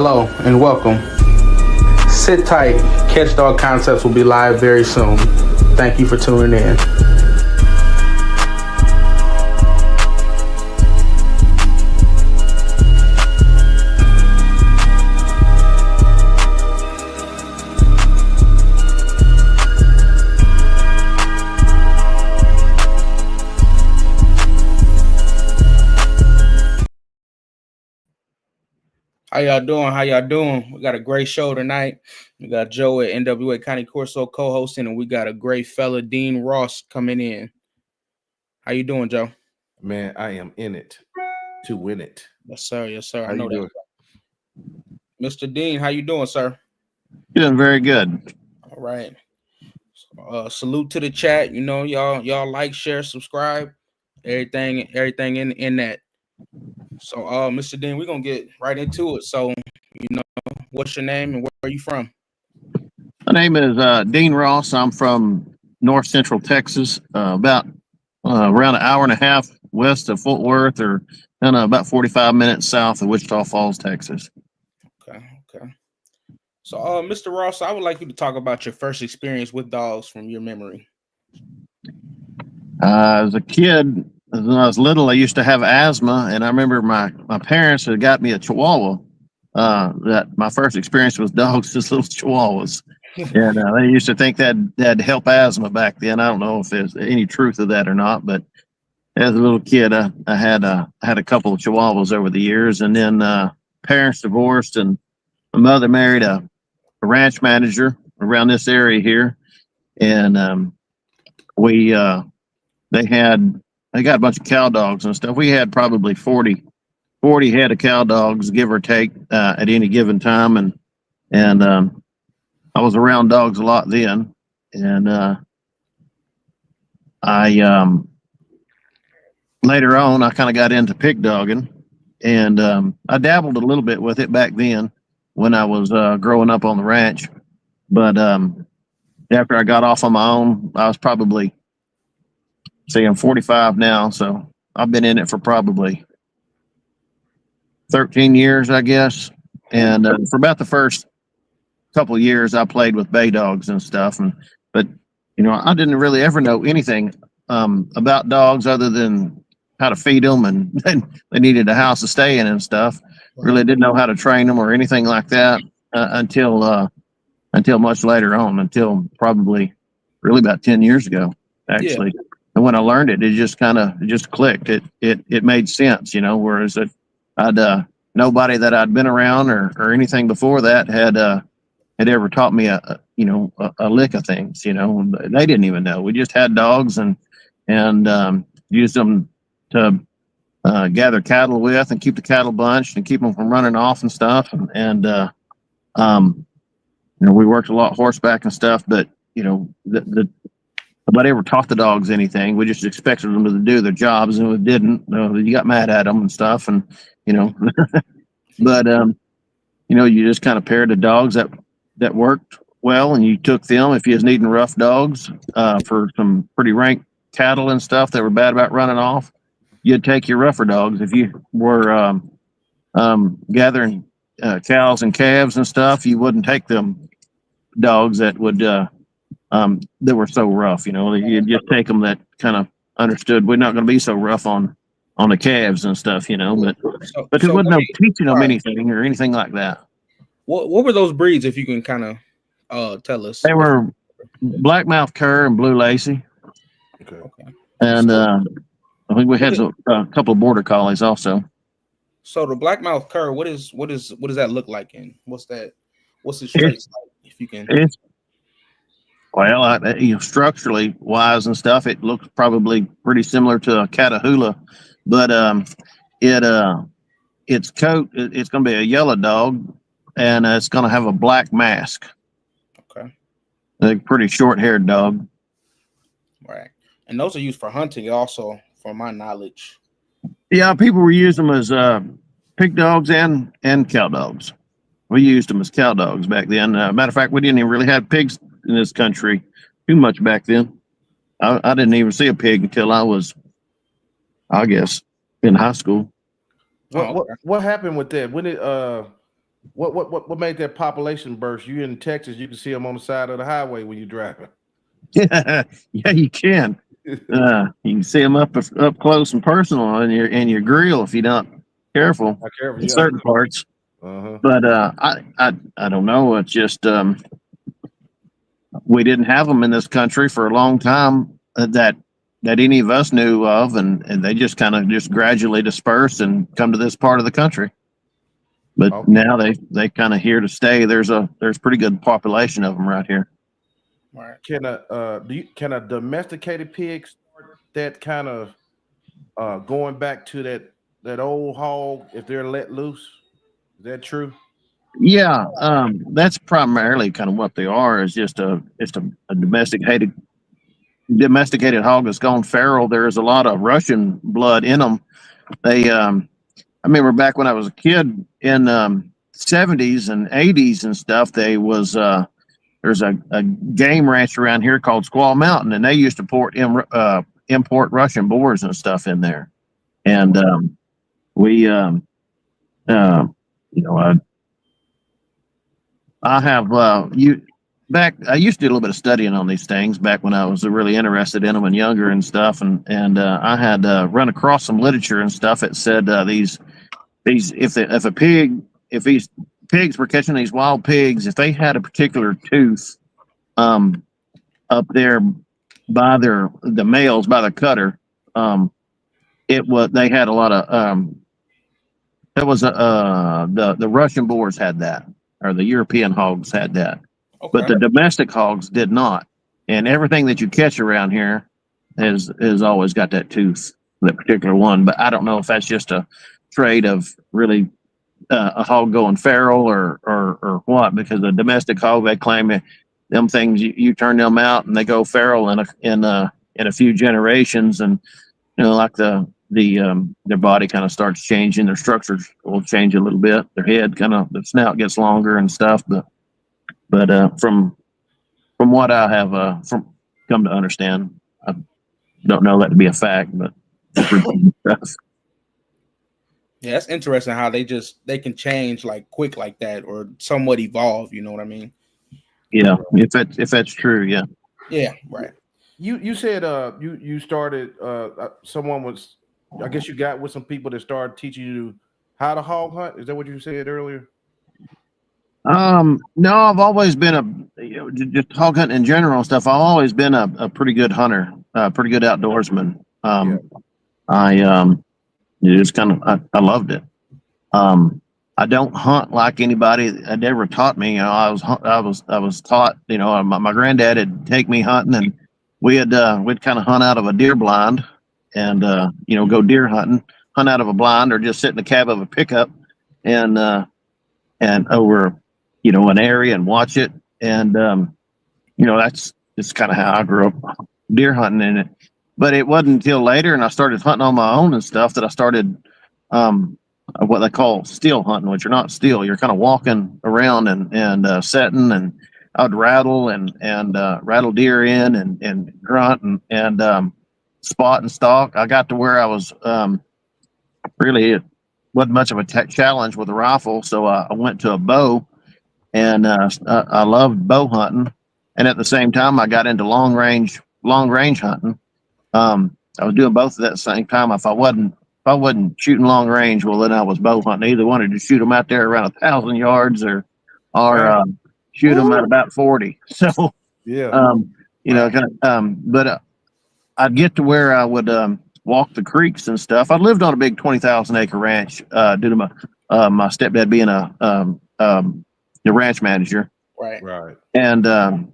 Hello and welcome. Sit tight. Catch Dog Concepts will be live very soon. Thank you for tuning in. How y'all doing? How y'all doing? We got a great show tonight. We got Joe at NWA County Corso co-hosting, and we got a great fella, Dean Ross, coming in. How you doing, Joe? Man, I am in it to win it. Yes, sir. Yes, sir. How I know you doing? that. Mr. Dean, how you doing, sir? Doing very good. All right. Salute to the chat. You know, y'all like, share, subscribe, everything in that. So, Mr. Dean, we're gonna get right into it. So, what's your name and where are you from? My name is Dean Ross. I'm from North Central Texas, about around an hour and a half west of Fort Worth, or about 45 minutes south of Wichita Falls, Texas. Okay. So, Mr. Ross, I would like you to talk about your first experience with dogs from your memory. As a kid, when I was little, I used to have asthma, and I remember my parents had got me a Chihuahua. That my first experience with dogs, just little Chihuahuas, and they used to think that'd help asthma back then. I don't know if there's any truth to that or not, but as a little kid, I had a couple of Chihuahuas over the years, and then parents divorced, and my mother married a ranch manager around this area here, and they got a bunch of cow dogs and stuff. We had probably 40 head of cow dogs, give or take, at any given time, and I was around dogs a lot then, and I later on I kind of got into pig dogging, and I dabbled a little bit with it back then when I was growing up on the ranch, but after I got off on my own, I was probably, say, I'm 45 now, so I've been in it for probably 13 years, I guess. And for about the first couple of years, I played with bay dogs and stuff. But I didn't really ever know anything about dogs other than how to feed them, and they needed a house to stay in and stuff. Really didn't know how to train them or anything like that until much later on, until probably really about 10 years ago, actually. Yeah. And when I learned it, it just clicked. It made sense, whereas nobody that I'd been around or anything before that had ever taught me a lick of things. They didn't even know. We just had dogs and used them to gather cattle with and keep the cattle bunched and keep them from running off and stuff. And we worked a lot horseback and stuff, but nobody ever taught the dogs anything. We just expected them to do their jobs, and if they didn't, you got mad at them and stuff. And but you just kind of paired the dogs that worked well, and you took them if you was needing rough dogs for some pretty rank cattle and stuff that were bad about running off. You'd take your rougher dogs. If you were gathering cows and calves and stuff, you wouldn't take them dogs that would that were so rough. You'd just take them that kind of understood we're not going to be so rough on the calves and stuff. But there wasn't no teaching them anything or anything like that. What were those breeds, if you can kind of tell us? They were blackmouth cur and blue lacy. Okay. And I think we had a couple of border collies also. So the blackmouth cur, what does that look like, and what's its traits like, if you can? Well, structurally wise and stuff, it looks probably pretty similar to a Catahoula, but its coat, it's going to be a yellow dog, and it's going to have a black mask. Okay. A pretty short-haired dog. Right. And those are used for hunting also, from my knowledge. Yeah, people were using them as pig dogs and cow dogs. We used them as cow dogs back then. Matter of fact, we didn't even really have pigs in this country too much back then. I didn't even see a pig until I was, I guess, in high school. What happened with that? When What made that population burst? You in Texas, you can see them on the side of the highway when you're driving. Yeah, yeah, you can. You can see them up close and personal in your grill if you're not careful Not careful, in yeah. certain parts. Uh-huh. But I don't know. It's just we didn't have them in this country for a long time that any of us knew of, and they just kind of just gradually dispersed and come to this part of the country. But Okay. now they kind of here to stay. There's pretty good population of them right here. Right. Can a domesticated pig start that kind of going back to that old hog if they're let loose? Is that true? Yeah, that's primarily kind of what they are. Is just a domesticated hog that's gone feral. There's a lot of Russian blood in them. They I remember back when I was a kid in 70s and 80s and stuff. There's a game ranch around here called Squaw Mountain, and they used to import Russian boars and stuff in there. And we, you know, I have I used to do a little bit of studying on these things back when I was really interested in them and younger and stuff. And I had run across some literature and stuff that said these if these pigs were catching these wild pigs, if they had a particular tooth up there by the males by the cutter, they had a lot of there was the Russian boars had that, or the European hogs had that, Okay. but the domestic hogs did not. And everything that you catch around here has always got that tooth, that particular one. But I don't know if that's just a trait of really a hog going feral or what, because the domestic hog, they claim them things you turn them out and they go feral in a few generations, and like their body kind of starts changing, their structures will change a little bit, their head the snout gets longer and stuff. But from what I have come to understand, I don't know that to be a fact, but stuff. Yeah, that's interesting how they can change like quick like that, or somewhat evolve. You know what I mean? Yeah, if that's true, yeah. Yeah, right. You said you started someone was, I guess you got with some people that started teaching you how to hog hunt. Is that what you said earlier? No, I've always been just hog hunting in general and stuff. I've always been a pretty good hunter, pretty good outdoorsman. I just I loved it. I don't hunt like anybody had ever taught me. I was taught. My granddad would take me hunting, and we'd kind of hunt out of a deer blind, and go deer hunting, hunt out of a blind, or just sit in the cab of a pickup, and over an area and watch it. And that's just kind of how I grew up deer hunting in it. But it wasn't until later, and I started hunting on my own and stuff, that I started what they call still hunting, which you're not still. You're kind of walking around and setting, and I'd rattle and rattle deer in and grunt and spot and stalk. I got to where I was really, it wasn't much of a challenge with a rifle, so I went to a bow, and I loved bow hunting. And at the same time, I got into long range hunting. I was doing both at the same time. If I wasn't shooting long range, well, then I was bow hunting. I either wanted to shoot them out there around 1,000 yards, or shoot them at about 40. So yeah, but I'd get to where I would walk the creeks and stuff. I lived on a big 20,000 acre ranch due to my stepdad being a ranch manager. Right. And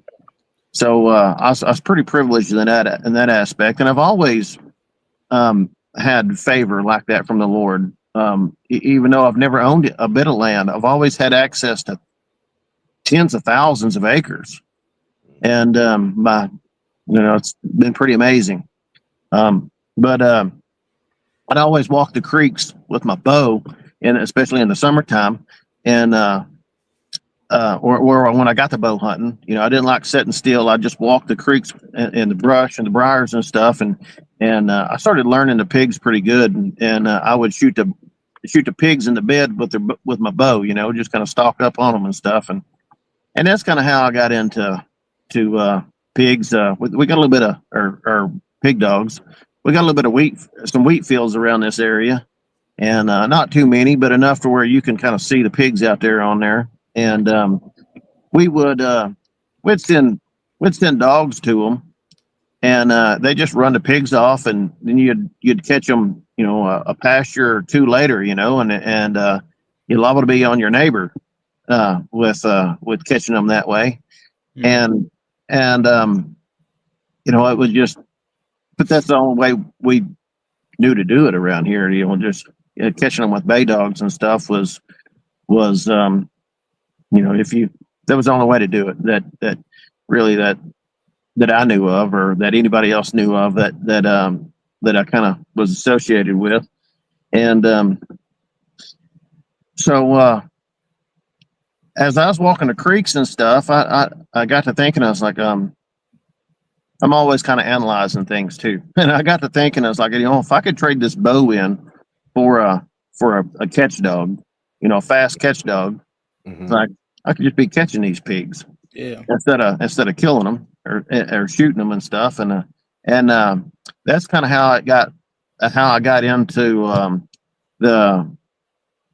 so I was pretty privileged in that aspect, and I've always had favor like that from the Lord. Even though I've never owned a bit of land, I've always had access to tens of thousands of acres, and it's been pretty amazing. But I'd always walk the creeks with my bow, and especially in the summertime, and or when I got to bow hunting, I didn't like sitting still. I just walked the creeks and the brush and the briars and stuff, and I started learning the pigs pretty good, and I would shoot the shoot the pigs in the bed with my bow, just kind of stalk up on them and stuff. And that's kind of how I got into pigs. We got a little bit of or pig dogs. We got a little bit of some wheat fields around this area, and not too many, but enough to where you can kind of see the pigs out there on there. And we would we'd send dogs to them, and they just run the pigs off, and then you'd catch them, a pasture or two later, and you're liable to be on your neighbor with catching them that way. Mhm. And it was just, but that's the only way we knew to do it around here. Just catching them with bay dogs and stuff was if you that was the only way to do it. That really that I knew of, or that anybody else knew of, that I kind of was associated with. And so as I was walking the creeks and stuff, I got to thinking. I was like, I'm always kind of analyzing things too, and I got to thinking. I was like, if I could trade this bow in for a catch dog, a fast catch dog, Mhm. like I could just be catching these pigs Yeah. instead of killing them or shooting them and stuff. And that's kind of how I got into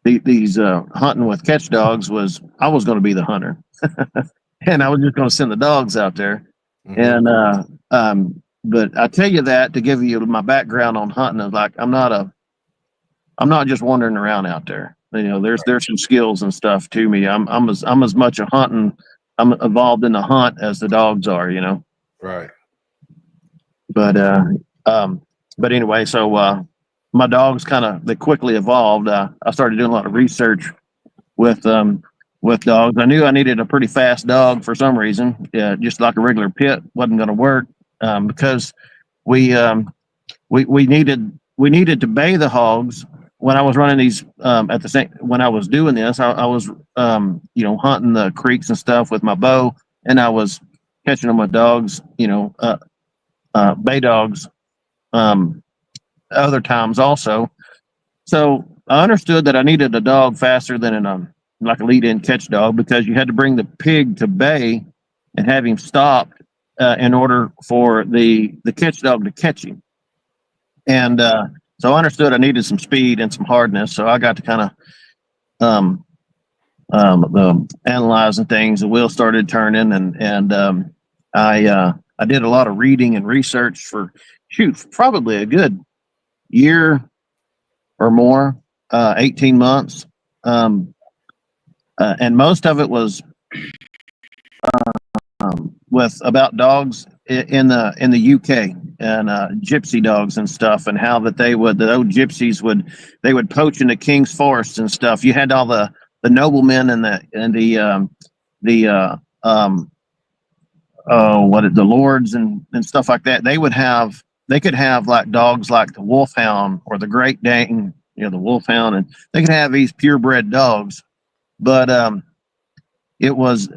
these hunting with catch dogs. Was I was going to be the hunter, and I was just going to send the dogs out there. Mhm. And but I tell you that to give you my background on hunting. Is like I'm not just wandering around out there. There's some skills and stuff to me. I'm as much a hunting. I'm involved in the hunt as the dogs are. Right. But but anyway, so my dogs they quickly evolved. I started doing a lot of research with dogs. I knew I needed a pretty fast dog for some reason. Just like a regular pit wasn't going to work, because we needed to bay the hogs. When I was running these at the same when I was doing this, I was hunting the creeks and stuff with my bow, and I was catching them with dogs, bay dogs, other times also. So I understood that I needed a dog faster than like a lead-in catch dog, because you had to bring the pig to bay and have him stop in order for the catch dog to catch him. And so I understood I needed some speed and some hardness. So I got to kind of analyzing things. The wheels started turning, and I did a lot of reading and research for probably a good year or more, 18 months, and most of it was with about dogs in the UK, and gypsy dogs and stuff, and how that the old gypsies would poach into king's forests and stuff. You had all the noblemen and the lords and stuff like that. They could have like dogs like the Wolfhound or the Great Dane, the Wolfhound, and they could have these purebred dogs, but it was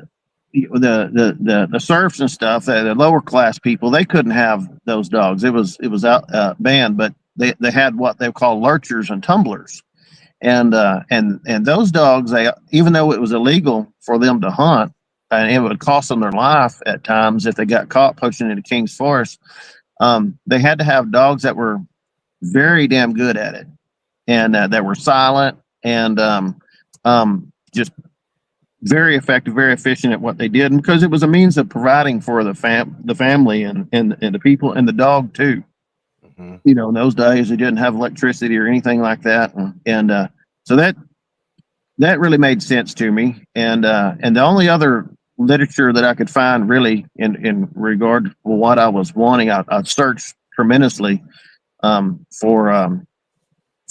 the serfs and stuff, the lower class people, they couldn't have those dogs. It was out banned, but they had what they call lurchers and tumblers, and those dogs, even though it was illegal for them to hunt, and it would cost them their life at times if they got caught poaching into king's forest, they had to have dogs that were very damn good at it, and that were silent, and just very effective, very efficient at what they did, and because it was a means of providing for the family and the people and the dog too. Mhm. In those days they didn't have electricity or anything like that, and so that really made sense to me. And the only other literature that I could find really in regard to what I was wanting, I searched tremendously for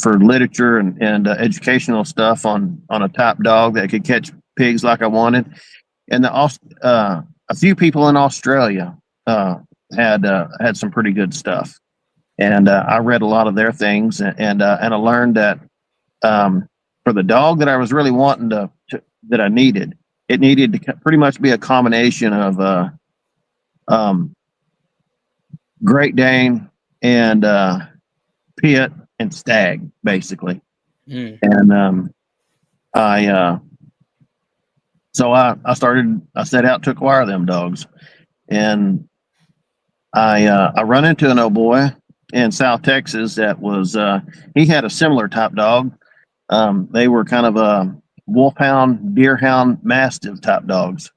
literature and educational stuff on a top dog that could catch pigs like I wanted. And a few people in Australia had some pretty good stuff, and I read a lot of their things, and I learned that for the dog that I was really wanting that I needed, it needed to pretty much be a combination of Great Dane and Pit and Stag, basically. Mm. And I so I set out to acquire them dogs, and I run into an old boy in South Texas that was he had a similar type dog. They were kind of a wolfhound, deerhound, mastiff type dogs,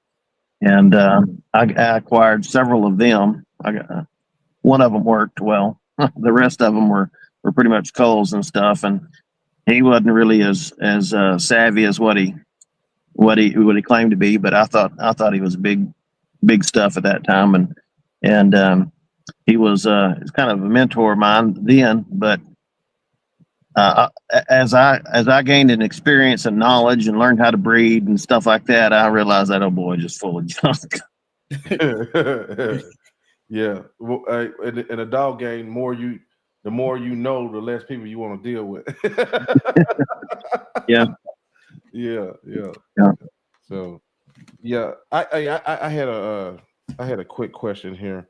and I acquired several of them. One of them worked well. The rest of them were pretty much culls and stuff, and he wasn't really as savvy as what he claimed to be. But I thought he was big stuff at that time, and he was kind of a mentor of mine then. But as I gained an experience and knowledge and learned how to breed and stuff like that, I realized that old boy just full of junk. Yeah. Well, in a dog game, the more you know, the less people you want to deal with. Yeah. Yeah. Yeah. So, yeah, I had a quick question here.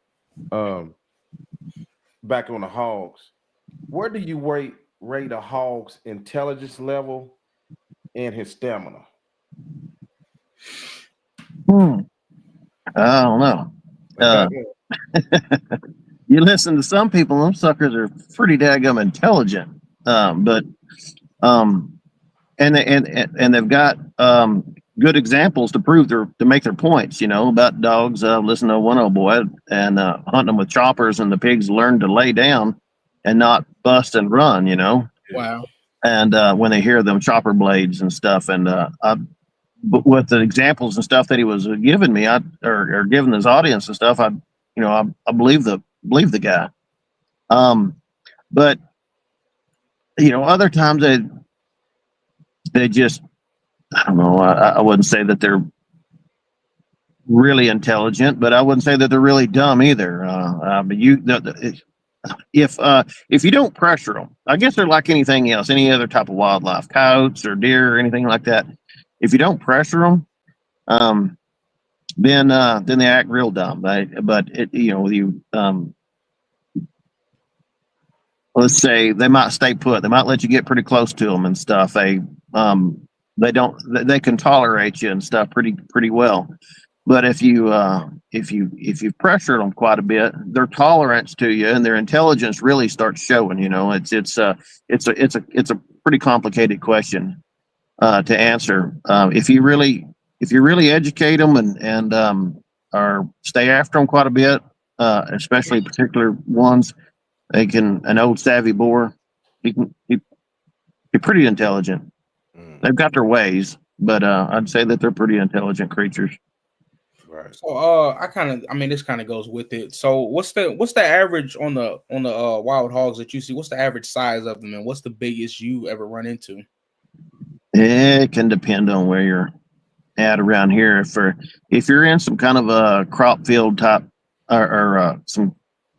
Back on the hogs, where do you rate a hog's intelligence level and his stamina? I don't know. You listen to some people; them suckers are pretty daggum intelligent. But and they've got good examples to prove to make their points. About dogs. Listen to one old boy and hunting them with choppers, and the pigs learn to lay down and not bust and run. Wow. And when they hear them chopper blades and stuff, and but with the examples and stuff that he was giving me, or giving his audience and stuff, I believe the guy. But other times they just, I don't know. I wouldn't say that they're really intelligent, but I wouldn't say that they're really dumb either. But if you don't pressure them, I guess they're like anything else, any other type of wildlife, coyotes or deer or anything like that. If you don't pressure them, then they act real dumb. But let's say they might stay put. They might let you get pretty close to them and stuff. They can tolerate you and stuff pretty well. But if you pressure them quite a bit, their tolerance to you and their intelligence really starts showing. It's a pretty complicated question to answer. If you really educate them and or stay after them quite a bit, especially particular ones, an old savvy boar, he's pretty intelligent. They've got their ways, but I'd say that they're pretty intelligent creatures. Right. So this kind of goes with it. So what's the average on the wild hogs that you see? What's the average size of them, and what's the biggest you ever run into? It can depend on where you're at around here. If you're in some kind of a crop field type or some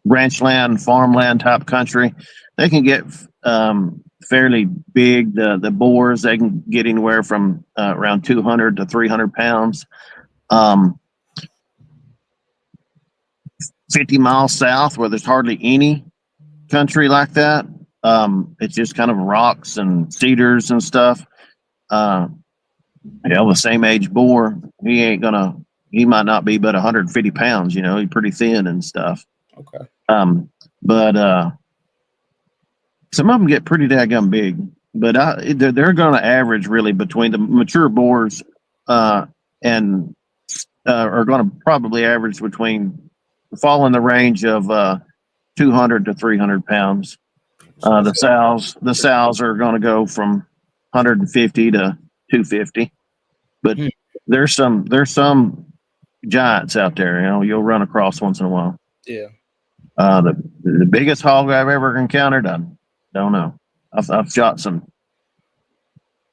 ranch land, farmland type country, they can get fairly big. The boars, they can get anywhere from around 200 to 300 pounds. 50 miles south, where there's hardly any country like that, it's just kind of rocks and cedars and stuff. The same age boar, he might not be but 150 pounds. He's pretty thin and stuff. Okay. But some of them get pretty daggum big. But they're going to average really between the mature boars and are going to probably average fall in the range of 200 to 300 pounds. The sows are going to go from 150 to 250. But there's some giants out there. You'll run across once in a while. Yeah. The biggest hog I've ever encountered, I don't know. I've shot some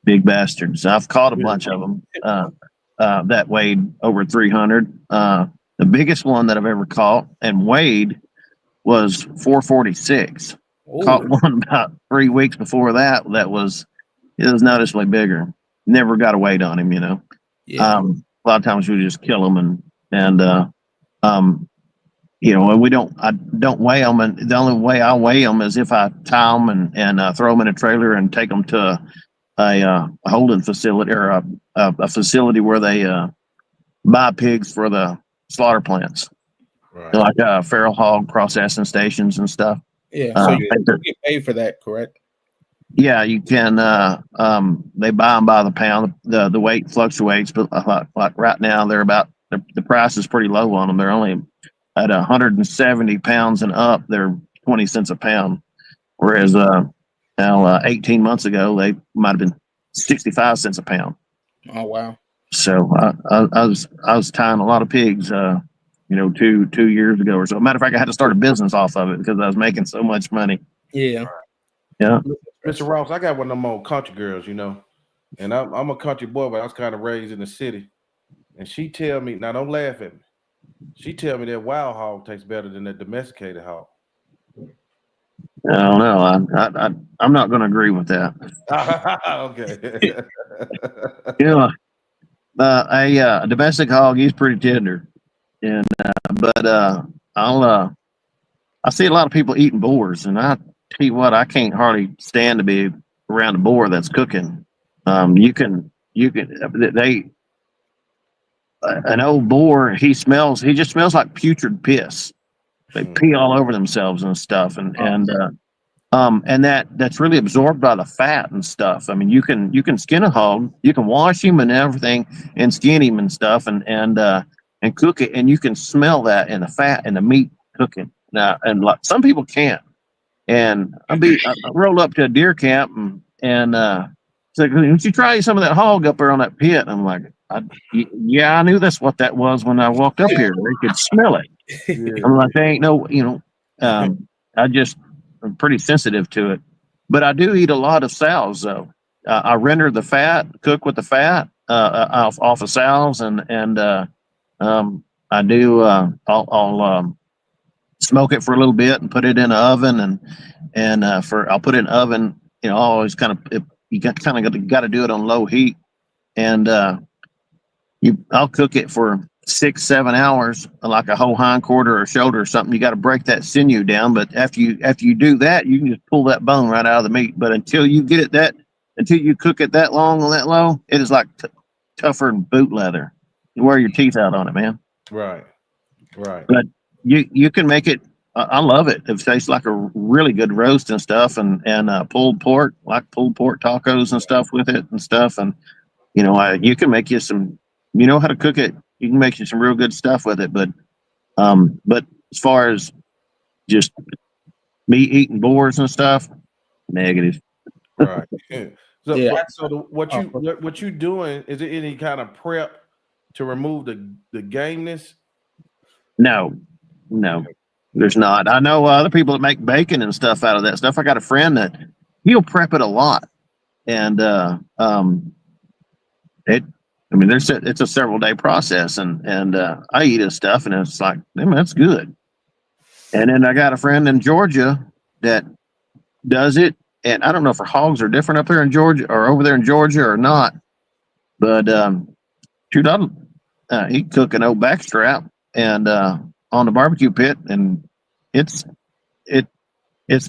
big bastards. I've caught a bunch of them that weighed over 300. The biggest one that I've ever caught and weighed was 446. Ooh. Caught one about 3 weeks before that. It was noticeably bigger. Never got a weight on him, Yeah. A lot of times we just kill them and and I don't weigh them, and the only way I weigh them is if I tie them and throw them in a trailer and take them to a holding facility or a facility where they buy pigs for the slaughter plants, Right. like feral hog processing stations and stuff. Yeah, so you Think they're- get paid for that, correct? yeah, you can. They buy them by the pound. The weight fluctuates, but like right now, they're about the price is pretty low on them. They're only at 170 pounds and up. They're 20 cents a pound. Whereas now 18 months ago, they might have been 65 cents a pound. Oh wow. So I was tying a lot of pigs, 2 years ago or so. Matter of fact, I had to start a business off of it because I was making so much money. Yeah. Yeah. Mr. Ross, I got one of them old country girls, and I'm a country boy, but I was kind of raised in the city. And she tell me, now don't laugh at me. She tell me that wild hog tastes better than that domesticated hog. I don't know. I'm not going to agree with that. Okay. A domestic hog, he's pretty tender, and but I see a lot of people eating boars, and I tell you what, I can't hardly stand to be around a boar that's cooking. An old boar, he just smells like putrid piss. They pee all over themselves and stuff, and that's really absorbed by the fat and stuff. I mean, you can skin a hog, you can wash him and everything, and skin him and stuff, and cook it, and you can smell that in the fat and the meat cooking. Now, and like some people can't. And I rolled up to a deer camp and said, "Don't you try some of that hog up there on that pit?" I'm like, "Yeah, I knew that's what that was when I walked up here. They could smell it." Yeah. I'm like, "There ain't no, I'm pretty sensitive to it, but I do eat a lot of sows though. I render the fat, cook with the fat off of sows, and I do. I'll smoke it for a little bit and put it in an oven, and I'll put it in an oven. Always kind of you got to do it on low heat, and I'll cook it for 6-7 hours, like a whole hind quarter or shoulder or something. You got to break that sinew down, but after you do that, you can just pull that bone right out of the meat. But until you cook it that long on that low, it is like tougher than boot leather. You wear your teeth out on it, man. Right. But you can make it. I love it. It tastes like a really good roast and stuff, and pulled pork, like pulled pork tacos and stuff with it and stuff. And you can make you some. You know how to cook it. You can make you some real good stuff with it. But as far as just me eating boars and stuff, negative. Right. So, Yeah. what you doing? Is it any kind of prep to remove the gameness? No, there's not. I know other people that make bacon and stuff out of that stuff. I got a friend that he'll prep it a lot, and it's a several day process, and I eat his stuff, and it's like, man, that's good. And then I got a friend in Georgia that does it, and I don't know if our hogs are different up there in Georgia or over there in Georgia or not, but he'd cook an old backstrap and on the barbecue pit, and it's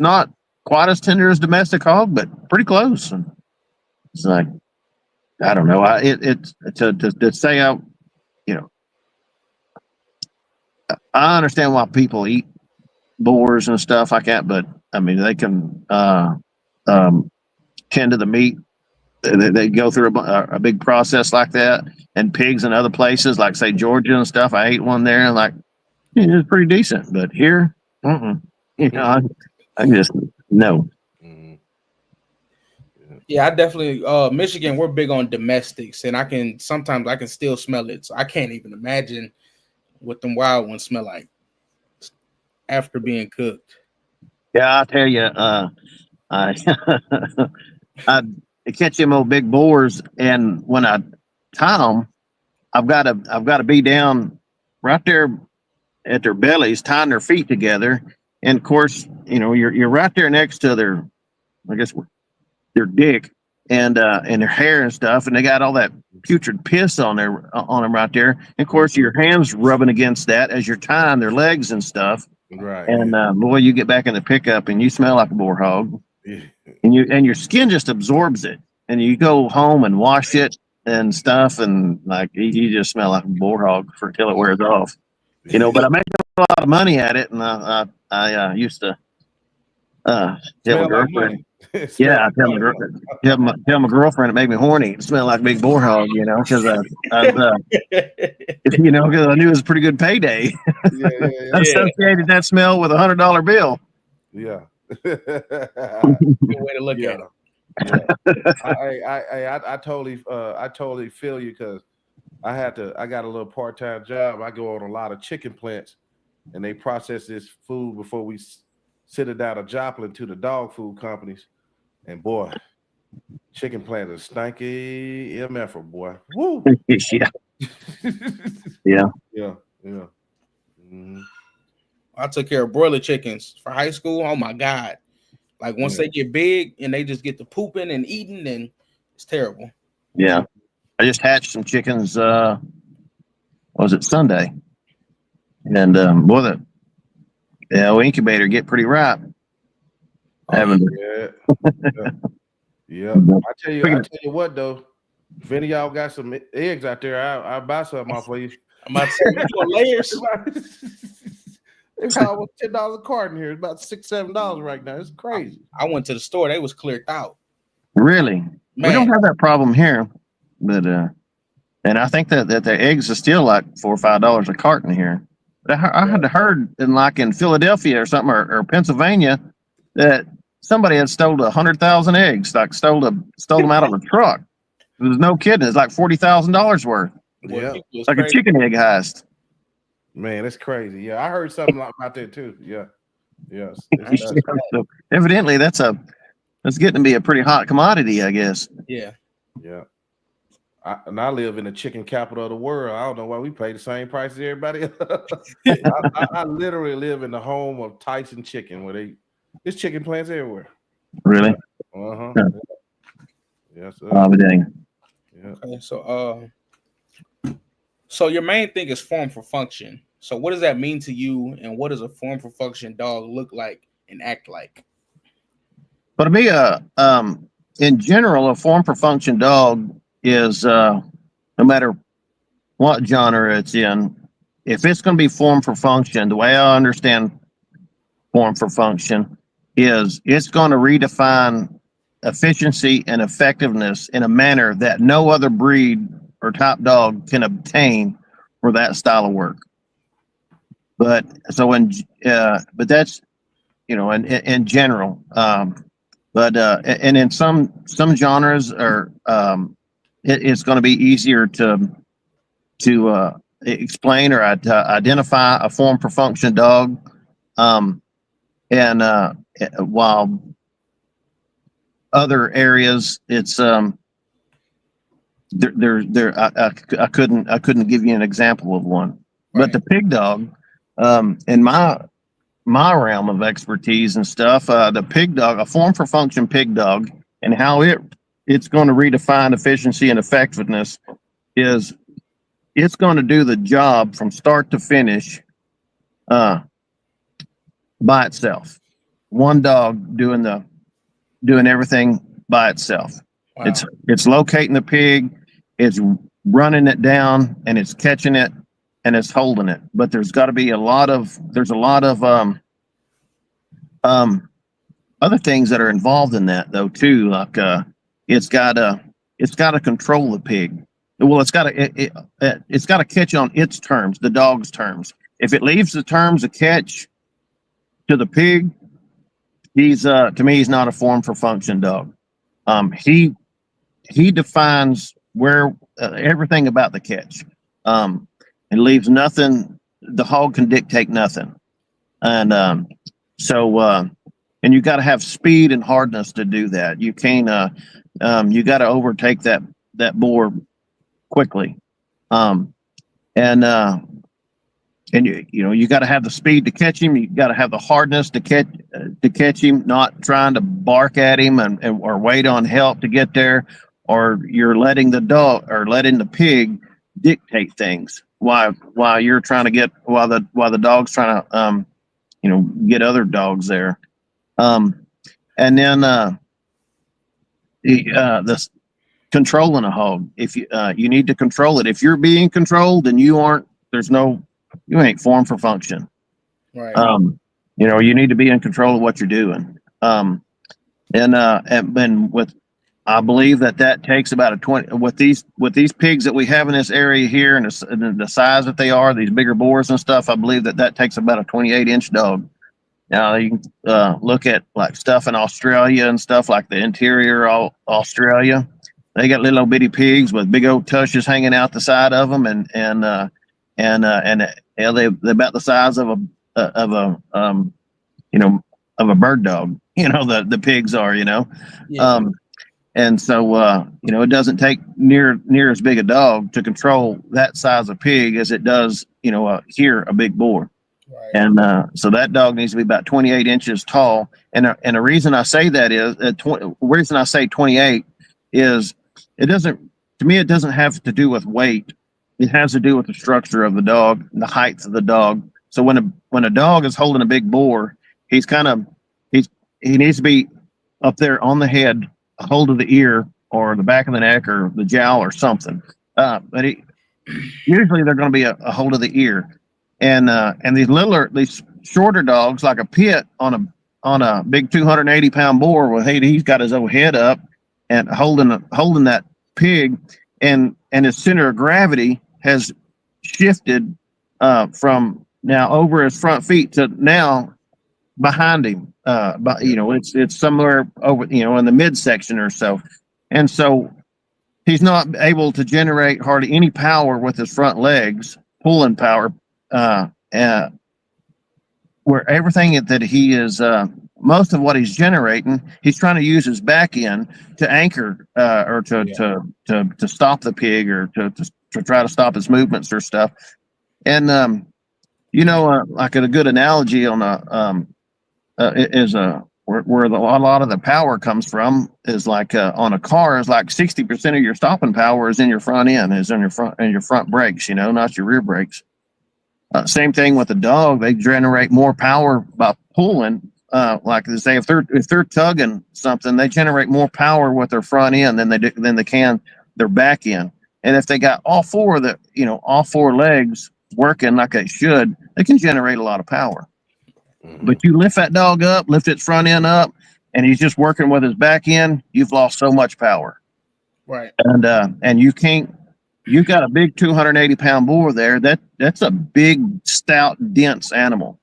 not quite as tender as domestic hog, but pretty close. And it's like, I don't know. To say I understand why people eat boars and stuff like that, but I mean they can tend to the meat. They go through a big process like that, and pigs in other places, like say Georgia and stuff. I ate one there, and like it was pretty decent, but here, I just no. Yeah, I definitely Michigan, we're big on domestics, and sometimes I can still smell it. So I can't even imagine what them wild ones smell like after being cooked. Yeah, I tell you, I I catch them old big boars, and when I tie them, I've got to be down right there at their bellies, tying their feet together, and of course, you're right there next to their dick and their hair and stuff, and they got all that putrid piss on them right there. And of course, your hands rubbing against that as you're tying their legs and stuff. Right. And boy, you get back in the pickup and you smell like a boar hog, Yeah. and your skin just absorbs it. And you go home and wash it and stuff, and like you just smell like a boar hog until it wears off. But I make a lot of money at it, and I used to tell my girlfriend. Yeah, I tell my girlfriend it made me horny. It smelled like a big boar hog, because I I knew it was a pretty good payday. I associated that smell with $100 bill. Yeah. Good way to look at it. Yeah. I totally feel you, because I got a little part-time job. I go on a lot of chicken plants, and they process this food before we send it down to Joplin to the dog food companies. And boy, chicken plants are stanky MF, boy. Woo. Yeah. Yeah. Yeah. Yeah. Mm-hmm. I took care of broiler chickens for high school. Oh my God. Like once they get big and they just get to pooping and eating, then it's terrible. Yeah. I just hatched some chickens, was it Sunday? And boy, the incubator get pretty ripe. Yeah. I tell you what though, if any of y'all got some eggs out there, I'll buy some off for you. I'm about to say you doing layers. It's almost $10 a carton here. It's about $6-7 right now. It's crazy. I went to the store; they was cleared out. Really? Man. We don't have that problem here, but and I think that the eggs are still like $4 or $5 a carton here. But I had heard in Philadelphia or something or Pennsylvania that somebody had stole 100,000 eggs, like stole them out of a truck. There's no kidding. It's like $40,000 worth. Yeah, like crazy. A chicken egg heist. Man, it's crazy. Yeah, I heard something about that too. Yeah, yes. So evidently, that's getting to be a pretty hot commodity, I guess. Yeah. I live in the chicken capital of the world. I don't know why we pay the same price as everybody else. I literally live in the home of Tyson Chicken, where there's chicken plants everywhere. Really? Uh-huh. Yes. Dang. Yeah. Okay, so your main thing is form for function. So what does that mean to you, and what does a form for function dog look like and act like? But to me, in general, a form for function dog is no matter what genre it's in, if it's going to be form for function, the way I understand form for function is it's going to redefine efficiency and effectiveness in a manner that no other breed or type dog can obtain for that style of work. But but that's in general. But in some genres are it's going to be easier to explain or identify a form for function dog, and while other areas it's I couldn't give you an example of one. Right. But the pig dog, in my realm of expertise and stuff, the pig dog, a form for function pig dog, and how it's going to redefine efficiency and effectiveness is it's going to do the job from start to finish by itself. One dog doing everything by itself. Wow. It's locating the pig, it's running it down, and it's catching it, and it's holding it. But there's got to be a lot of other things that are involved in that though too. Like it's got to control the pig. Well, it's got to catch on its terms, the dog's terms. If it leaves the terms of catch to the pig, he's to me he's not a form for function dog. He defines where everything about the catch, and leaves nothing. The hog can dictate nothing, and and you got to have speed and hardness to do that. You can't. You got to overtake that boar quickly, and you got to have the speed to catch him. You got to have the hardness to catch him. Not trying to bark at him or wait on help to get there, or you're letting the dog or letting the pig dictate things while you're trying to get while the dog's trying to get other dogs there. And then this controlling a hog. If you need to control it. If you're being controlled, then you ain't formed for function. Right. You need to be in control of what you're doing. And with, I believe that takes about a 20 with these pigs that we have in this area here, and the size that they are, these bigger boars and stuff. I believe that takes about a 28-inch dog. Now you can look at like stuff in Australia and stuff like the interior Australia. They got little bitty pigs with big old tushes hanging out the side of them, and they're about the size of a bird dog. The pigs are. Yeah. And so it doesn't take near as big a dog to control that size of pig as it does here a big boar. Right. And so that dog needs to be about 28 inches tall. And the reason I say that is, reason I say 28 is it doesn't have to do with weight. It has to do with the structure of the dog, and the height of the dog. So when a dog is holding a big boar, he needs to be up there on the head, a hold of the ear or the back of the neck or the jowl or something. But usually they're going to be a hold of the ear. And these shorter dogs, like a pit on a big 280-pound boar, well, he's got his old head up and holding that pig, and his center of gravity has shifted from now over his front feet to now behind him. But it's somewhere over in the midsection or so, and so he's not able to generate hardly any power with his front legs, pulling power. Where everything that he is, most of what he's generating, he's trying to use his back end to anchor or to stop the pig, or to try to stop his movements or stuff. And like a good analogy on where a lot of the power comes from is like on a car is like 60% of your stopping power is in your front end, is in your front brakes, not your rear brakes. Same thing with the dog. They generate more power by pulling. Like they say, if they're tugging something, they generate more power with their front end than they can their back end. And if they got all four legs working like they should, they can generate a lot of power. Mm-hmm. But you lift that dog up, lift its front end up, and he's just working with his back end, you've lost so much power. Right. And you can't. You got a big 280-pound boar there. That's a big, stout, dense animal,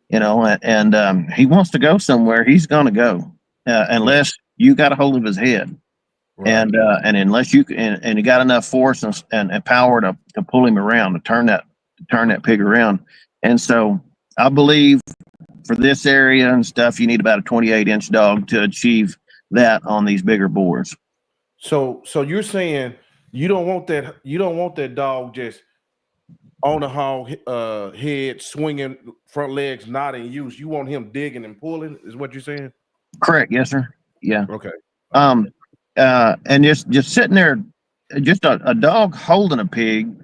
and he wants to go somewhere. He's going to go unless you got a hold of his head, right. And unless you and he got enough force and power to pull him around, to turn that pig around. And so I believe for this area and stuff, you need about a 28-inch dog to achieve that on these bigger boars. So you're saying you don't want that dog just on the hog head, swinging, front legs not in use. You want him digging and pulling, is what you're saying? Correct. Yes, sir. Yeah. Okay. And just sitting there, just a dog holding a pig.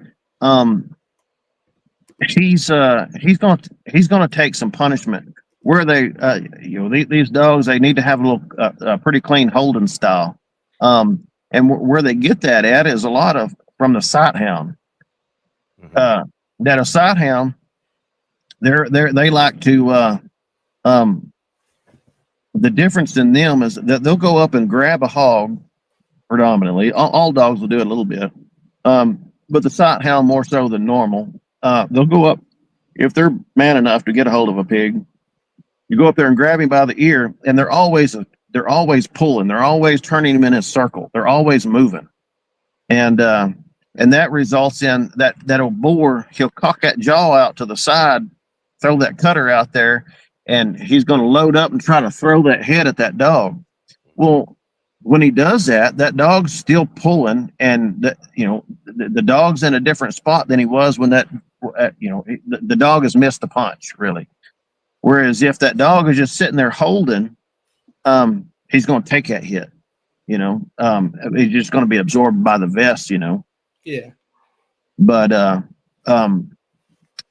He's gonna take some punishment. Where they, these dogs, they need to have a pretty clean holding style. And where they get that at is a lot of from the sight hound. That a sight hound, they like to. The difference in them is that they'll go up and grab a hog. Predominantly, all dogs will do it a little bit, but the sight hound more so than normal. They'll go up if they're man enough to get a hold of a pig. You go up there and grab him by the ear, and they're always pulling. They're always turning him in a circle. They're always moving, and that results in that old boar. He'll cock that jaw out to the side, throw that cutter out there, and he's going to load up and try to throw that head at that dog. Well, when he does that, that dog's still pulling, and the dog's in a different spot than he was when the dog has missed the punch, really. Whereas if that dog is just sitting there holding, he's going to take that hit. It's just going to be absorbed by the vest, Yeah. But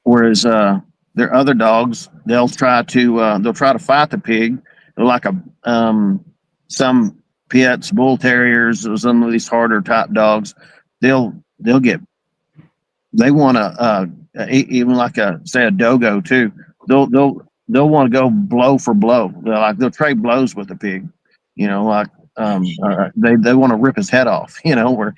whereas there are other dogs, they'll try to fight the pig. They're like some pits, bull terriers, or some of these harder type dogs. They'll get, they want to even like say a dogo too. They'll want to go blow for blow. They'll trade blows with the pig. They want to rip his head off. Where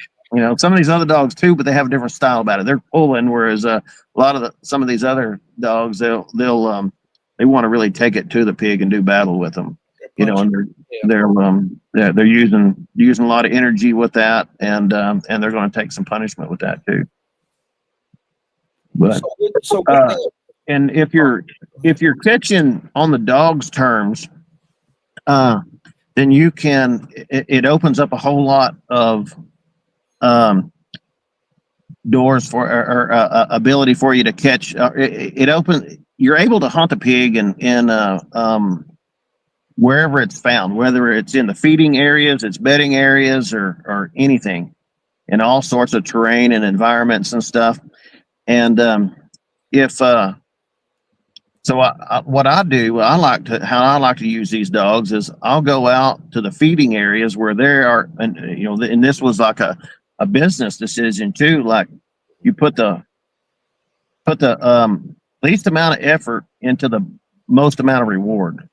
some of these other dogs too, but they have a different style about it. They're pulling, whereas a lot of some of these other dogs they want to really take it to the pig and do battle with them. And they're using a lot of energy with that, and they're going to take some punishment with that too. But and if you're catching on the dog's terms, then you can. It opens up a whole lot of doors for or ability for you to catch. You're able to hunt a pig in wherever it's found, whether it's in the feeding areas, it's bedding areas, or anything, in all sorts of terrain and environments and stuff. And what I do, how I like to use these dogs is I'll go out to the feeding areas where there are, and this was like a business decision too. Like you put the least amount of effort into the most amount of reward.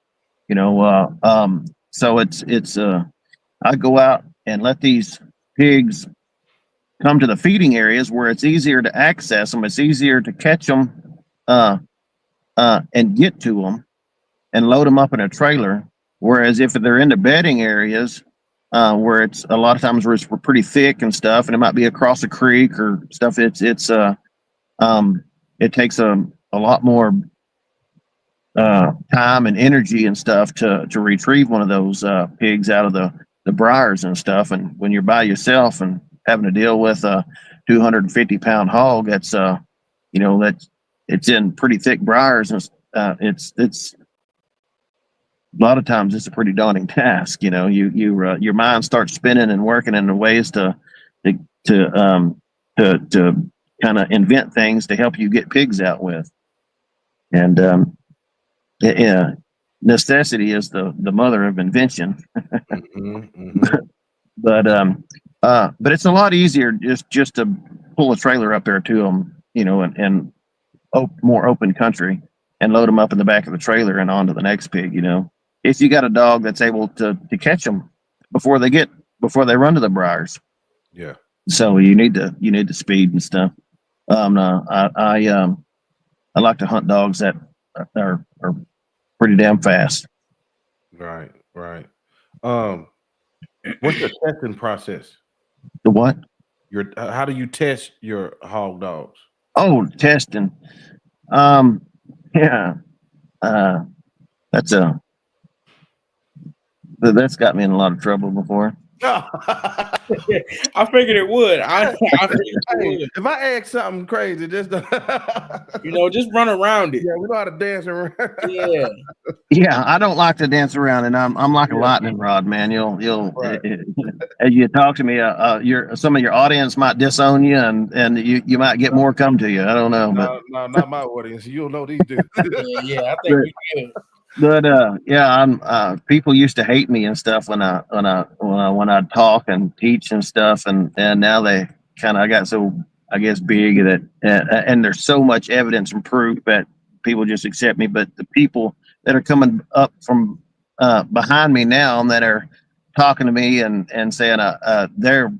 So it's I go out and let these pigs come to the feeding areas where it's easier to access them. It's easier to catch them and get to them and load them up in a trailer. Whereas if they're in the bedding areas where it's a lot of times where it's pretty thick and stuff, and it might be across a creek or stuff, it takes a lot more time and energy and stuff to retrieve one of those pigs out of the briars and stuff. And when you're by yourself and having to deal with a 250-pound hog, that's it's in pretty thick briars, and it's a lot of times it's a pretty daunting task. Your mind starts spinning and working in ways to kind of invent things to help you get pigs out with. And necessity is the mother of invention. But it's a lot easier just to pull a trailer up there to them, and more open country, and load them up in the back of the trailer and onto the next pig. If you got a dog that's able to catch them before they run to the briars. Yeah. So you need the speed and stuff. I like to hunt dogs that are pretty damn fast. Right. What's the testing process? The what? How do you test your hog dogs? Oh, testing. Yeah. That's got me in a lot of trouble before. I figured it would. I figured it would. If I ask something crazy, just just run around it. Yeah, we know how to dance around. Yeah, I don't like to dance around, and I'm like a lightning rod, man. You'll Right. as you talk to me, some of your audience might disown you, and you might get more come to you. I don't know, No, not my audience. You'll know these dudes. Yeah, I think we good. But I'm people used to hate me and stuff when I talk and teach and stuff, and now I got so, I guess, big that and there's so much evidence and proof that people just accept me. But the people that are coming up from behind me now and that are talking to me and saying they're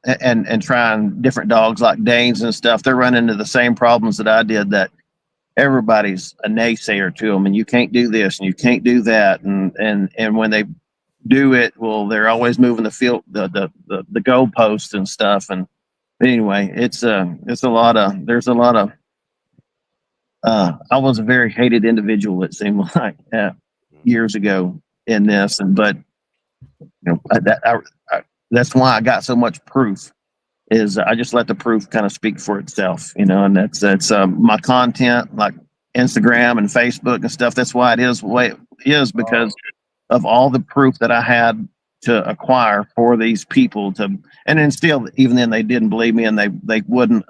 and trying different dogs like Danes and stuff, they're running into the same problems that I did, that everybody's a naysayer to them, and you can't do this and you can't do that, and when they do it, well, they're always moving the field, the goalposts and stuff. And anyway, there's a lot of I was a very hated individual, it seemed like, years ago in this, but that's why I got so much proof. Is I just let the proof kind of speak for itself, and that's my content, like Instagram and Facebook and stuff. That's why it is the way it is, because of all the proof that I had to acquire for these people to, and then still, even then, they didn't believe me, and they wouldn't.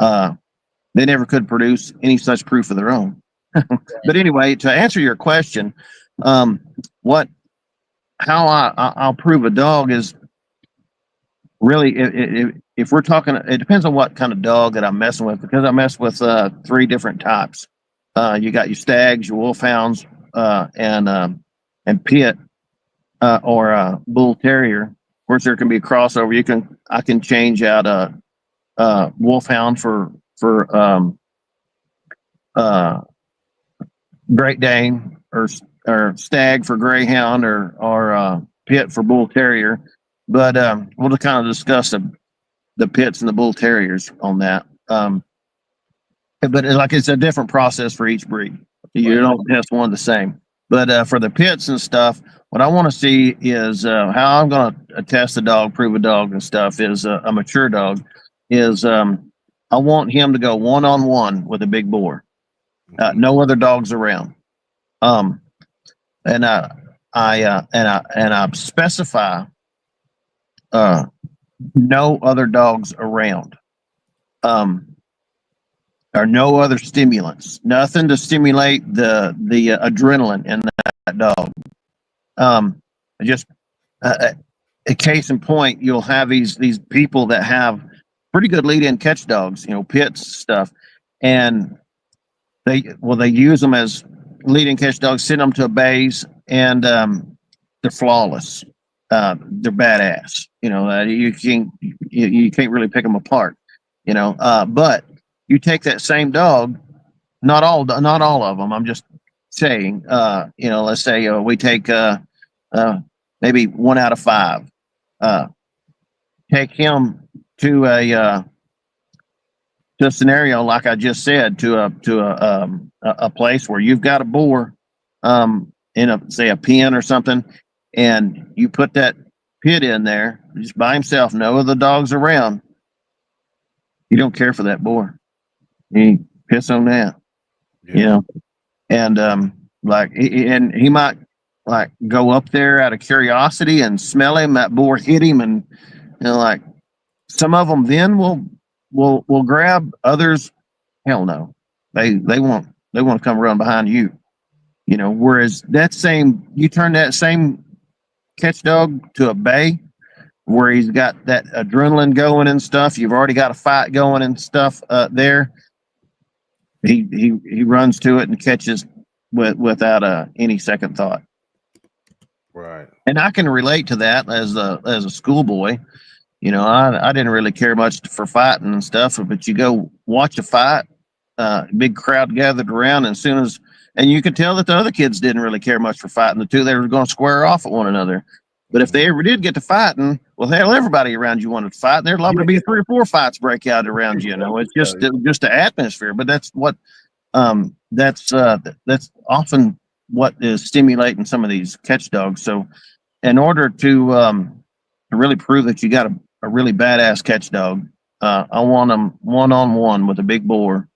They never could produce any such proof of their own. But anyway, to answer your question, what how I'll prove a dog is really if we're talking, it depends on what kind of dog that I'm messing with, because I mess with 3 different types. You got your stags, your wolfhounds, and pit or bull terrier. Of course, there can be a crossover. I can change out a wolfhound for Great Dane, or stag for greyhound, or pit for bull terrier. But we'll just kind of discuss the pits and the bull terriers on that. But it's a different process for each breed. You don't test one the same. But for the pits and stuff, what I want to see is how I'm going to test a dog, prove a dog and stuff, is a mature dog. Is I want him to go one-on-one with a big boar. No other dogs around. And I specify no other dogs around. Or no other stimulants. Nothing to stimulate the adrenaline in that dog. Just a case in point, you'll have these people that have pretty good lead-in catch dogs, pits stuff, and they use them as lead-in catch dogs, send them to a bays, and they're flawless. They're badass. You can't really pick them apart. But you take that same dog, not all of them. I'm just saying. Let's say we take maybe 1 out of 5. Take him to a scenario like I just said, to a place where you've got a boar in a pen or something, and you put that pit in there just by himself, no other dogs around. You don't care for that boar. You piss on that, and and he might go up there out of curiosity and smell him. That boar hit him, and some of them then will grab. Others, hell no, they want to come run behind you. Whereas you turn that same catch dog to a bay, where he's got that adrenaline going and stuff. You've already got a fight going and stuff there. He runs to it and catches without any second thought. Right. And I can relate to that as a schoolboy. I didn't really care much for fighting and stuff, but you go watch a fight, big crowd gathered around, and you could tell that the other kids didn't really care much for fighting. The two, they were going to square off at one another. But if they ever did get to fighting, well, hell, everybody around you wanted to fight. There'd love to be 3 or 4 fights break out around you. It's just the atmosphere. But that's what that's often what is stimulating some of these catch dogs. So, in order to really prove that you got a really badass catch dog, I want them one-on-one with a big boar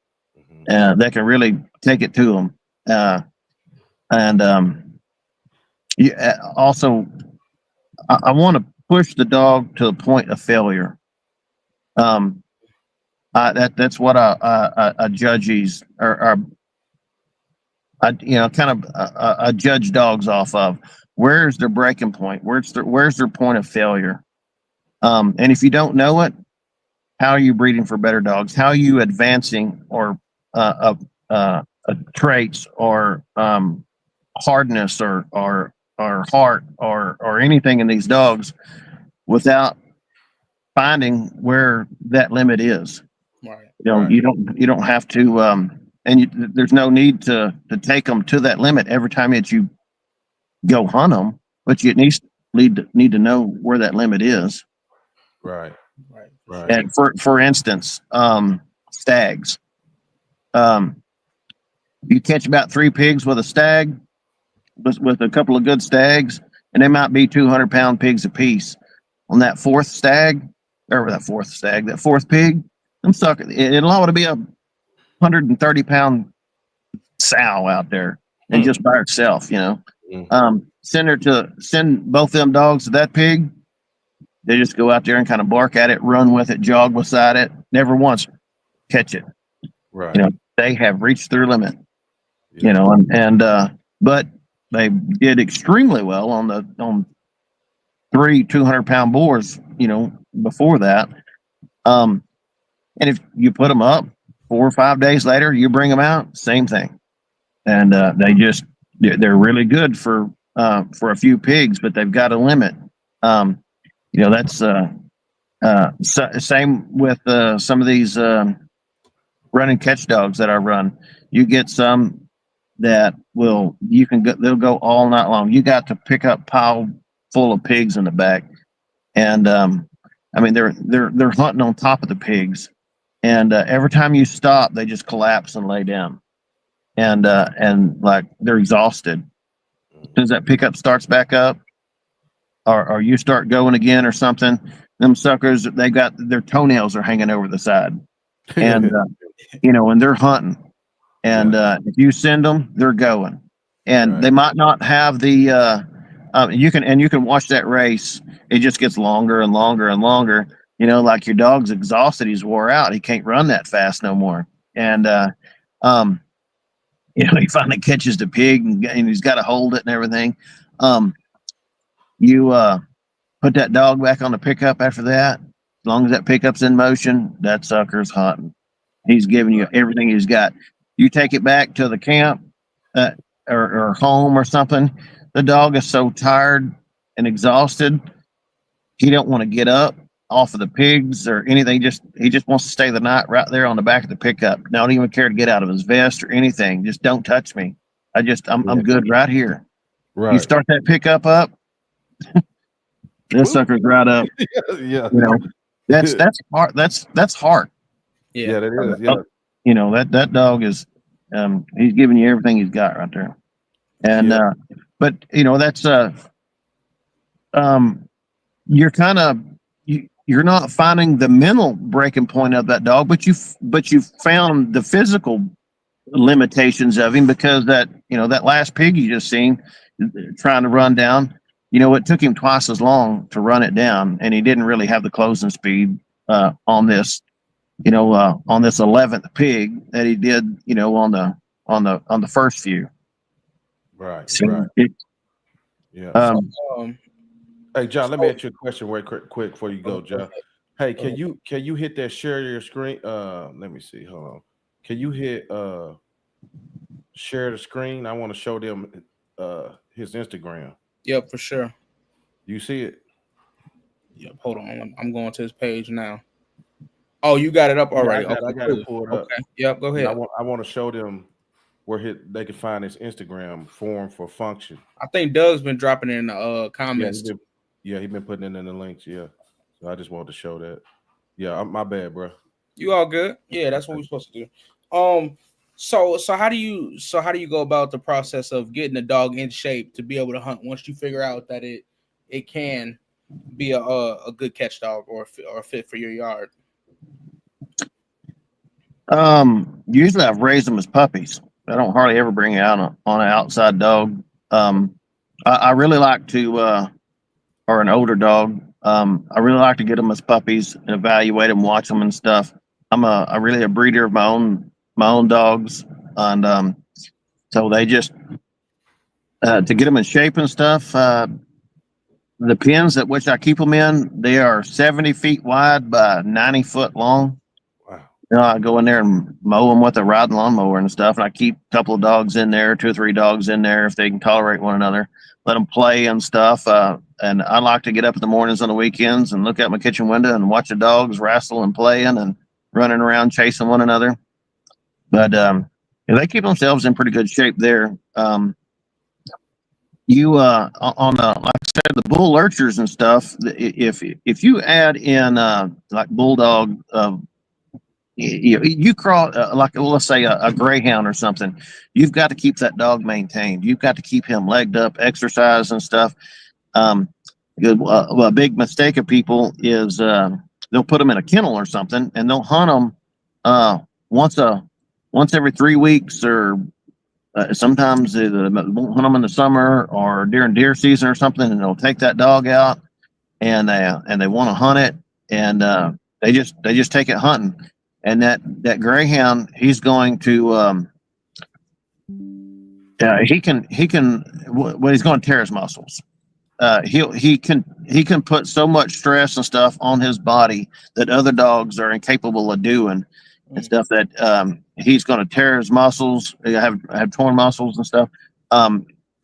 that can really take it to them. Also, I want to push the dog to the point of failure. That's what I judges I judge dogs off of. Where's their breaking point? Where's their point of failure? And if you don't know it, how are you breeding for better dogs? How are you advancing or traits or hardness or heart or anything in these dogs without finding where that limit is? Right. You don't have to there's no need to take them to that limit every time that you go hunt them, but you need to know where that limit is. Right. And for instance, stags. You catch about 3 pigs with a stag, with a couple of good stags, and they might be 200-pound pigs apiece. On that fourth pig, I'm stuck. It'll ought to be a 130-pound sow out there, and just by herself, send both them dogs to that pig. They just go out there and kind of bark at it, run with it, jog beside it, never once catch it. Right. You know, they have reached their limit. Yeah. You know, but they did extremely well on 3 200-pound boars. You know, before that. And if you put them up 4 or 5 days later, you bring them out, same thing. And they're really good for a few pigs, but they've got a limit. You know, that's same with some of these run and catch dogs that I run. You get some that they'll go all night long. You got to pick up pile full of pigs in the back, and I mean they're hunting on top of the pigs, and every time you stop, they just collapse and lay down, and like they're exhausted. As soon as that pickup starts back up, or you start going again or something, them suckers, they got their toenails are hanging over the side, and you know, and they're hunting. And if you send them, they're going. And Right. they might not have the you can watch that race. It just gets longer and longer and longer. You know, like your dog's exhausted, he's wore out, he can't run that fast no more. And you know, he finally catches the pig and he's got to hold it and everything. You put that dog back on the pickup after that. As long as that pickup's in motion, that sucker's hunting. He's giving you everything he's got. You take it back to the camp or home or something. The dog is so tired and exhausted, he don't want to get up off of the pigs or anything. He just wants to stay the night right there on the back of the pickup. Don't even care to get out of his vest or anything. Just don't touch me. I'm good right here. Right. You start that pickup up, this sucker's right up. Yeah. You know, that's hard. That's hard. Yeah, that is. Yeah. You know, that dog is he's giving you everything he's got right there. And but you know, that's you're kind of you're not finding the mental breaking point of that dog, but you found the physical limitations of him, because that, you know, that last pig you just seen trying to run down, you know, it took him twice as long to run it down, and he didn't really have the closing speed on this, you know, on this 11th pig that he did, you know, on the first few. Right. So Right. yeah. Hey, John, let me ask you a question very quick before you go, John. Hey, can you hit that share your screen? Let me see. Hold on. Can you hit share the screen? I want to show them his Instagram. Yep, for sure. You see it? Yep. Hold on. I'm going to his page now. Oh, you got it up already. Yeah, I got it pulled up. Okay. Yep. Go ahead. I want to show them where they can find his Instagram form for function. I think Doug's been dropping it in the comments. Yeah, he's been putting it in the links. Yeah, so I just wanted to show that. Yeah, my bad, bro. You all good? Yeah, that's what we're supposed to do. So how do you go about the process of getting a dog in shape to be able to hunt once you figure out that it can be a good catch dog or fit for your yard? Usually I've raised them as puppies. I don't hardly ever bring out on an outside dog. I really like to, or an older dog. I really like to get them as puppies and evaluate them, watch them and stuff. I'm really a breeder of my own dogs, and so they just to get them in shape and stuff. The pens at which I keep them in, they are 70 feet wide by 90 foot long. Wow. You know, I go in there and mow them with a riding lawnmower and stuff, and I keep a couple of dogs in there, 2 or 3 dogs in there if they can tolerate one another. Let them play and stuff. And I like to get up in the mornings on the weekends and look out my kitchen window and watch the dogs wrestle and playing and running around chasing one another. But they keep themselves in pretty good shape there. You on like I said, the bull lurchers and stuff. If you add in like bulldog, you crawl like, well, let's say a greyhound or something. You've got to keep that dog maintained. You've got to keep him legged up, exercise and stuff. A big mistake of people is they'll put them in a kennel or something, and they'll hunt them once every 3 weeks or sometimes they won't hunt them in the summer or during deer season or something, and they'll take that dog out and they want to hunt it, and they just take it hunting. And that greyhound, he's going to he can well, he's going to tear his muscles. He can put so much stress and stuff on his body that other dogs are incapable of doing, and stuff that he's going to tear his muscles, have torn muscles and stuff.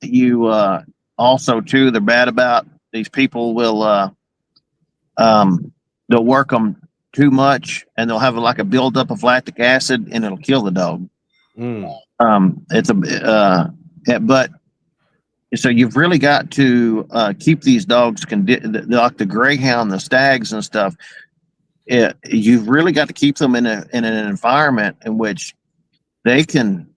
You also too, they're bad about these people will they'll work them too much, and they'll have like a buildup of lactic acid, and it'll kill the dog. It's but so you've really got to keep these dogs like the greyhound, the stags and stuff. You've really got to keep them in an environment in which they can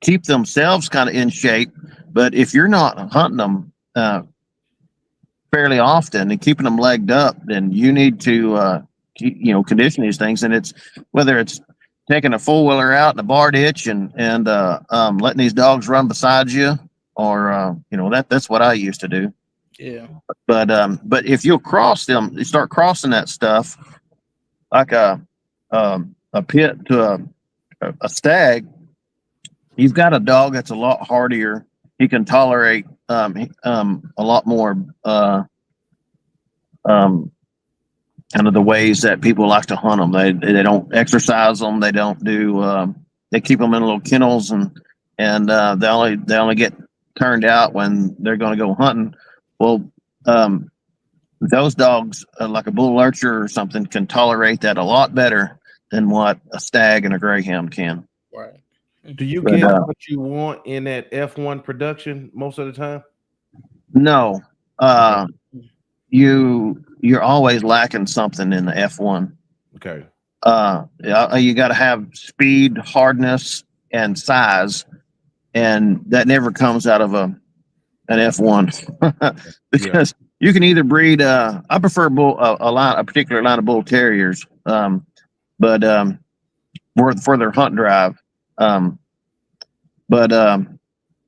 keep themselves kind of in shape. But if you're not hunting them fairly often and keeping them legged up, then you need to condition these things. And it's whether it's taking a four-wheeler out in a bar ditch and letting these dogs run beside you, or that's what I used to do. Yeah. But if you'll cross them, you start crossing that stuff like a pit to a stag. You've got a dog that's a lot hardier. He can tolerate a lot more kind of the ways that people like to hunt them. They don't exercise them. They don't do. They keep them in little kennels, and they only get turned out when they're going to go hunting. Well, those dogs, like a bull lurcher or something, can tolerate that a lot better than what a stag and a greyhound can. Right. Do you get what you want in that F1 production most of the time? No. You're always lacking something in the F1. Okay. You got to have speed, hardness, and size, and that never comes out of an F1 because you can either breed. I prefer a particular line of bull terriers, but for their hunt drive, and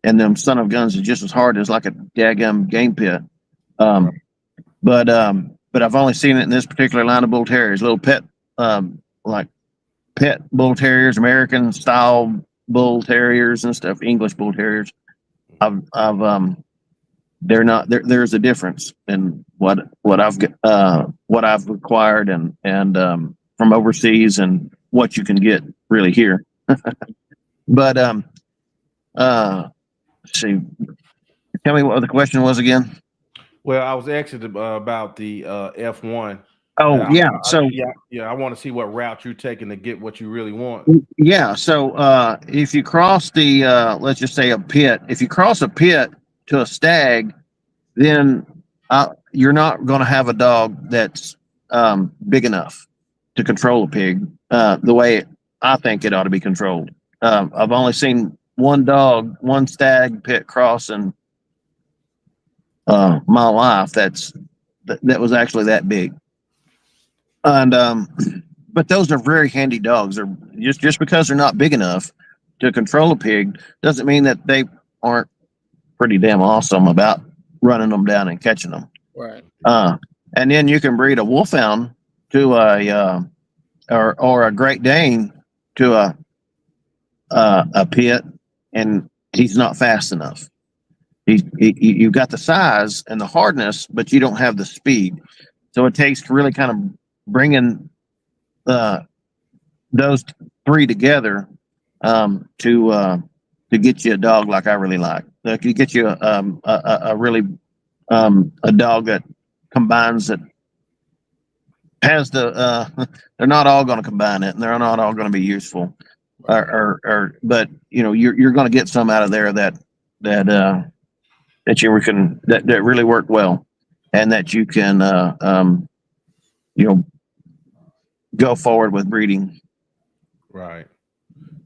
them son of guns is just as hard as like a daggum game pit. But I've only seen it in this particular line of bull terriers, little pet, like pet bull terriers, American style bull terriers and stuff, English bull terriers. They're not there. There's a difference in what I've acquired and from overseas and what you can get really here. But let's see. Tell me what the question was again. Well, I was asking about the F1. Oh, yeah. I want to see what route you're taking to get what you really want. Yeah. So if you cross the, let's just say a pit, if you cross a pit to a stag, then you're not going to have a dog that's big enough to control a pig the way I think it ought to be controlled. I've only seen one stag pit cross in my life that was actually that big. And but those are very handy dogs. They're just because they're not big enough to control a pig doesn't mean that they aren't pretty damn awesome about running them down and catching them. Right. And then you can breed a wolfhound to or a Great Dane to a pit, and he's not fast enough. You've got the size and the hardness, but you don't have the speed. So it takes really kind of bringing those three together to get you a dog like I really like. To get you a really a dog that combines that has the they're not all going to combine it, and they're not all going to be useful. But you're going to get some out of there that really work well, and that you can go forward with breeding. Right.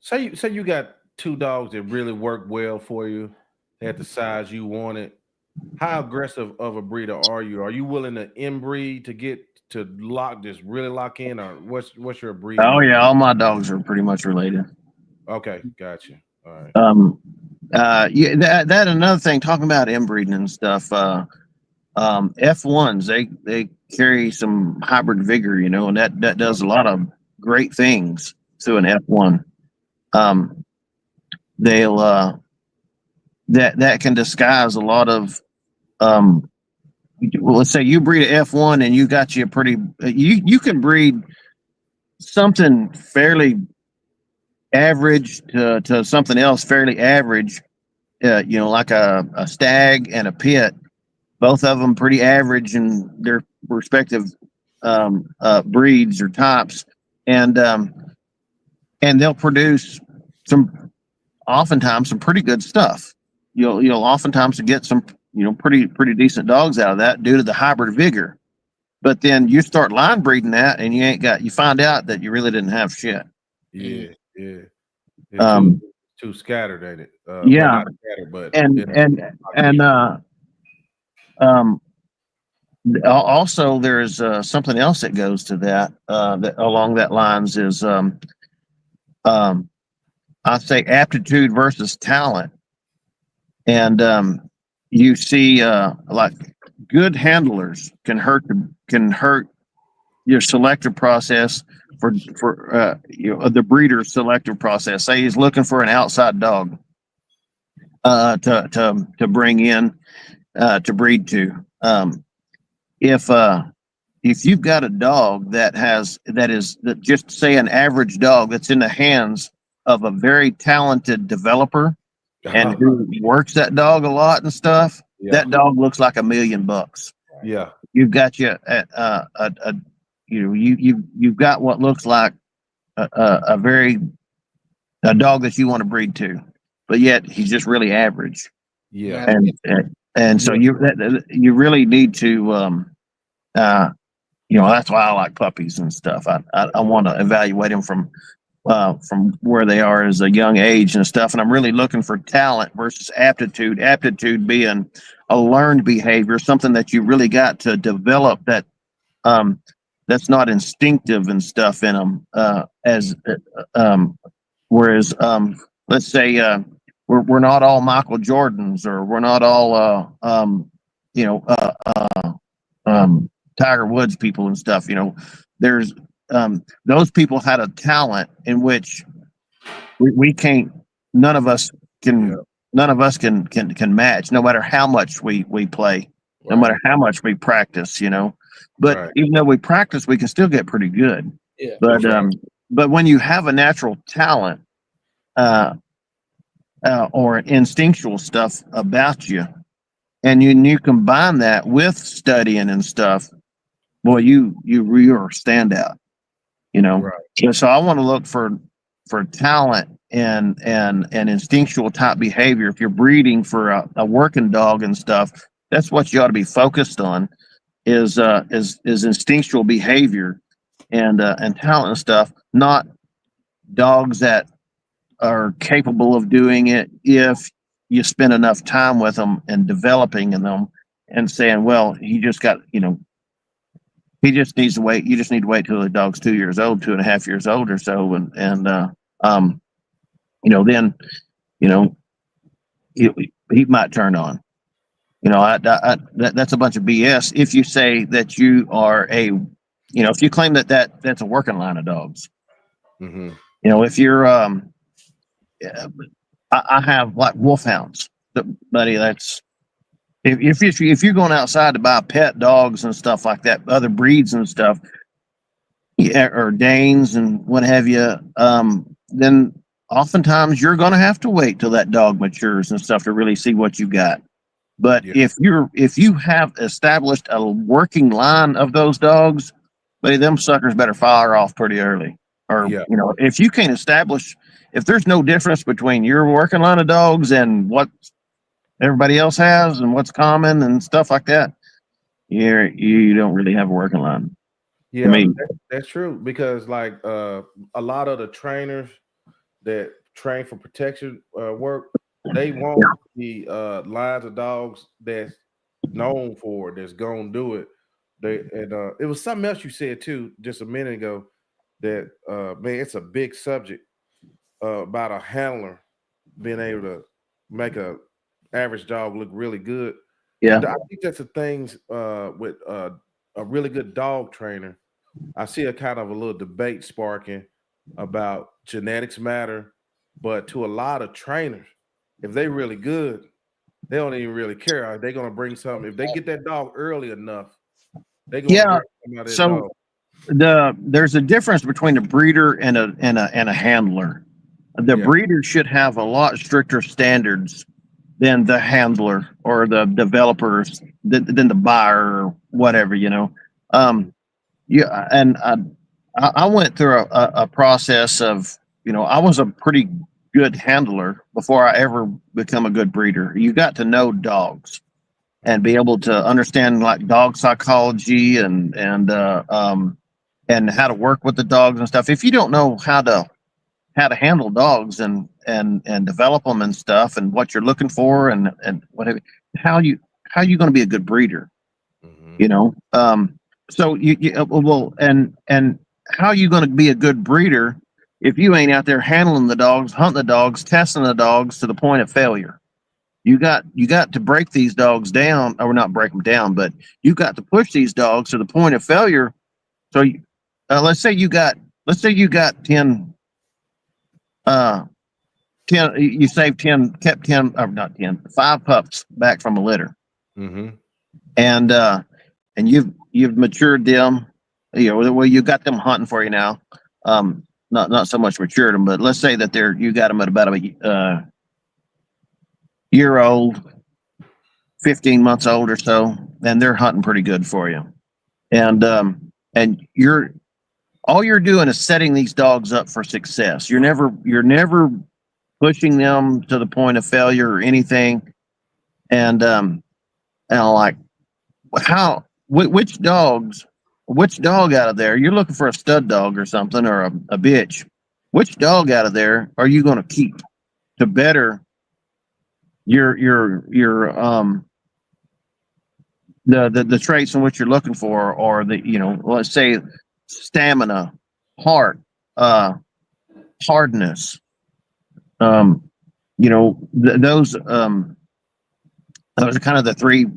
Say you got two dogs that really work well for you at the size you wanted. How aggressive of a breeder are you? Are you willing to inbreed to get to really lock in, or what's your breed? Oh yeah, all my dogs are pretty much related. Okay, gotcha. All right. Yeah, that another thing. Talking about inbreeding and stuff. F1s they carry some hybrid vigor, you know, and that does a lot of great things to an F1. They'll that can disguise a lot of well, let's say you breed an F1 and you got you a pretty you can breed something fairly average to something else fairly average, you know, like a stag and a pit, both of them pretty average in their respective breeds or types, and they'll produce some oftentimes some pretty good stuff. You'll oftentimes get some, you know, pretty decent dogs out of that due to the hybrid vigor. But then you start line breeding that, and you find out that you really didn't have shit. Yeah, yeah. It's too scattered, ain't it? Well, Yeah, not scattered, but and um, also there's something else that goes to that, that along that lines is I say aptitude versus talent, and you see like good handlers can hurt your selective process for you know, the breeder's selective process. Say he's looking for an outside dog to bring in to breed to. If you've got a dog that just say an average dog that's in the hands of a very talented developer and who works that dog a lot and stuff, that dog looks like $1,000,000. Yeah. You've got you've got what looks like a dog that you want to breed to, but yet he's just really average. Yeah. And so you really need to you know, that's why I like puppies and stuff. I want to evaluate them from where they are as a young age and stuff. And I'm really looking for talent versus aptitude. Aptitude being a learned behavior, something that you really got to develop that's not instinctive and stuff in them. Whereas let's say we're not all Michael Jordans, or we're not all you know Tiger Woods people and stuff. You know, there's those people had a talent in which we can't. None of us can. None of us can match, no matter how much we play, no matter how much we practice. You know, but even though we practice, we can still get pretty good. Yeah. But when you have a natural talent or instinctual stuff about you, and you combine that with studying and stuff, boy, you're a standout. You know, so I want to look for talent and instinctual type behavior. If you're breeding for a working dog and stuff, that's what you ought to be focused on is instinctual behavior and talent and stuff, not dogs that are capable of doing it if you spend enough time with them and developing in them and saying, well, he just got, you know, he just needs to wait. You just need to wait till the dog's 2 years old, 2.5 years old or so. You know, then, you know, he might turn on. You know, that's a bunch of BS. If you say that you are you know, if you claim that's a working line of dogs, Mm-hmm. you know, if you're, I have like wolfhounds, buddy. That's if you're going outside to buy pet dogs and stuff like that, other breeds and stuff, yeah, or Danes and what have you, then oftentimes you're going to have to wait till that dog matures and stuff to really see what you got. But if you have established a working line of those dogs, buddy, them suckers better fire off pretty early. Or you know, if you can't establish, if there's no difference between your working line of dogs and what everybody else has and what's common and stuff like that, you don't really have a working line. Yeah, that's true, because like a lot of the trainers that train for protection work, they want the lines of dogs that's known for it, that's gonna do it. It was something else you said too just a minute ago that man, it's a big subject about a handler being able to make a average dog look really good. Yeah. I think that's the things with a really good dog trainer. I see a kind of a little debate sparking about genetics matter, but to a lot of trainers, if they really good, they don't even really care. They're gonna bring something. If they get that dog early enough, they're gonna Yeah. bring something out of that So dog. there's a difference between a breeder and a handler. The Yeah. breeder should have a lot stricter standards than the handler or the developers, than the buyer or whatever, you know. Yeah, and I went through a process of, you know, I was a pretty good handler before I ever become a good breeder. You got to know dogs and be able to understand like dog psychology and how to work with the dogs and stuff. If you don't know how to handle dogs and develop them and stuff and what you're looking for and whatever, how you going to be a good breeder, you know? So well, and how you going to be a good breeder if you ain't out there handling the dogs, hunting the dogs, testing the dogs to the point of failure? You got to break these dogs down, or not break them down, but you got to push these dogs to the point of failure. So let's say you got 10 10, you saved 10, kept 10, or not 10, 5 pups back from a litter. And you've matured them, you know, well, you got them hunting for you now. Not so much matured them, but let's say that you got them at about a year old, 15 months old or so, and they're hunting pretty good for you. And all you're doing is setting these dogs up for success. You're never pushing them to the point of failure or anything. And I'm like, which dog out of there, you're looking for a stud dog or something, or a bitch, which dog out of there are you going to keep to better your the traits in which you're looking for, or the, you know, let's say stamina, heart, hardness, you know, those are kind of the three.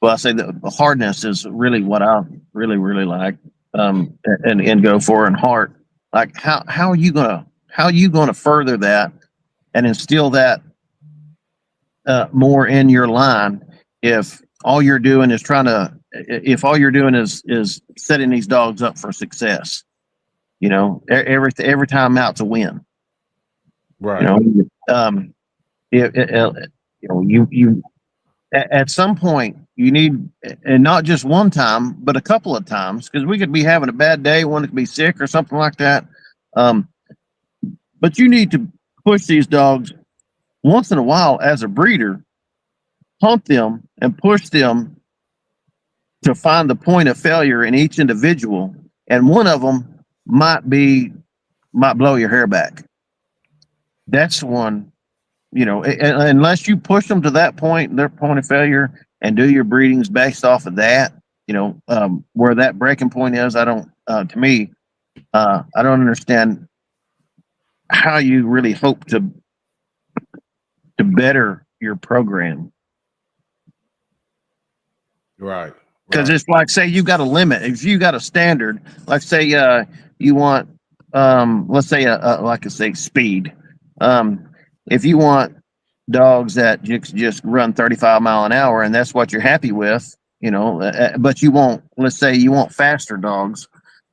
Well, I say the hardness is really what I really like, and go for. And heart, like how are you gonna further that and instill that more in your line if all you're doing is setting these dogs up for success? You know, every time out to win. Right. You know, you know, you at some point you need, and not just one time, but a couple of times, because we could be having a bad day, one could be sick or something like that. But you need to push these dogs once in a while as a breeder, hunt them and push them to find the point of failure in each individual. And one of them might blow your hair back. That's one, you know, unless you push them to that point, their point of failure, and do your breedings based off of that, you know, where that breaking point is. I don't understand how you really hope to better your program. Right. Because it's like, say you got a limit. If you got a standard, like say you want, let's say like I say speed. If you want dogs that just run 35 mile an hour, and that's what you're happy with, you know, but let's say you want faster dogs,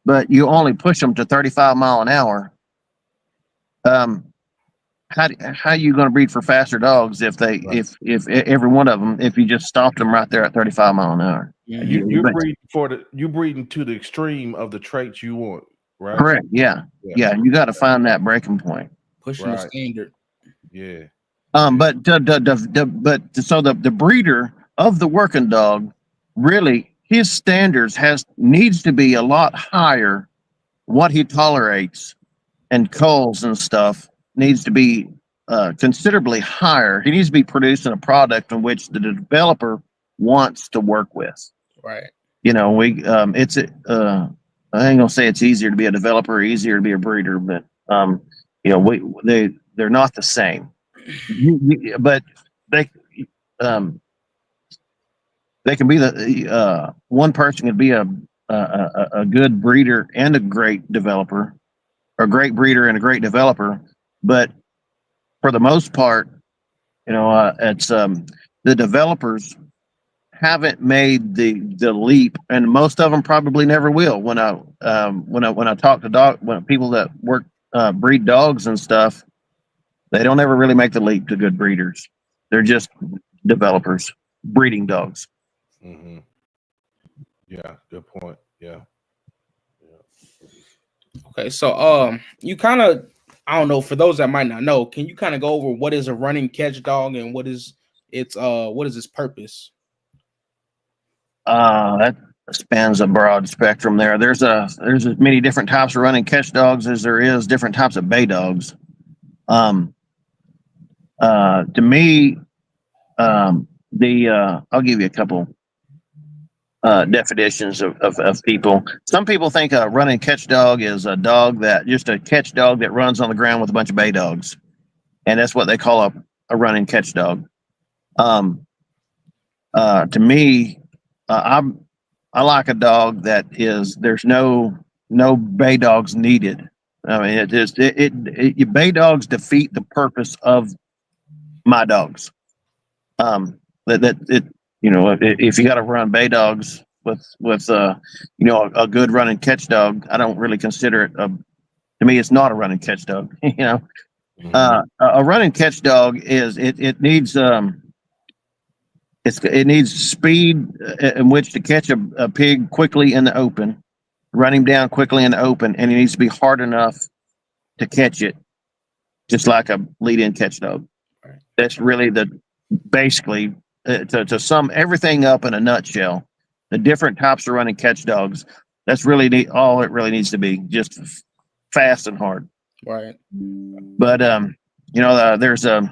but you only push them to 35 mile an hour. How are you going to breed for faster dogs if if every one of them, if you just stopped them right there at 35 mile an hour? You breeding to the extreme of the traits you want, right? Correct. Yeah. You got to find that breaking point. Pushing the standard. Yeah. But so the breeder of the working dog, really, his standards needs to be a lot higher. What he tolerates and culls and stuff needs to be considerably higher. He needs to be producing a product in which the developer wants to work with. Right. You know, I ain't gonna say it's easier to be a developer, easier to be a breeder, but you know, they're not the same. But they um, they can be the one person can be a good breeder and a great developer, or a great breeder and a great developer. But for the most part, it's the developers haven't made the leap, and most of them probably never will. When I talk to when people that work breed dogs and stuff, they don't ever really make the leap to good breeders. They're just developers breeding dogs. Mm-hmm. Yeah, good point. Yeah. Okay, so you kind of, I don't know, for those that might not know, can you kind of go over what is a running catch dog and what is its purpose? That spans a broad spectrum there. There's as many different types of running catch dogs as there is different types of bay dogs. To me, I'll give you a couple definitions of people. Some people think a running catch dog is a dog just a catch dog that runs on the ground with a bunch of bay dogs, and that's what they call a running catch dog. To me, I like a dog that there's no bay dogs needed. I mean, bay dogs defeat the purpose of my dogs. If you got to run bay dogs with a good running catch dog, I don't really consider it to me, it's not a running catch dog. A running catch dog it needs it needs speed in which to catch a pig quickly in the open, run him down quickly in the open, and it needs to be hard enough to catch it, just like a lead-in catch dog. Right. That's really basically to sum everything up in a nutshell. The different types of running catch dogs. That's really all it really needs to be, just fast and hard. Right. But there's I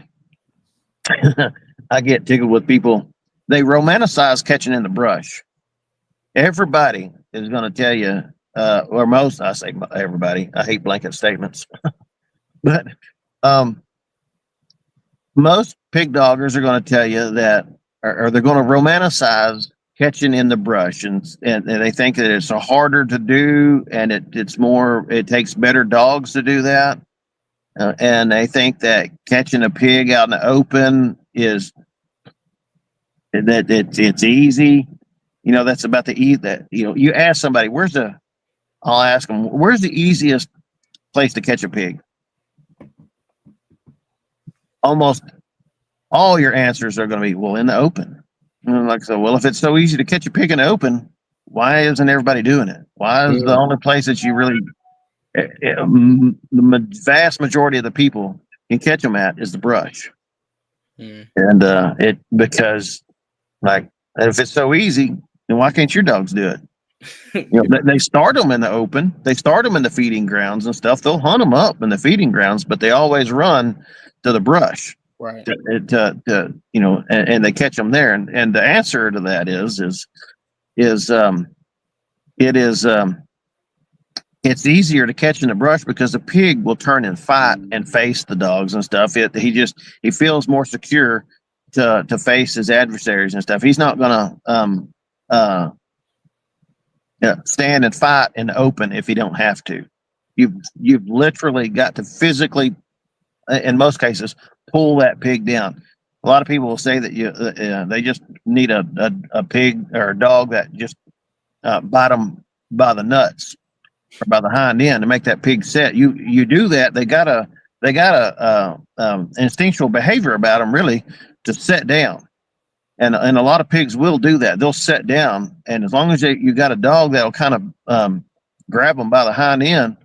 get tickled with people. They romanticize catching in the brush. Everybody is going to tell you, or most, I say everybody. I hate blanket statements, but most pig doggers are going to tell you that, or they're going to romanticize catching in the brush, and they think that it's harder to do, and it takes better dogs to do that, and they think that catching a pig out in the open is that it's easy. That's about the eat that you ask somebody I'll ask them, where's the easiest place to catch a pig? Almost all your answers are going to be, well, in the open. And I'm like, so, well, if it's so easy to catch a pig in the open, why isn't everybody doing it? Why is the only place that you really, the vast majority of the people can catch them at is the brush? And because, like, if it's so easy, then why can't your dogs do it? They start them in the open. They start them in the feeding grounds and stuff. They'll hunt them up in the feeding grounds, but they always run to the brush, right? And they catch them there. And the answer to that it's easier to catch in the brush because the pig will turn and fight and face the dogs and stuff. He feels more secure to face his adversaries and stuff. He's not gonna stand and fight in the open if you don't have to. You've literally got to physically, in most cases, pull that pig down. A lot of people will say that they just need a pig or a dog that just bite them by the nuts or by the hind end to make that pig set. You do that, they got a instinctual behavior about them, really, to set down. And a lot of pigs will do that. They'll set down, and as long as you got a dog that'll kind of grab them by the hind end,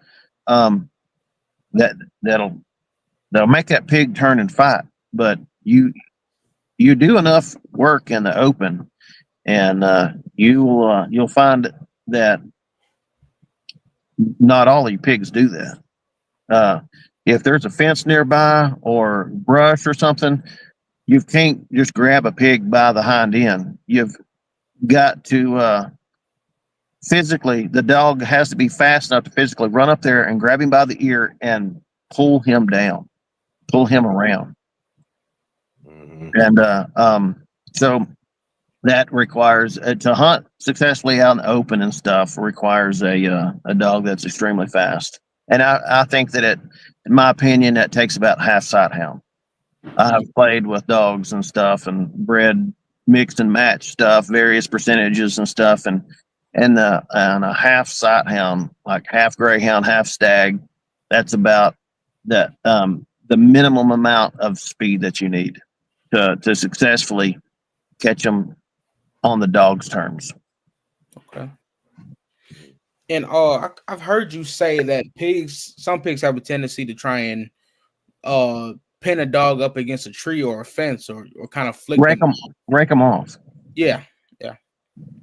that'll make that pig turn and fight. But you do enough work in the open, and you'll find that not all of you pigs do that. If there's a fence nearby or brush or something, you can't just grab a pig by the hind end. You've got to physically, the dog has to be fast enough to physically run up there and grab him by the ear and pull him down. pull him around. Mhm. And so that requires to hunt successfully out in the open and stuff requires a dog that's extremely fast. And I think that in my opinion, that takes about half sight hound. I've played with dogs and stuff and bred mixed and matched stuff, various percentages and stuff, and a half sight hound, like half greyhound, half stag, that's about the minimum amount of speed that you need to successfully catch them on the dog's terms. Okay. And I've heard you say that some pigs have a tendency to try and pin a dog up against a tree or a fence or kind of flick Rake them off. Yeah.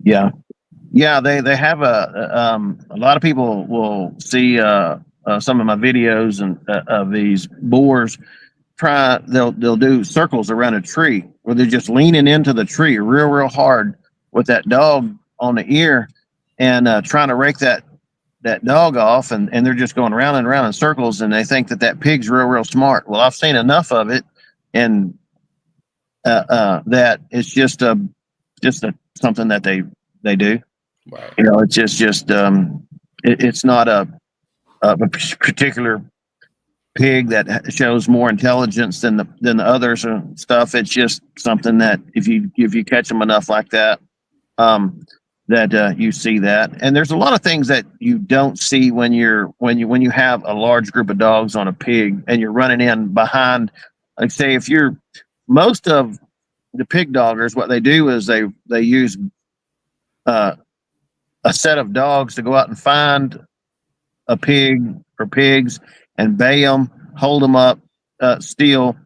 They have a lot of people will see some of my videos and of these boars they'll do circles around a tree where they're just leaning into the tree real hard with that dog on the ear and trying to rake that dog off, and they're just going around and around in circles, and they think that pig's real smart. Well, I've seen enough of it, and that it's just something that they do. Right. You know, it's just it's not a particular pig that shows more intelligence than the others and stuff. It's just something that if you catch them enough like that, that you see that. And there's a lot of things that you don't see when you have a large group of dogs on a pig and you're running in behind. Like say if you're most of the pig doggers, what they do is they use a set of dogs to go out and find a pig or pigs and bay them, hold them up, steal,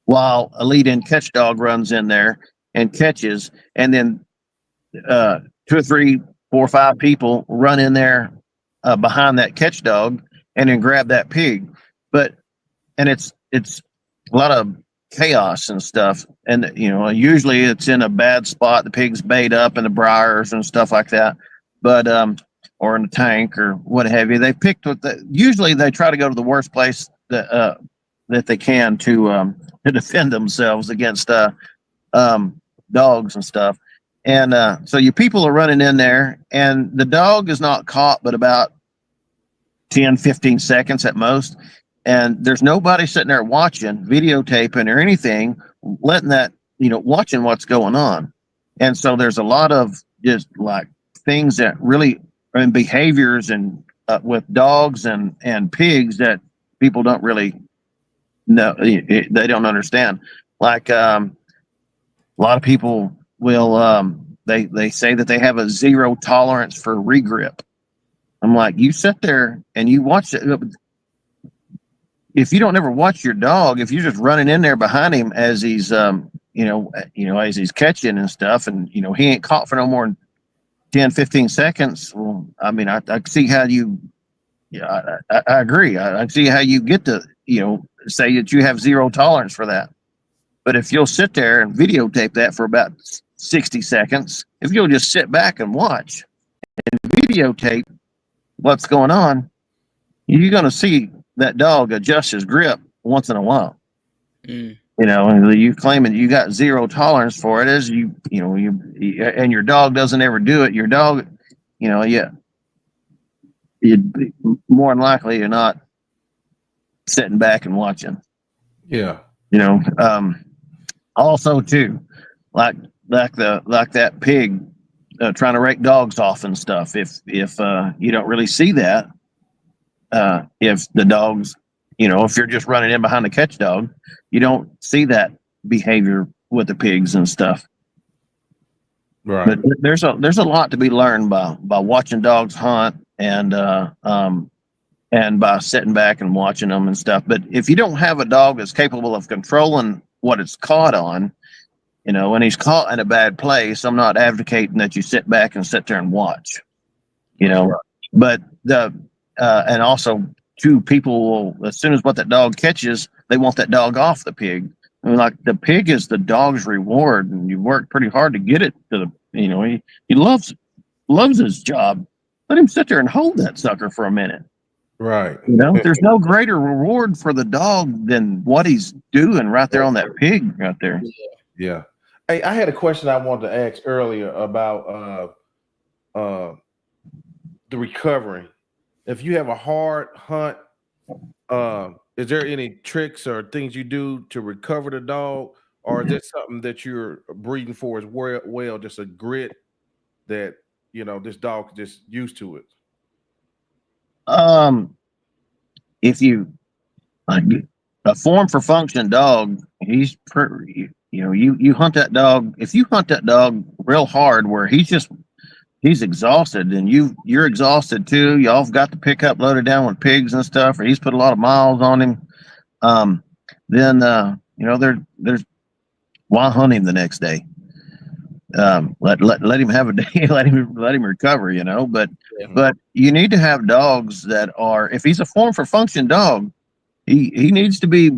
while a lead-in catch dog runs in there and catches, and then 2 or 3, 4 or 5 people run in there behind that catch dog and then grab that pig. And it's a lot of chaos and stuff, and usually it's in a bad spot. The pig's bayed up in the briars and stuff like that, but or in a tank or what have you. They picked usually they try to go to the worst place that they can to defend themselves against dogs and stuff. And so your people are running in there, and the dog is not caught but about 10, 15 seconds at most. And there's nobody sitting there watching, videotaping or anything, letting that, watching what's going on. And so there's a lot of just like things that really and behaviors and with dogs and pigs that people don't really know. They don't understand. Like a lot of people will, they say that they have a zero tolerance for regrip. I'm like, you sit there and you watch it. If you don't ever watch your dog, if you're just running in there behind him as he's, as he's catching and stuff, and he ain't caught for no more than 10, 15 seconds. Well, I mean, I see how you. Yeah, I agree. I see how you get to say that you have zero tolerance for that. But if you'll sit there and videotape that for about 60 seconds, if you'll just sit back and watch and videotape what's going on, you're going to see that dog adjust his grip once in a while. And you claiming you got zero tolerance for it as you and your dog doesn't ever do it. Your dog, you'd be more than likely you're not sitting back and watching. Yeah. Also too, like that pig trying to rake dogs off and stuff. If you don't really see that, if the dogs, if you're just running in behind the catch dog, you don't see that behavior with the pigs and stuff. Right. But there's a lot to be learned by watching dogs hunt and by sitting back and watching them and stuff. But if you don't have a dog that's capable of controlling what it's caught on, when he's caught in a bad place, I'm not advocating that you sit back and sit there and watch, but and also two people will, as soon as what that dog catches, they want that dog off the pig. I mean, like the pig is the dog's reward, and you work pretty hard to get it to he loves his job. Let him sit there and hold that sucker for a minute. Right. You know, there's no greater reward for the dog than what he's doing right there on that pig right there. Yeah. Hey, I had a question I wanted to ask earlier about the recovering. If you have a hard hunt, is there any tricks or things you do to recover the dog, or is that something that you're breeding for as well, just a grit that this dog just used to it? If you a form for function dog, he's you hunt that dog. If you hunt that dog real hard, where he's exhausted and you're exhausted too. Y'all've got the pickup loaded down with pigs and stuff, or he's put a lot of miles on him. Then there's why hunt him the next day? Let him have a day, let him recover, but you need to have dogs that are, if he's a form for function dog, he needs to be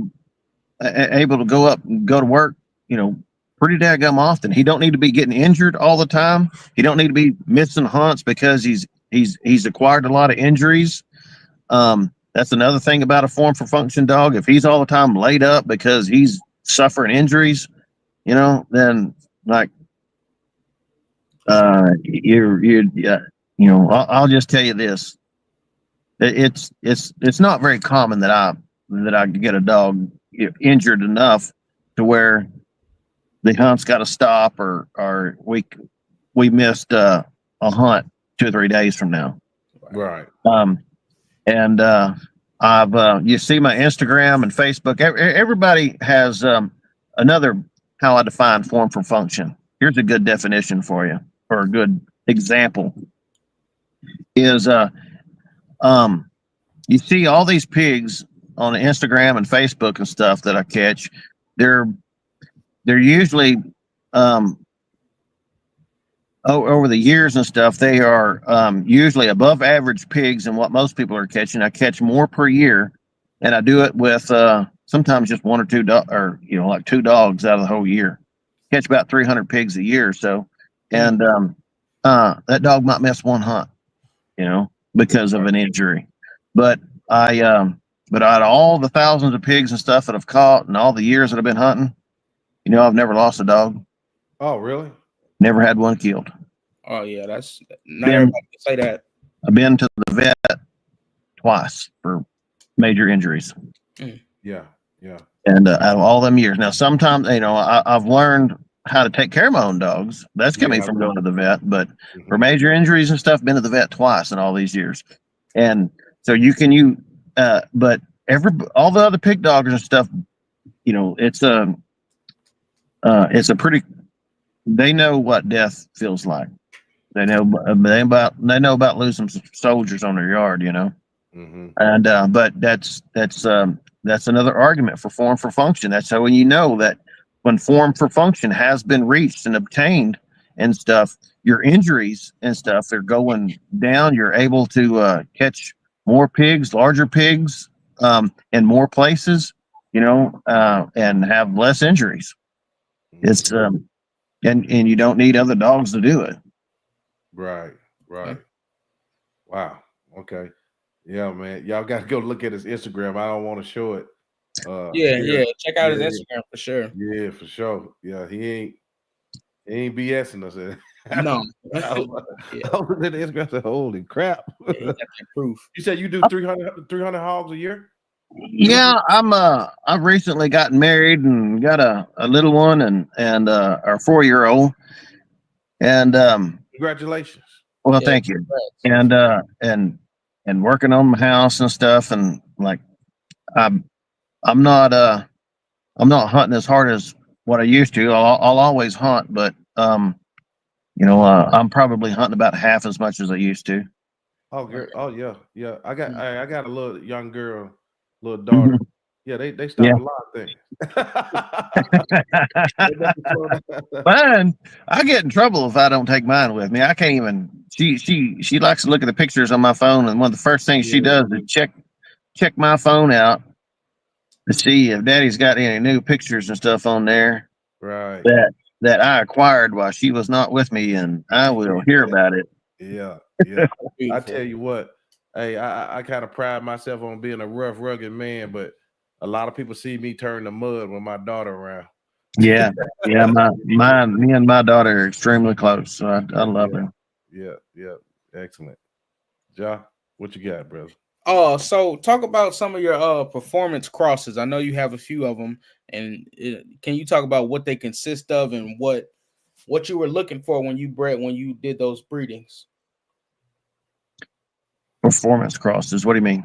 able to go up and go to work, pretty daggum often. He don't need to be getting injured all the time. He don't need to be missing hunts because he's acquired a lot of injuries. That's another thing about a form for function dog. If he's all the time laid up because he's suffering injuries, then like I'll just tell you this. It's not very common that I get a dog injured enough to where the hunt's got to stop or we missed a hunt 2 or 3 days from now. Right. And I've you see my Instagram and Facebook. Everybody has another how I define form for function. Here's a good definition for you, or a good example. Is you see all these pigs on Instagram and Facebook and stuff that I catch. They're usually over the years and stuff, they are usually above average pigs and what most people are catching. I catch more per year, and I do it with sometimes just 1 or 2 or like 2 dogs out of the whole year. Catch about 300 pigs a year or so, and that dog might miss 1 hunt, because of an injury. But but out of all the thousands of pigs and stuff that I've caught and all the years that I've been hunting, I've never lost a dog. Oh, really? Never had one killed. Oh yeah, that's not everybody can say that. I've been to the vet twice for major injuries. Yeah. And out of all them years, now sometimes I've learned how to take care of my own dogs. That's coming from going to the vet. But for major injuries and stuff, been to the vet twice in all these years. And so but all the other pig dogs and stuff, it's a pretty. They know what death feels like. They know about losing some soldiers on their yard, And but that's another argument for form for function. That's how you know that when form for function has been reached and obtained and stuff, your injuries and stuff are going down. You're able to catch more pigs, larger pigs, in more places, and have less injuries. It's and you don't need other dogs to do it. Right. Wow. Okay. Yeah, man. Y'all got to go look at his Instagram. I don't want to show it. Yeah. Check out his Instagram for sure. Yeah, for sure. Yeah, he ain't BSing us. No. I was looking at the Instagram and said, holy crap. Yeah, he got that proof. You said you do 300 hogs a year? Yeah, I've recently gotten married and got a little one and our 4-year-old. And congratulations. Well, thank you. And working on my house and stuff, and like I'm not hunting as hard as what I used to. I'll always hunt, but I'm probably hunting about half as much as I used to. Oh, girl. Oh, yeah. I got a little young girl, little daughter. Yeah, they stop a lot of things. Mine, I get in trouble if I don't take mine with me. I can't even. She likes to look at the pictures on my phone, and one of the first things she does is check my phone out to see if Daddy's got any new pictures and stuff on there. Right. That I acquired while she was not with me, and I will hear about it. Yeah. I tell you what, Hey, I kind of pride myself on being a rough, rugged man, but a lot of people see me turn to mud with my daughter around. Yeah, yeah. Me and my daughter are extremely close, so I love her. Yeah. Excellent. Ja, what you got, brother? So talk about some of your performance crosses. I know you have a few of them, and can you talk about what they consist of and what you were looking for when you did those breedings? Performance crosses. What do you mean?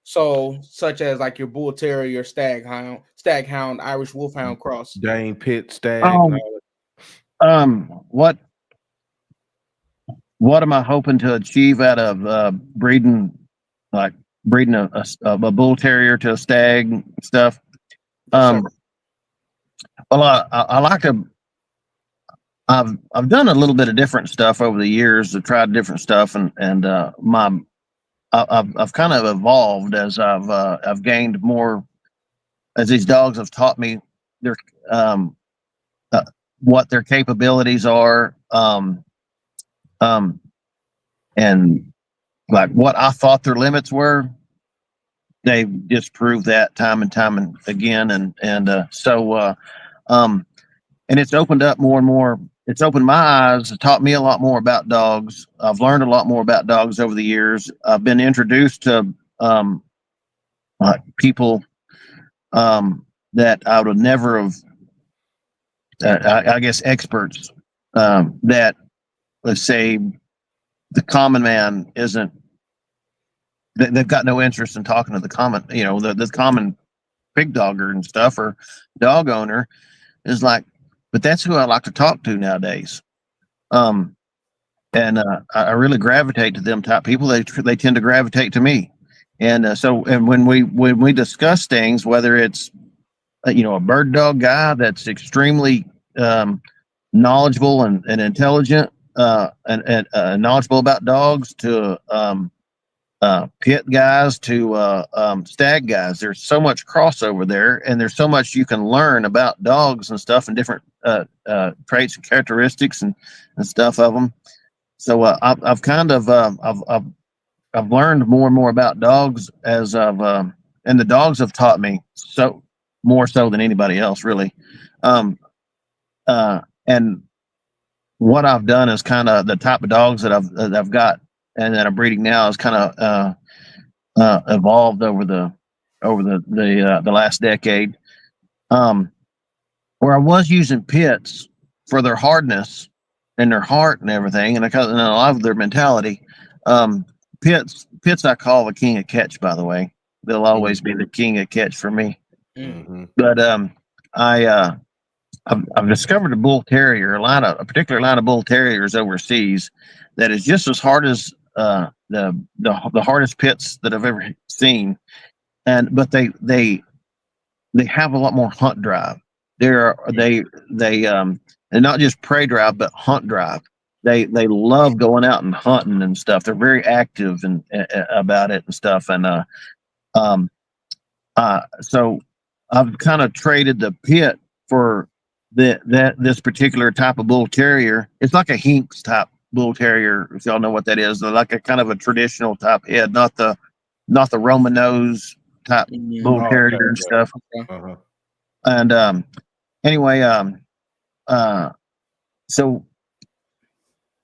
So such as like your bull terrier, staghound, Irish wolfhound cross. Dane Pitt, Stag, and Um, all what am I hoping to achieve out of like breeding a bull terrier to a stag stuff? Yes, sir. Well, I like to. I've done a little bit of different stuff over the years. I've tried different stuff, and I've kind of evolved as I've gained more as these dogs have taught me their um, uh, what their capabilities are, and like what I thought their limits were. They disproved that time and time and again, and it's opened up more and more. It's opened my eyes. It taught me a lot more about dogs. I've learned a lot more about dogs over the years. I've been introduced to people that I would never have. I guess experts that, let's say, the common man isn't. They've got no interest in talking to the common, the common pig dogger and stuff, or dog owner is like, but that's who I like to talk to nowadays. Um, and I really gravitate to them type people. They tend to gravitate to me, and when we discuss things, whether it's a bird dog guy that's extremely knowledgeable and intelligent and knowledgeable about dogs, to pit guys, to stag guys. There's so much crossover there, and there's so much you can learn about dogs and stuff, and different traits and characteristics and stuff of them. So I've kind of I've learned more and more about dogs as and the dogs have taught me so more so than anybody else, really. And what I've done is kind of the type of dogs that I've got and that I'm breeding now is kind of evolved over the last decade. Where I was using pits for their hardness and their heart and everything, and a lot of their mentality. Pits I call the king of catch. By the way, they'll always be the king of catch for me. Mm-hmm. But I've discovered a particular line of bull terriers overseas that is just as hard as the hardest pits that I've ever seen, but they have a lot more hunt drive. They and not just prey drive, but hunt drive. They love going out and hunting and stuff. They're very active and about it and stuff. And so I've kind of traded the pit for this particular type of bull terrier. It's like a Hinks type bull terrier, if y'all know what that is. They're like a kind of a traditional type head, not the Roman nose type bull terrier and stuff. Uh-huh. And anyway, so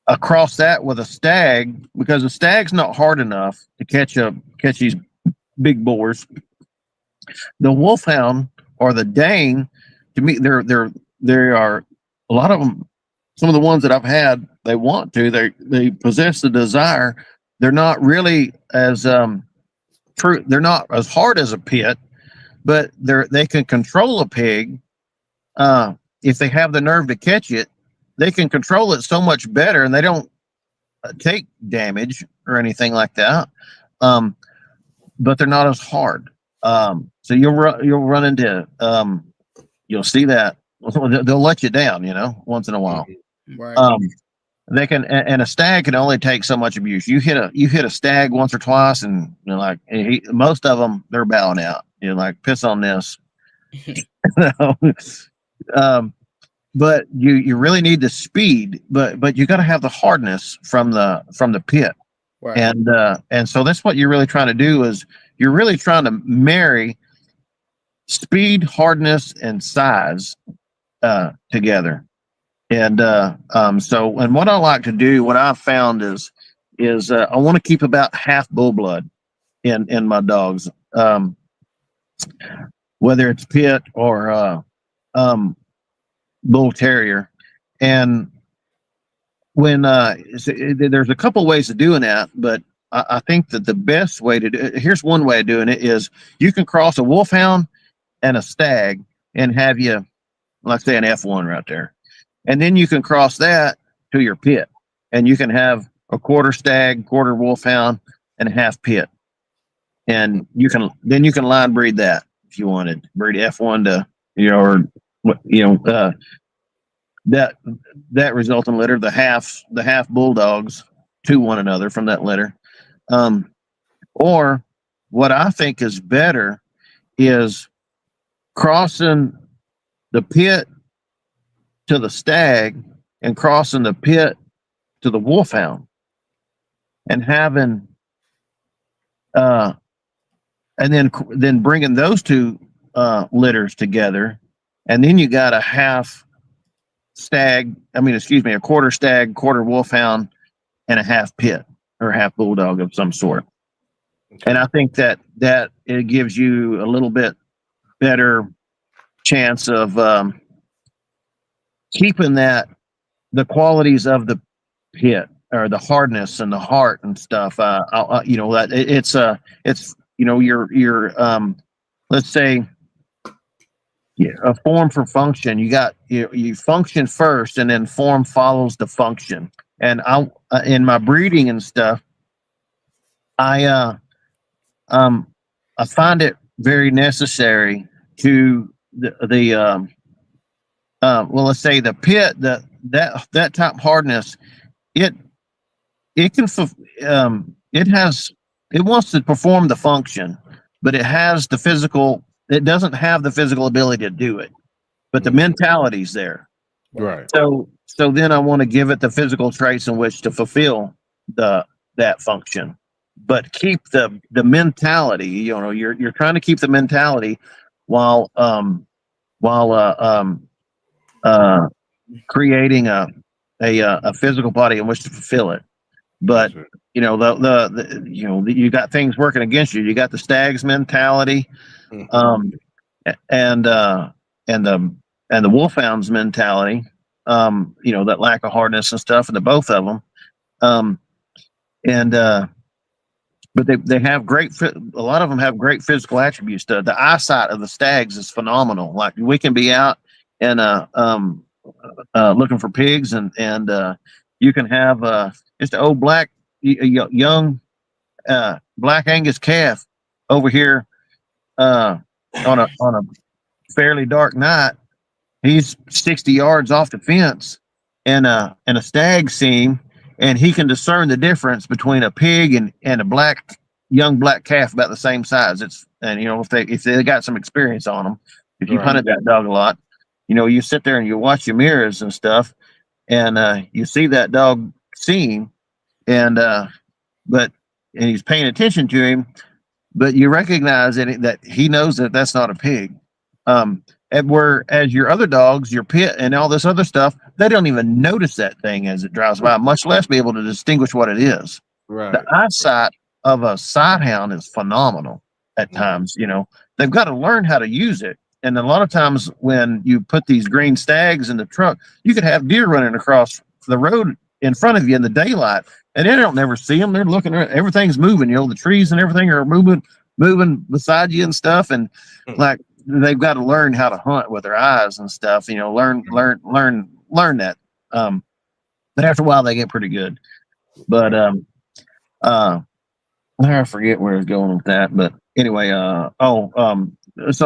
across that with a stag, because a stag's not hard enough to catch these big boars. The wolfhound or the Dane, to me, they are a lot of them. Some of the ones that I've had, they possess the desire. They're not really as true. They're not as hard as a pit, but they can control a pig. If they have the nerve to catch it, they can control it so much better, and they don't take damage or anything like that. But they're not as hard. So you'll run into you'll see that they'll let you down, once in a while. Right. They can, and a stag can only take so much abuse. You hit a stag once or twice, and most of them, they're bowing out. You're like, piss on this. But you really need the speed, but you got to have the hardness from the pit. Right. And so that's what you're really trying to do is you're really trying to marry speed, hardness, and size together. And and what I like to do, what I've found is I want to keep about half bull blood in my dogs, whether it's pit or bull terrier. And when there's a couple ways of doing that, but I think that the best way to do here's one way of doing it is you can cross a wolfhound and a stag and have you, like say, an F1 right there. And then you can cross that to your pit and you can have a quarter stag, quarter wolfhound, and a half pit. And you can line breed that if you wanted, breed F1 to, or that resulting litter, the half bulldogs to one another from that litter. Or what I think is better is crossing the pit to the stag and crossing the pit to the wolfhound and having and then bringing those two litters together, and then you got a half stag, a quarter stag, quarter wolfhound, and a half pit or half bulldog of some sort. Okay. And I think that it gives you a little bit better chance of keeping the qualities of the pit or the hardness and the heart and stuff. That it's your let's say a form for function. You got you function first, and then form follows the function. And I in my breeding and stuff, I find it very necessary to let's say the pit, that top hardness, it wants to perform the function, but it doesn't have the physical ability to do it, but the mentality's there. Right. So then I want to give it the physical traits in which to fulfill that function, but keep the mentality. You're trying to keep the mentality while creating a physical body in which to fulfill it. But you got things working against you. You got the stag's mentality, and the wolfhound's mentality. That lack of hardness and stuff, and the both of them. But they have a lot of them have great physical attributes. The eyesight of the stags is phenomenal. Like we can be out and looking for pigs, and you can have just an old young black Angus calf over here on a fairly dark night. He's 60 yards off the fence, and a stag seen, and he can discern the difference between a pig and a young black calf about the same size. If they got some experience on them, if you've hunted that dog a lot, you sit there and you watch your mirrors and stuff, and you see that dog seen, and he's paying attention to him, but you recognize that he knows that that's not a pig. And whereas your other dogs, your pit and all this other stuff, they don't even notice that thing as it drives by, much less be able to distinguish what it is. Right. The eyesight of a sighthound is phenomenal at times. They've got to learn how to use it. And a lot of times when you put these green stags in the truck, you could have deer running across the road in front of you in the daylight, and they don't never see them. They're looking, everything's moving, the trees and everything are moving beside you and stuff. And like, they've got to learn how to hunt with their eyes and stuff, learn that. But after a while they get pretty good. But I forget where I was going with that. But anyway, so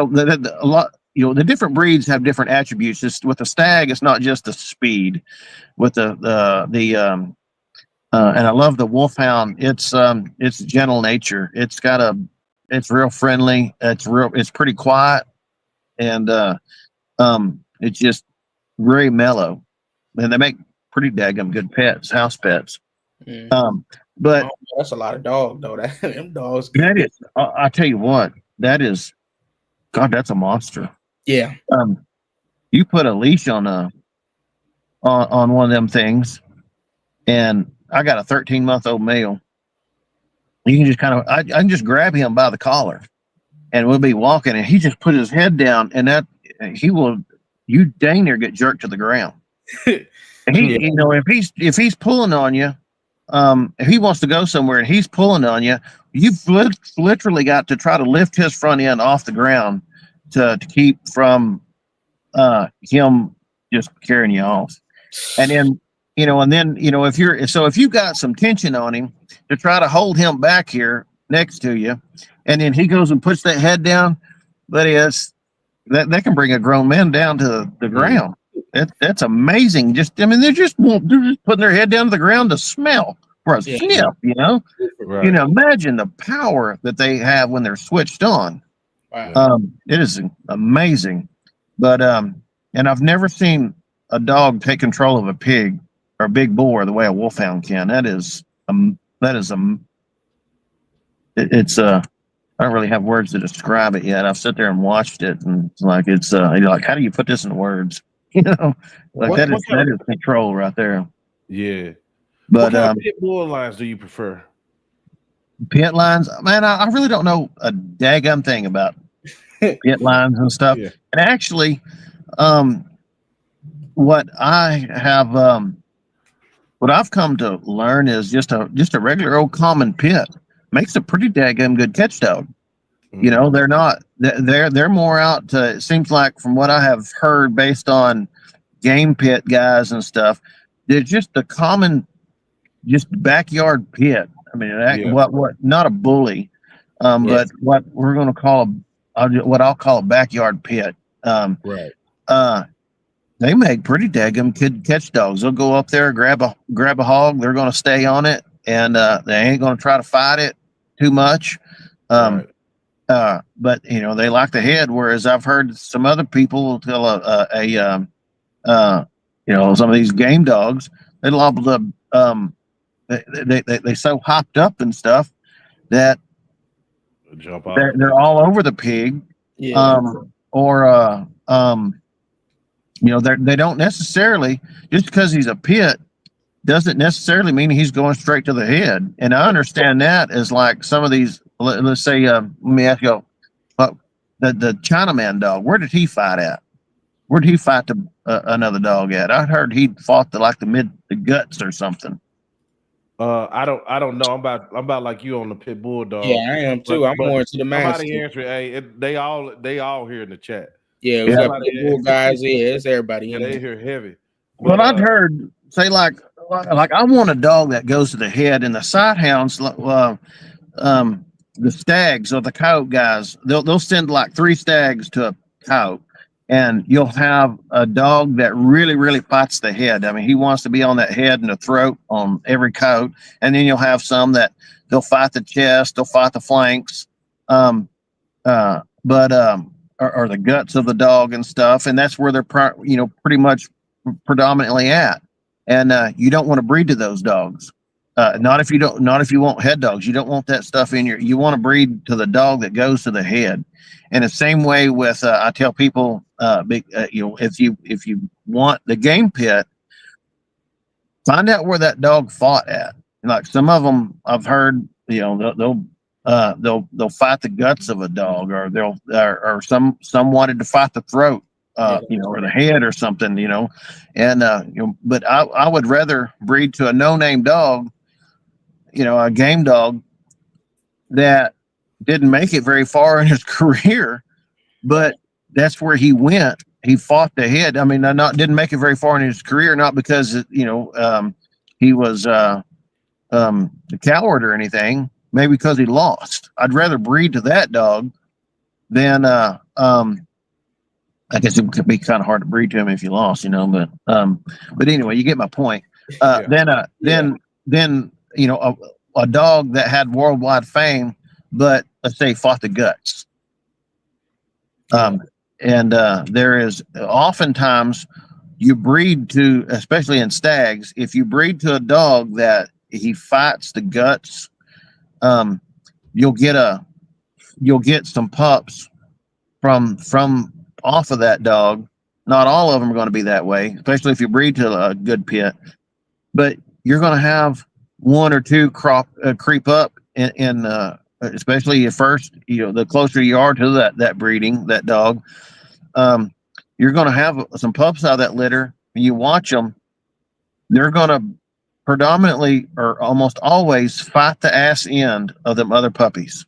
a lot, the different breeds have different attributes. Just with the stag, it's not just the speed. With the and I love the wolfhound. It's gentle nature. It's real friendly. It's pretty quiet, and it's just very mellow. And they make pretty daggum good pets, house pets. But that's a lot of dog though. That them dogs. that is, I tell you what, that is, God, that's a monster. Yeah. You put a leash on on one of them things, and I got a 13-month-old male. You can just kind of, I can just grab him by the collar, and we'll be walking, and he just put his head down, and that he will, you dang near get jerked to the ground. And he, Yeah. you know, if he's pulling on you, if he wants to go somewhere and he's pulling on you, you've literally got to try to lift his front end off the ground to keep from him just carrying you off. And then, if you got some tension on him, to try to hold him back here next to you, and then he goes and puts that head down, that that can bring a grown man down to the ground. That's amazing. They're just putting their head down to the ground to smell for a sniff. Right. Imagine the power that they have when they're switched on. Wow. It is amazing. But and I've never seen a dog take control of a pig or a big boar the way a wolfhound can. It's I don't really have words to describe it yet. I've sat there and watched it, and it's like you're like, how do you put this in words? That is control right there. Yeah. But what kind of pit bull lines do you prefer? Pit lines, man, I really don't know a daggum thing about pit lines and stuff. Yeah. And actually, what I've come to learn is just a regular old common pit makes a pretty daggum good catch dog. They're not, they're more out to, it seems like from what I have heard based on game pit guys and stuff, they're just a common, just backyard pit. I mean, what not a bully, but what we're going to call what I'll call a backyard pit. Right. They make pretty daggum good catch dogs. They'll go up there, grab a hog. They're going to stay on it, and they ain't going to try to fight it too much. Right. But they like the head. Whereas I've heard some other people tell some of these game dogs, they liable to they so hopped up and stuff that jump out. They're all over the pig. Yeah. They don't necessarily, just because he's a pit doesn't necessarily mean he's going straight to the head. And I understand that as like some of these, let's say, let me ask you, the Chinaman dog, where did he fight at? Where did he fight another dog at? I heard he fought the guts or something. I don't know. I'm about like you on the pit bull dog. Yeah, I am too. I'm more into the master. Somebody answer. Hey, they all here in the chat. Yeah, we got pit bull guys. Yeah, it's everybody. Yeah, they here heavy. But I've heard say like I want a dog that goes to the head, and the Sighthounds, the stags or the coyote guys, they'll send like 3 stags to a coyote, and you'll have a dog that really, really fights the head. I mean, he wants to be on that head and the throat on every coyote, and then you'll have some that they'll fight the chest, they'll fight the flanks, or the guts of the dog and stuff, and that's where they're pretty much predominantly at. And you don't want to breed to those dogs. Not if you want head dogs. You don't want that stuff in you want to breed to the dog that goes to the head. And the same way with I tell people, if you want the game pit, find out where that dog fought at. Like some of them, I've heard, they'll fight the guts of a dog, or or some wanted to fight the throat, or the head or something, and but I would rather breed to a no-name dog, a game dog that didn't make it very far in his career, but that's where he went. He fought the head. I mean, didn't make it very far in his career, not because he was a coward or anything, maybe because he lost. I'd rather breed to that dog than I guess it could be kind of hard to breed to him if you lost, but anyway, you get my point. Then a dog that had worldwide fame, but let's say fought the guts. And there is oftentimes you breed to, especially in stags, if you breed to a dog that he fights the guts. Um, you'll get some pups from off of that dog. Not all of them are going to be that way, especially if you breed to a good pit. But you're going to have one or two creep up in especially at first. The closer you are to that breeding, that dog, you're going to have some pups out of that litter. And you watch them; they're going to predominantly or almost always fight the ass end of them other puppies.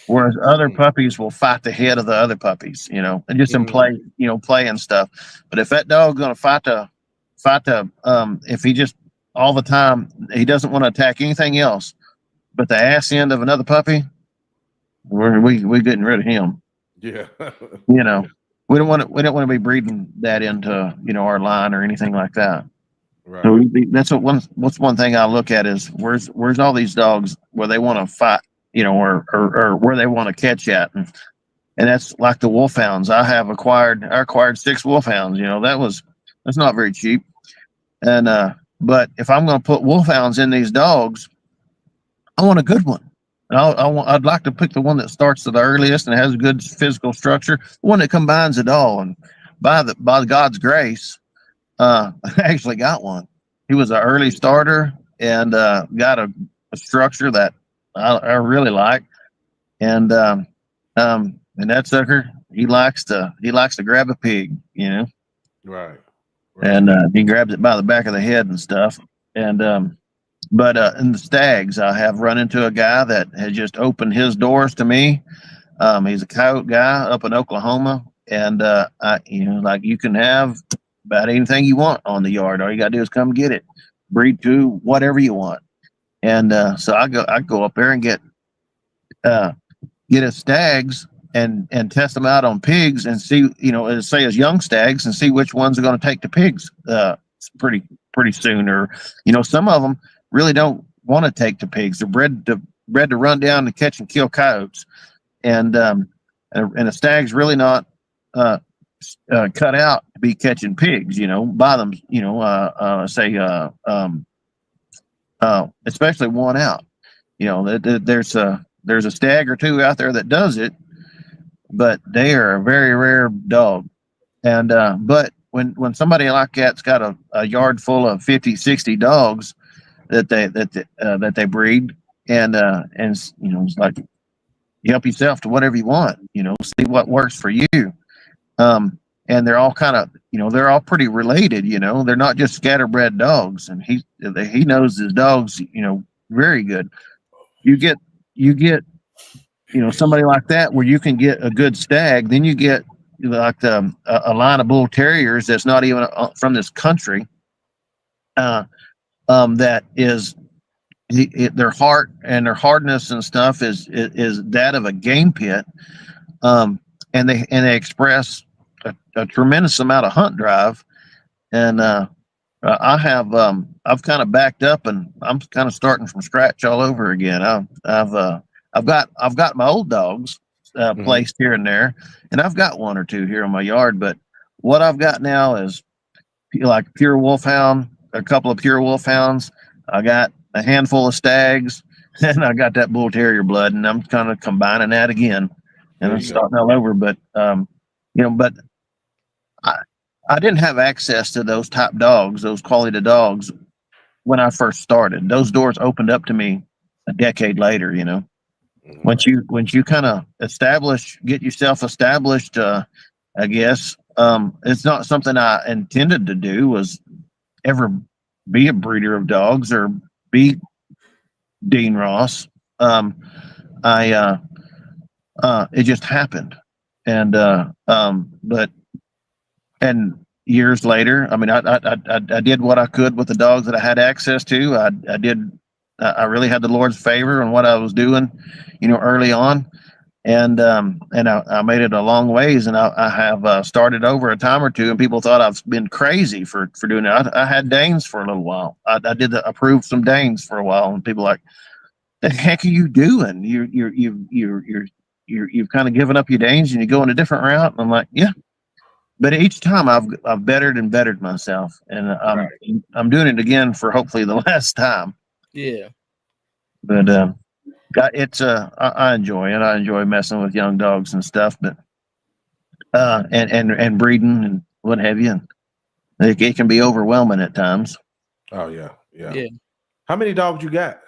Whereas other puppies will fight the head of the other puppies, and just in play, play and stuff. But if that dog's going to fight if he just all the time, he doesn't want to attack anything else but the ass end of another puppy, we're getting rid of him. Yeah. We don't want to be breeding that into, our line or anything like that. Right. So that's what's one thing I look at is where's all these dogs where they want to fight, or where they want to catch at, and that's like the wolfhounds. I acquired 6 wolfhounds. That's not very cheap, and but if I'm going to put wolfhounds in these dogs, I want a good one. I'd like to pick the one that starts at the earliest and has a good physical structure, the one that combines it all. And by God's grace, I actually got one. He was an early starter and got a structure that I really like. And that sucker, he likes to grab a pig, Right. And he grabs it by the back of the head and stuff. And but in the stags, I have run into a guy that has just opened his doors to me. He's a coyote guy up in Oklahoma, and you can have about anything you want on the yard. All you gotta do is come get it, breed to whatever you want. And so I go up there and get his stags and test them out on pigs and see, say as young stags and see which ones are going to take the pigs pretty soon. Or some of them really don't want to take the pigs. They're bred to run down and catch and kill coyotes, and a stag's really not cut out to be catching pigs. By them. Especially one out. There's a stag or two out there that does it, but they are a very rare dog. And but when somebody like that's got a yard full of 50, 60 dogs that they breed, and it's like you help yourself to whatever you want, see what works for you. And they're all kind of, they're all pretty related, they're not just scatterbred dogs. And he knows his dogs, very good. You get, somebody like that where you can get a good stag, then you get like a line of bull terriers that's not even from this country. That is their heart and their hardness and stuff is that of a game pit. And they express a tremendous amount of hunt drive. And I've kind of backed up and I'm kind of starting from scratch all over again. I've got my old dogs placed here and there, and I've got one or two here in my yard. But what I've got now is like pure wolfhound, a couple of pure wolfhounds. I got a handful of stags, and I got that bull terrier blood, and I'm kind of combining that again, and I'm starting all over. But but I didn't have access to those top dogs, those quality dogs, when I first started. Those doors opened up to me a decade later. Once you kind of get yourself established, I guess it's not something I intended to do, was ever be a breeder of dogs or be Dean Ross. It just happened, and years later, I mean, I did what I could with the dogs that I had access to. I really had the Lord's favor on what I was doing, early on, and I made it a long ways, and I have started over a time or two, and people thought I've been crazy for doing it. I had Danes for a little while. I approved some Danes for a while, and people like, the heck are you doing? You've kind of given up your Danes and you go in a different route. And I'm like, yeah. But each time I've bettered and bettered myself, and I'm doing it again for hopefully the last time. Yeah. But it's I enjoy it. I enjoy messing with young dogs and stuff, but and breeding and what have you. And it can be overwhelming at times. Oh yeah, yeah. Yeah. How many dogs you got?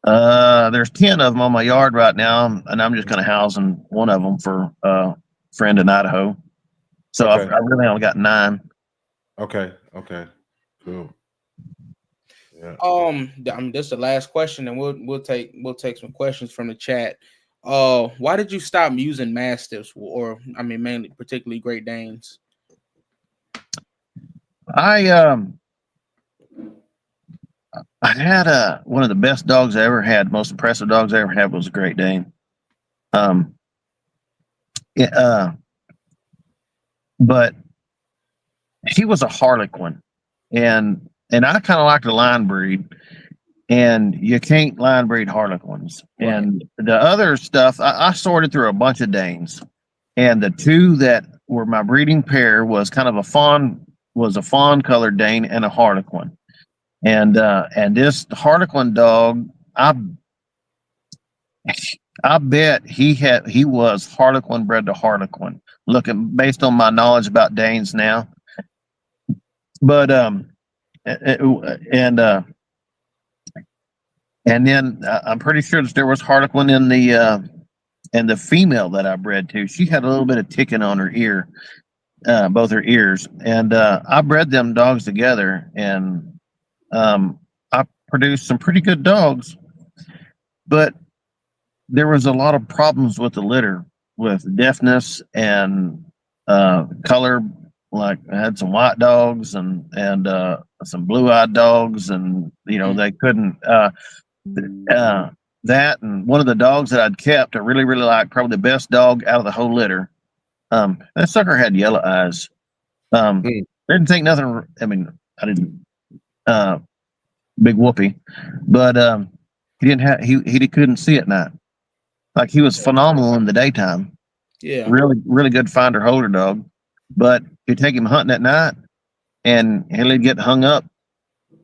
There's 10 of them on my yard right now, and I'm just kind of housing one of them for a friend in Idaho. So Okay. I really only got 9. Okay. Okay. Cool. Yeah. This is the last question, and we'll take some questions from the chat. Why did you stop using mastiffs, or I mean, mainly particularly Great Danes? I had one of the best dogs I ever had, most impressive dogs I ever had was a Great Dane. Um, it, but he was a Harlequin, and I kind of like the line breed, and you can't line breed Harlequins. Right. And the other stuff, I sorted through a bunch of Danes, and the 2 that were my breeding pair was kind of a fawn colored Dane and a Harlequin, and this Harlequin dog, I bet he was Harlequin bred to Harlequin. Looking based on my knowledge about Danes now, but and then I'm pretty sure that there was Harlequin in the female that I bred to. She had a little bit of ticking on her ear, both her ears, and I bred them dogs together, and I produced some pretty good dogs, but there was a lot of problems with the litter, with deafness and color. Like I had some white dogs and some blue-eyed dogs, and they couldn't. That and one of the dogs that I'd kept, I really really liked, probably the best dog out of the whole litter. That sucker had yellow eyes. Mm. Didn't think nothing. I mean, I didn't. Big whoopee, but he didn't have. He couldn't see at night. Like he was phenomenal in the daytime. Yeah. Really, really good finder holder dog. But you take him hunting at night, and he'll get hung up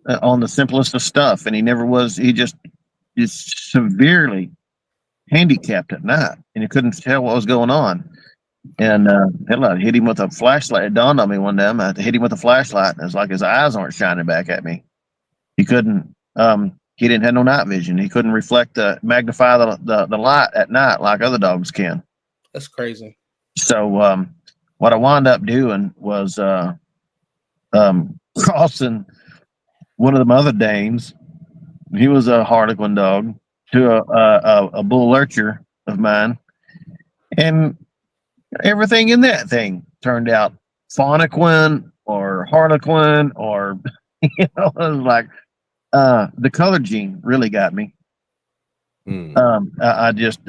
on the simplest of stuff. And he never was. He just is severely handicapped at night, and you couldn't tell what was going on. And hell, I hit him with a flashlight. It dawned on me one day. I had to hit him with a flashlight, and it's like his eyes aren't shining back at me. He couldn't. He didn't have no night vision. He couldn't magnify the light at night like other dogs can. That's crazy. So what I wound up doing was crossing one of them other Danes. He was a Harlequin dog to a bull lurcher of mine, and everything in that thing turned out Phoniquin or Harlequin or it was like the color gene really got me. I just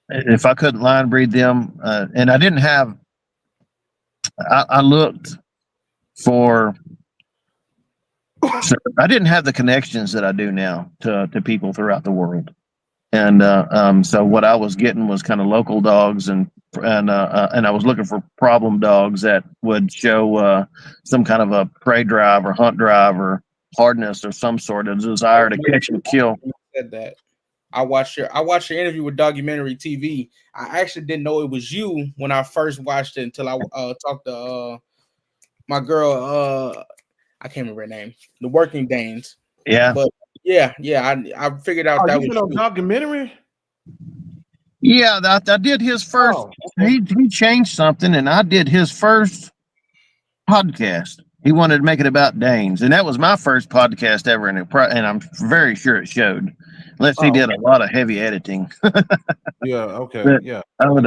if I couldn't line breed them, and I didn't have, I looked for. So I didn't have the connections that I do now to people throughout the world, and so what I was getting was kind of local dogs, and I was looking for problem dogs that would show some kind of a prey drive or hunt drive or hardness or some sort of desire to catch and kill. You said that. I watched your interview with Documentary TV. I actually didn't know it was you when I first watched it until I talked to my girl. I can't remember her name. The Working Danes. Yeah, but yeah, I figured out that you was been on you. documentary? yeah. I did his first. Oh, okay. He changed something, and I did his first podcast. He wanted to make it about Danes, and that was my first podcast ever, and I'm very sure it showed. Unless he did a lot of heavy editing. Yeah. Okay. But Yeah. I would.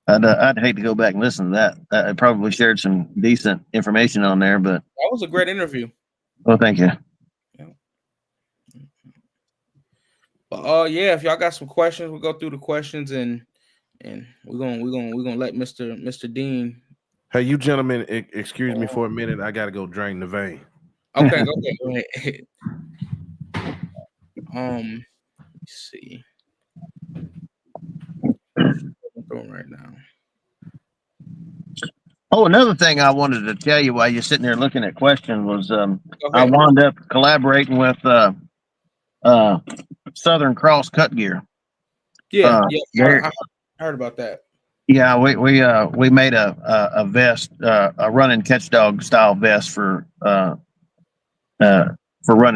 I'd hate to go back and listen to that. I probably shared some decent information on there, but That was a great interview. well, thank you. Yeah. But yeah, if y'all got some questions, we'll go through the questions and we're gonna let Mr. Dean. Hey, you gentlemen, excuse me for a minute. I gotta go drain the vein. Okay, go ahead. Let's see. I'm throwing right now. Oh, another thing I wanted to tell you while you're sitting there looking at questions was I Okay. wound up collaborating with uh, Southern Cross Cut Gear. Yeah, yeah. They're I heard about that. Yeah, we made a vest, a run and catch dog style vest for run and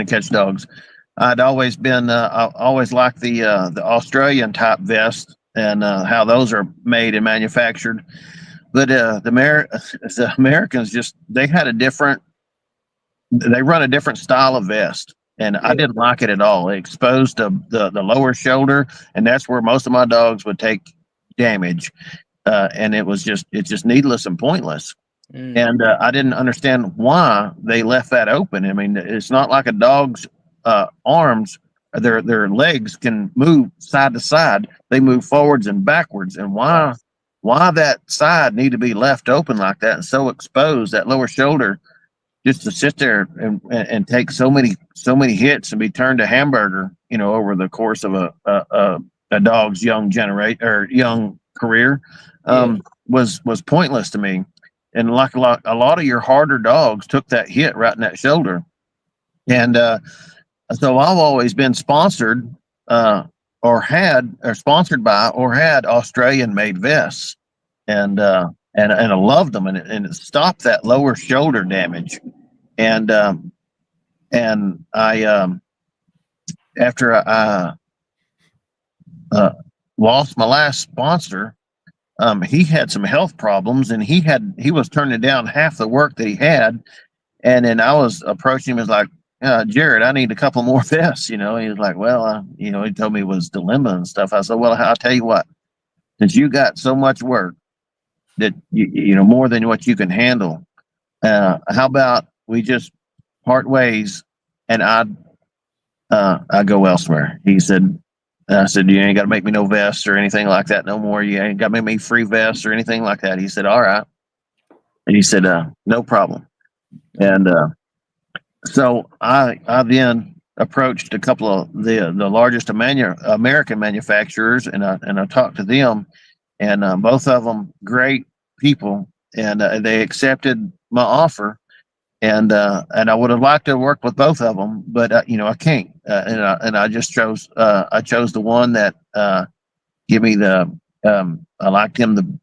catch dogs. I'd always been I always liked the Australian type vest and how those are made and manufactured. But the Americans just they run a different style of vest, and I Yeah. didn't like it at all. It exposed the lower shoulder, and that's where most of my dogs would take damage. And it's just needless and pointless. Mm. And I didn't understand why they left that open. I mean, it's not like a dog's arms, their legs can move side to side. They move forwards and backwards. And why that side need to be left open like that and so exposed, that lower shoulder, just to sit there and take so many hits and be turned to hamburger, over the course of a dog's young career, Yeah. was pointless to me. And like a lot of your harder dogs took that hit right in that shoulder. And so I've always been sponsored or sponsored by or had Australian made vests, and I loved them, and it stopped that lower shoulder damage. And I after I lost my last sponsor, he had some health problems, and he was turning down half the work that he had. And then I was approaching him as like, Jared, I need a couple more vests. He was like, well, he told me it was dilemma and stuff. I said, well, I'll tell you what, since you got so much work that more than what you can handle, how about we just part ways, and I go elsewhere. He said, I said, you ain't got to make me no vests or anything like that no more. You ain't got to make me free vests or anything like that. He said, all right. And he said, no problem. And so I then approached a couple of the largest American manufacturers, and I talked to them, and both of them great people, and they accepted my offer. And I would have liked to work with both of them, but I can't. And I just chose the one that give me I liked him the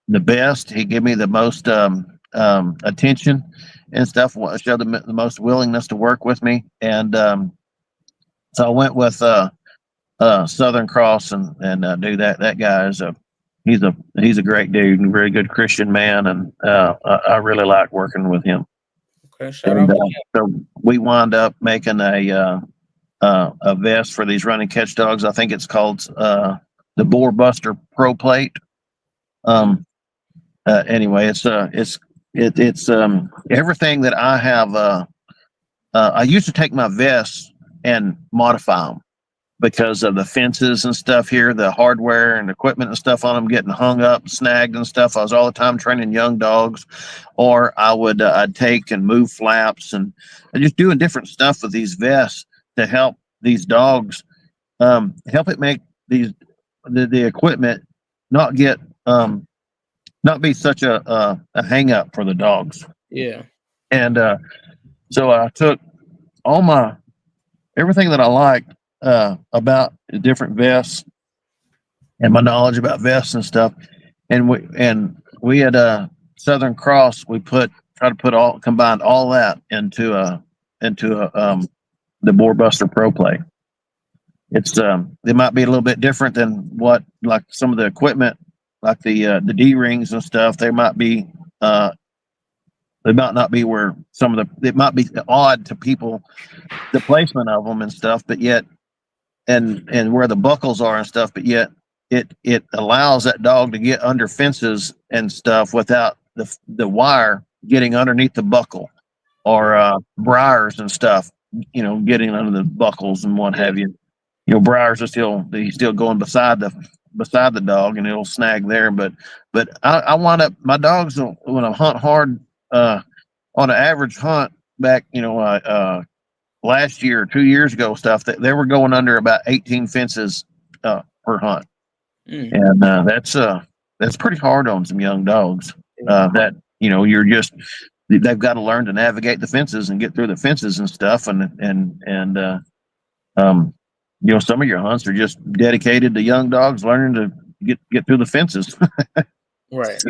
best. He gave me the most attention and stuff. Showed the most willingness to work with me, and so I went with Southern Cross, and dude, that guy is he's a great dude and a very good Christian man, and I really like working with him. Okay. Shout And out to so we wound up making a vest for these running catch dogs. I think it's called the Boar Buster Pro Plate. Anyway, it's everything that I have. I used to take my vests and modify them because of the fences and stuff here, the hardware and equipment and stuff on them getting hung up, snagged and stuff. I was all the time training young dogs, or I'd take and move flaps and just doing different stuff with these vests to help these dogs, help it make the equipment not get not be such a hang up for the dogs. Yeah. And so I took everything that I liked about the different vests and my knowledge about vests and stuff, and we had Southern Cross. We combined all that into the Boar Buster Pro Play. It's it might be a little bit different than what, like some of the equipment, like the D rings and stuff. They might not be where it might be odd to people, the placement of them and stuff, but yet and where the buckles are and stuff, but yet it allows that dog to get under fences and stuff without the wire getting underneath the buckle, or briars and stuff, getting under the buckles and what have you. Briars are still going beside the dog, and it'll snag there. But I wind up, my dogs, when I hunt hard, on an average hunt back, last year or 2 years ago, stuff that they were going under about 18 fences per hunt. And that's pretty hard on some young dogs. that you're just they've got to learn to navigate the fences and get through the fences and stuff, and some of your hunts are just dedicated to young dogs learning to get through the fences. Right.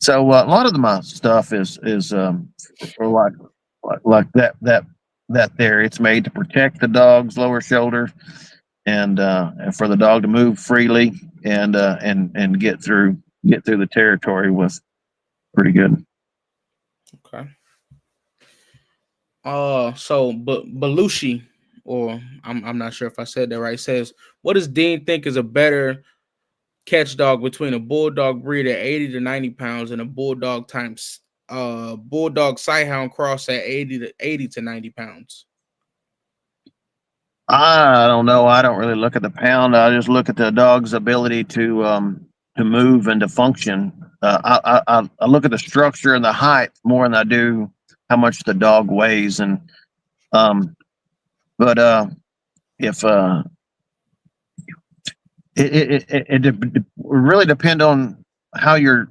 So a lot of my stuff is for like that there. It's made to protect the dog's lower shoulder and for the dog to move freely and get through the territory with pretty good. Okay. So Belushi, or I'm not sure if I said that right, says, what does Dean think is a better catch dog between a bulldog breed at 80 to 90 pounds and a bulldog times bulldog sighthound cross at 80 to 90 pounds? I don't know. I don't really look at the pound. I just look at the dog's ability to move and to function. I look at the structure and the height more than I do how much the dog weighs. And but if it really depend on how you're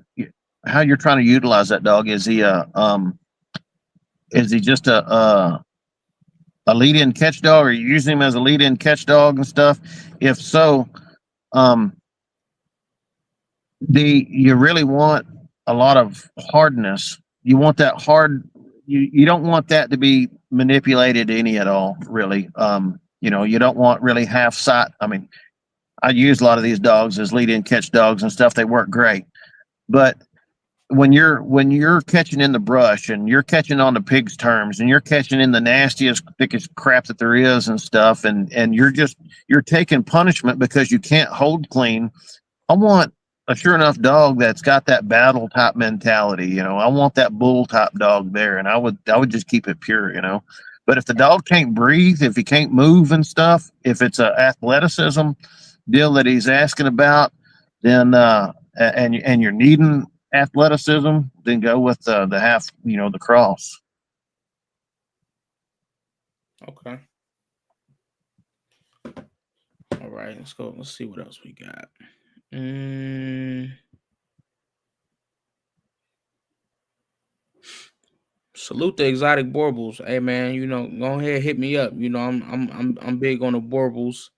trying to utilize that dog. Is he just a lead-in catch dog, or you using him as a lead-in catch dog and stuff? If so, you really want a lot of hardness. You want that hard. You don't want that to be manipulated any at all, really. You don't want really half sight. I mean, I use a lot of these dogs as lead-in catch dogs and stuff. They work great, but when you're catching in the brush and you're catching on the pig's terms and you're catching in the nastiest, thickest crap that there is and stuff, and you're taking punishment because you can't hold clean. I want a sure enough dog that's got that battle type mentality. I want that bull type dog there, and I would just keep it pure. But if the dog can't breathe, if he can't move and stuff, if it's a athleticism deal that he's asking about, then and you're needing athleticism, then go with the half, the cross. Okay. All right, let's go. Let's see what else we got. Salute the exotic baubles. Hey man, go ahead, hit me up. I'm big on the baubles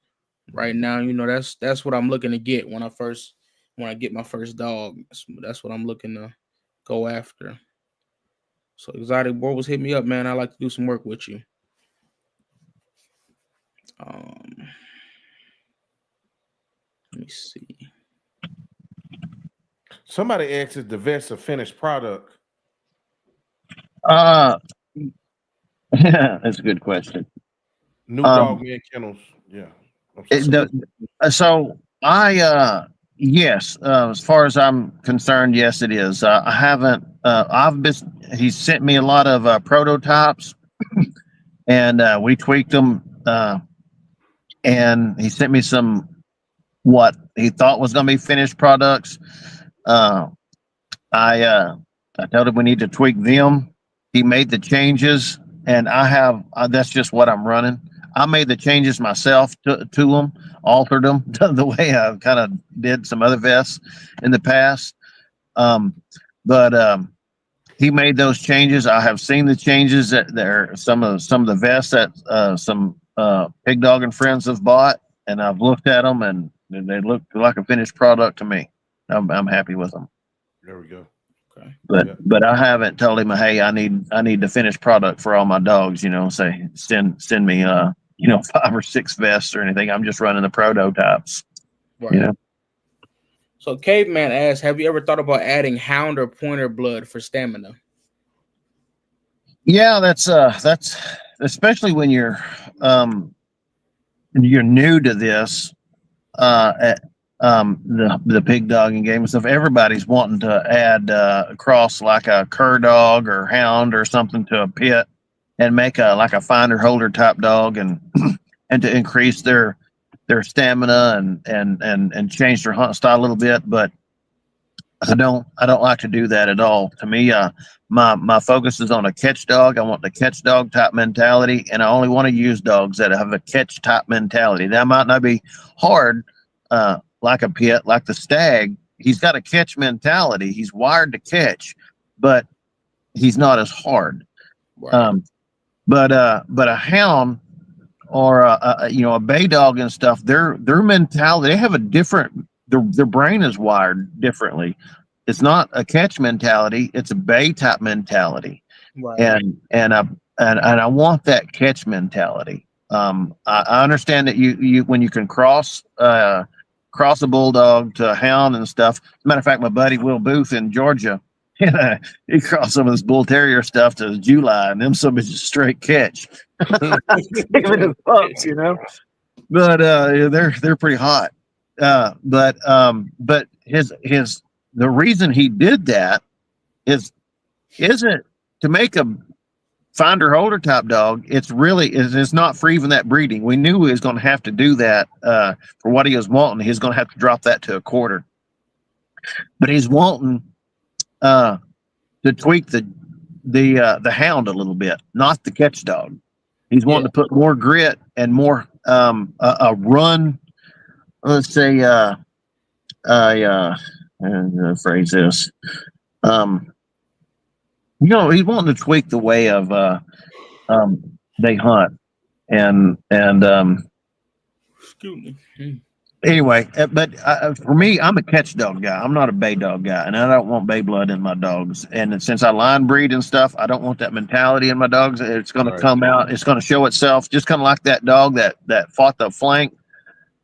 right now. That's what I'm looking to get when I get my first dog. That's what I'm looking to go after. So exotic baubles, hit me up, man. I like to do some work with you. Let me see. Somebody asked, is the vest a finished product? Yeah, that's a good question. New dog man kennels. Yeah. So yes, as far as I'm concerned, yes, it is. I haven't. He sent me a lot of prototypes, and we tweaked them. And he sent me some what he thought was going to be finished products. I told him we need to tweak them. He made the changes, and I have. That's just what I'm running. I made the changes myself to them, altered them the way I kind of did some other vests in the past. But he made those changes. I have seen the changes that there some of the vests that some Pig Dog and friends have bought, and I've looked at them, and they look like a finished product to me. I'm happy with them. There we go. Okay. But I haven't told him, hey, I need the finished product for all my dogs. Say send me 5 or 6 vests or anything. I'm just running the prototypes. Right. So Caveman asks, have you ever thought about adding hound or pointer blood for stamina? Yeah, that's especially when you're new to this, the pig dogging game and stuff. Everybody's wanting to add across like a cur dog or hound or something to a pit and make a finder holder type dog and to increase their stamina and change their hunt style a little bit. But I don't like to do that at all. To me, my focus is on a catch dog. I want the catch dog type mentality, and I only want to use dogs that have a catch type mentality. That might not be hard, like a pit, like the stag, he's got a catch mentality. He's wired to catch, but he's not as hard. Right. But a hound or a bay dog and stuff, their mentality, they have a different. Their brain is wired differently. It's not a catch mentality; it's a bay type mentality. Right. And I want that catch mentality. I understand that you when you can cross a bulldog to a hound and stuff. As a matter of fact, my buddy Will Booth in Georgia, he crossed some of this bull terrier stuff to July, and them some is just straight catch. Even his pups, but they're pretty hot. But his the reason he did that isn't to make a finder holder type dog. It's not for even that breeding. We knew he was going to have to do that for what he was wanting. He's going to have to drop that to a quarter, but he's wanting to tweak the hound a little bit, not the catch dog. He's wanting to put more grit and more a run. Let's say phrase this. He's wanting to tweak the way of they hunt and Excuse me. anyway. But for me, I'm a catch dog guy. I'm not a bay dog guy, and I don't want bay blood in my dogs. And since I line breed and stuff, I don't want that mentality in my dogs. It's going to come out. It's going to show itself, just kind of like that dog that fought the flank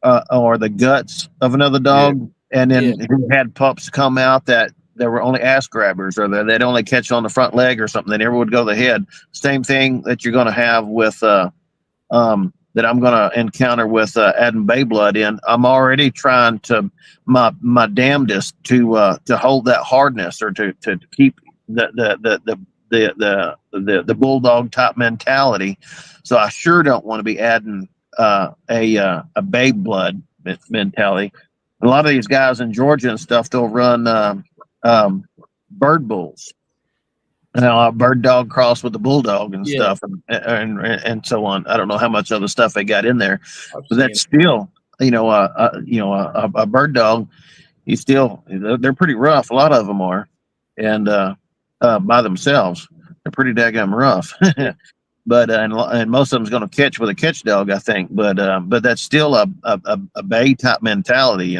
or the guts of another dog, and then who had pups come out that there were only ass grabbers, or they'd only catch on the front leg or something. They never would go to the head. Same thing that you're going to have with that I'm going to encounter with adding bay blood in. I'm already trying to my damnedest to hold that hardness, or to keep the bulldog type mentality. So I sure don't want to be adding a bay blood mentality. A lot of these guys in Georgia and stuff, they'll run bird bulls, a bird dog cross with the bulldog and stuff, and so on. I don't know how much other stuff they got in there, but that's still, a bird dog. They're pretty rough. A lot of them are, and by themselves, they're pretty daggum rough. But and most of them's going to catch with a catch dog, I think. But that's still a bay type mentality,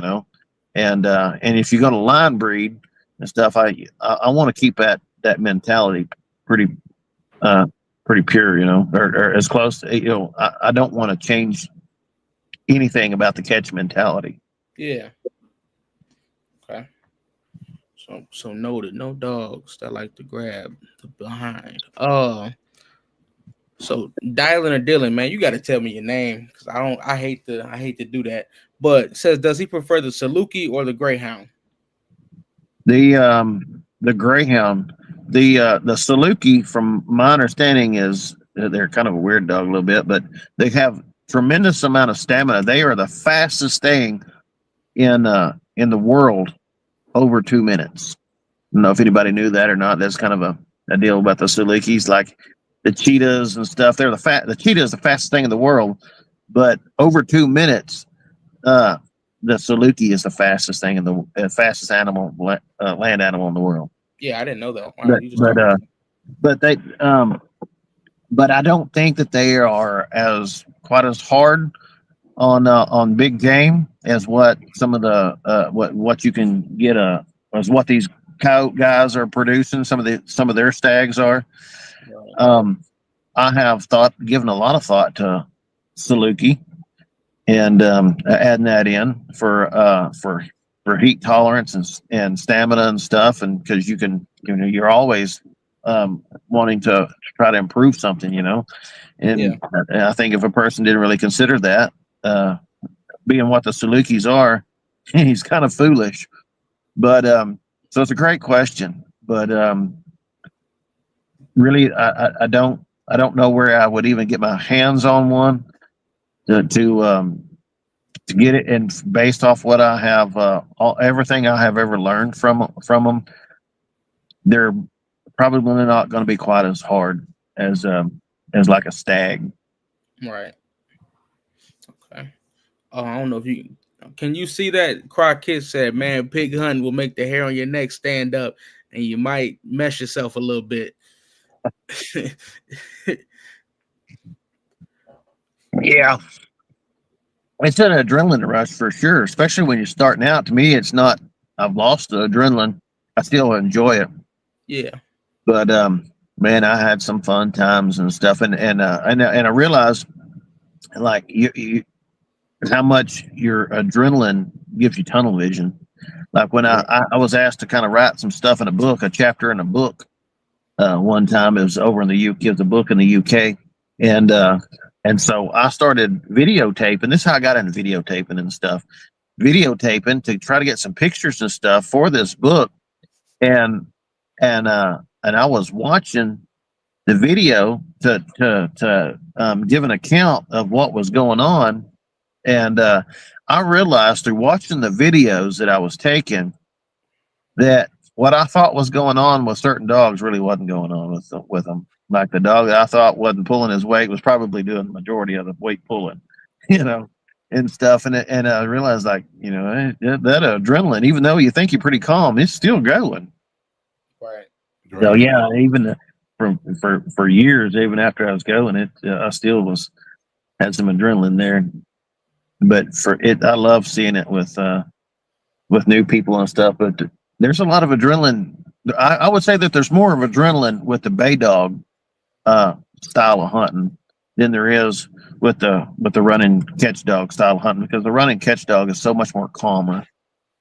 And if you're going to line breed and stuff, I want to keep that mentality pretty pure, or as close. I don't want to change anything about the catch mentality. Yeah. Okay. So noted. No dogs that like to grab the behind. So Dylan or Dylan, man, you got to tell me your name, because I hate to do that. But it says, does he prefer the Saluki or the Greyhound? The Greyhound, the Saluki, from my understanding, is they're kind of a weird dog a little bit, but they have tremendous amount of stamina. They are the fastest thing in the world over 2 minutes. I don't know if anybody knew that or not. That's kind of a deal about the Salukis, like the cheetahs and stuff. The cheetah is the fastest thing in the world, but over 2 minutes, the Saluki is the fastest thing in the fastest animal, land animal in the world. Yeah, I didn't know that. Wow, but I don't think that they are quite as hard on big game as what some of the what you can get as what these coyote guys are producing. Some of their stags are. I have given a lot of thought to Saluki and adding that in for heat tolerance and stamina and stuff, and because you're always wanting to try to improve something, and I think if a person didn't really consider that, being what the Salukis are, he's kind of foolish. But so it's a great question, but really I don't know where I would even get my hands on one to get it. And based off what I have, everything I have ever learned from them, they're probably not going to be quite as hard as like a stag. Right. Okay. I don't know if you Can you see that? Crockett said, "Man, pig hunting will make the hair on your neck stand up, and you might mess yourself a little bit." Yeah, it's an adrenaline rush for sure, especially when you're starting out. To me, it's not. I've lost the adrenaline. I still enjoy it, Yeah, but man, I had some fun times and stuff, and I realized like you how much your adrenaline gives you tunnel vision. Like when I was asked to kind of write some stuff in a book, a chapter in a book. One time it was over in the UK, it was a book in the UK, and so I started videotaping. This is how I got into videotaping and stuff. Videotaping to try to get some pictures and stuff for this book, and and I was watching the video to give an account of what was going on, and I realized through watching the videos that I was taking that what I thought was going on with certain dogs really wasn't going on with them. Like the dog that I thought wasn't pulling his weight was probably doing the majority of the weight pulling, you know, and stuff. And I realized like, you know, that adrenaline, even though you think you're pretty calm, it's still going. right. So yeah, even for years, even after I was going, I still had some adrenaline there. But for it, I love seeing it with new people and stuff. But there's a lot of adrenaline. I would say that there's more of adrenaline with the bay dog style of hunting than there is with the running catch dog style of hunting, because the running catch dog is so much more calmer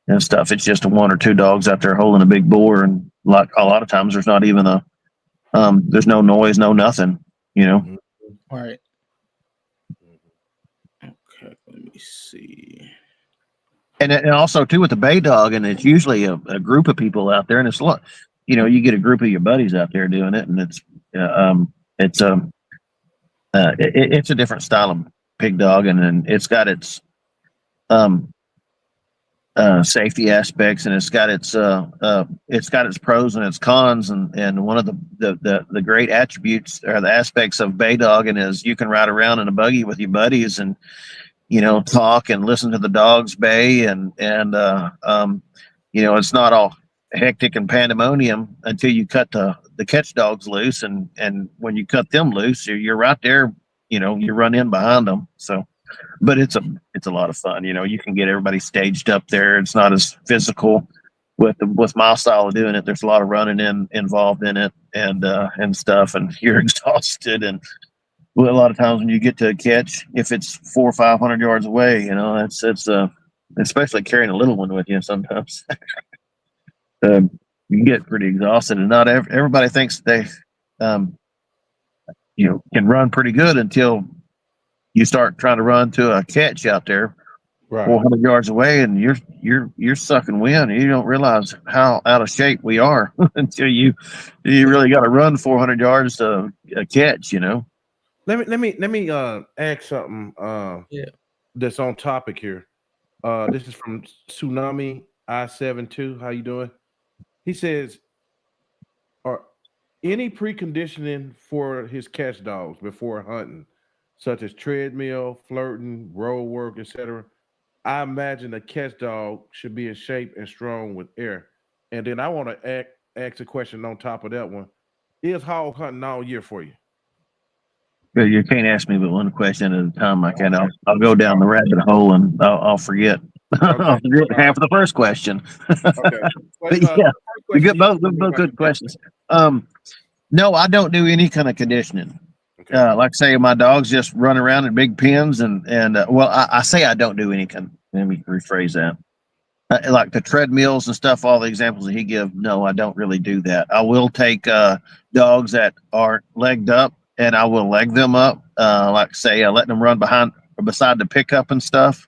and stuff. It's just one or two dogs out there holding a big boar, and like a lot of times there's not even there's no noise, no nothing, you know. All right. Okay, let me see. And also too with the bay dog, and it's usually a group of people out there, and it's a lot. You know, you get a group of your buddies out there doing it, and it's it's a different style of pig dog, and then it's got its safety aspects, and it's got its pros and its cons, and one of the great attributes or the aspects of bay dogging is you can ride around in a buggy with your buddies and, you know, talk and listen to the dogs bay, and you know, it's not all hectic and pandemonium until you cut the catch dogs loose, and when you cut them loose, you're right there, you know, you run in behind them. So, but it's a lot of fun. You know, you can get everybody staged up there. It's not as physical with my style of doing it. There's a lot of running involved in it, and stuff, and you're exhausted. And well, a lot of times when you get to a catch, if it's 400 or 500 yards away, you know, it's especially carrying a little one with you sometimes. You get pretty exhausted, and not everybody thinks they you know, can run pretty good until you start trying to run to a catch out there 400 yards away, and you're sucking wind, and you don't realize how out of shape we are until you really got to run 400 yards to a catch, you know. Let me ask something that's on topic here. This is from Tsunami I72. How you doing? He says, are any preconditioning for his catch dogs before hunting, such as treadmill, flirting, road work, etc.? I imagine a catch dog should be in shape and strong with air. And then I want to ask a question on top of that one. Is hog hunting all year for you? Well, you can't ask me but one question at a time. I can. I'll go down the rabbit hole and I'll forget. I'll forget half of the first question. Okay. But yeah, we get both good questions. No, I don't do any kind of conditioning. Okay. Like say my dogs just run around in big pens, and well, I say I don't do any let me rephrase that. Like the treadmills and stuff, all the examples that he give, no, I don't really do that. I will take dogs that are legged up, and I will leg them up. Like say, letting them run behind or beside the pickup and stuff,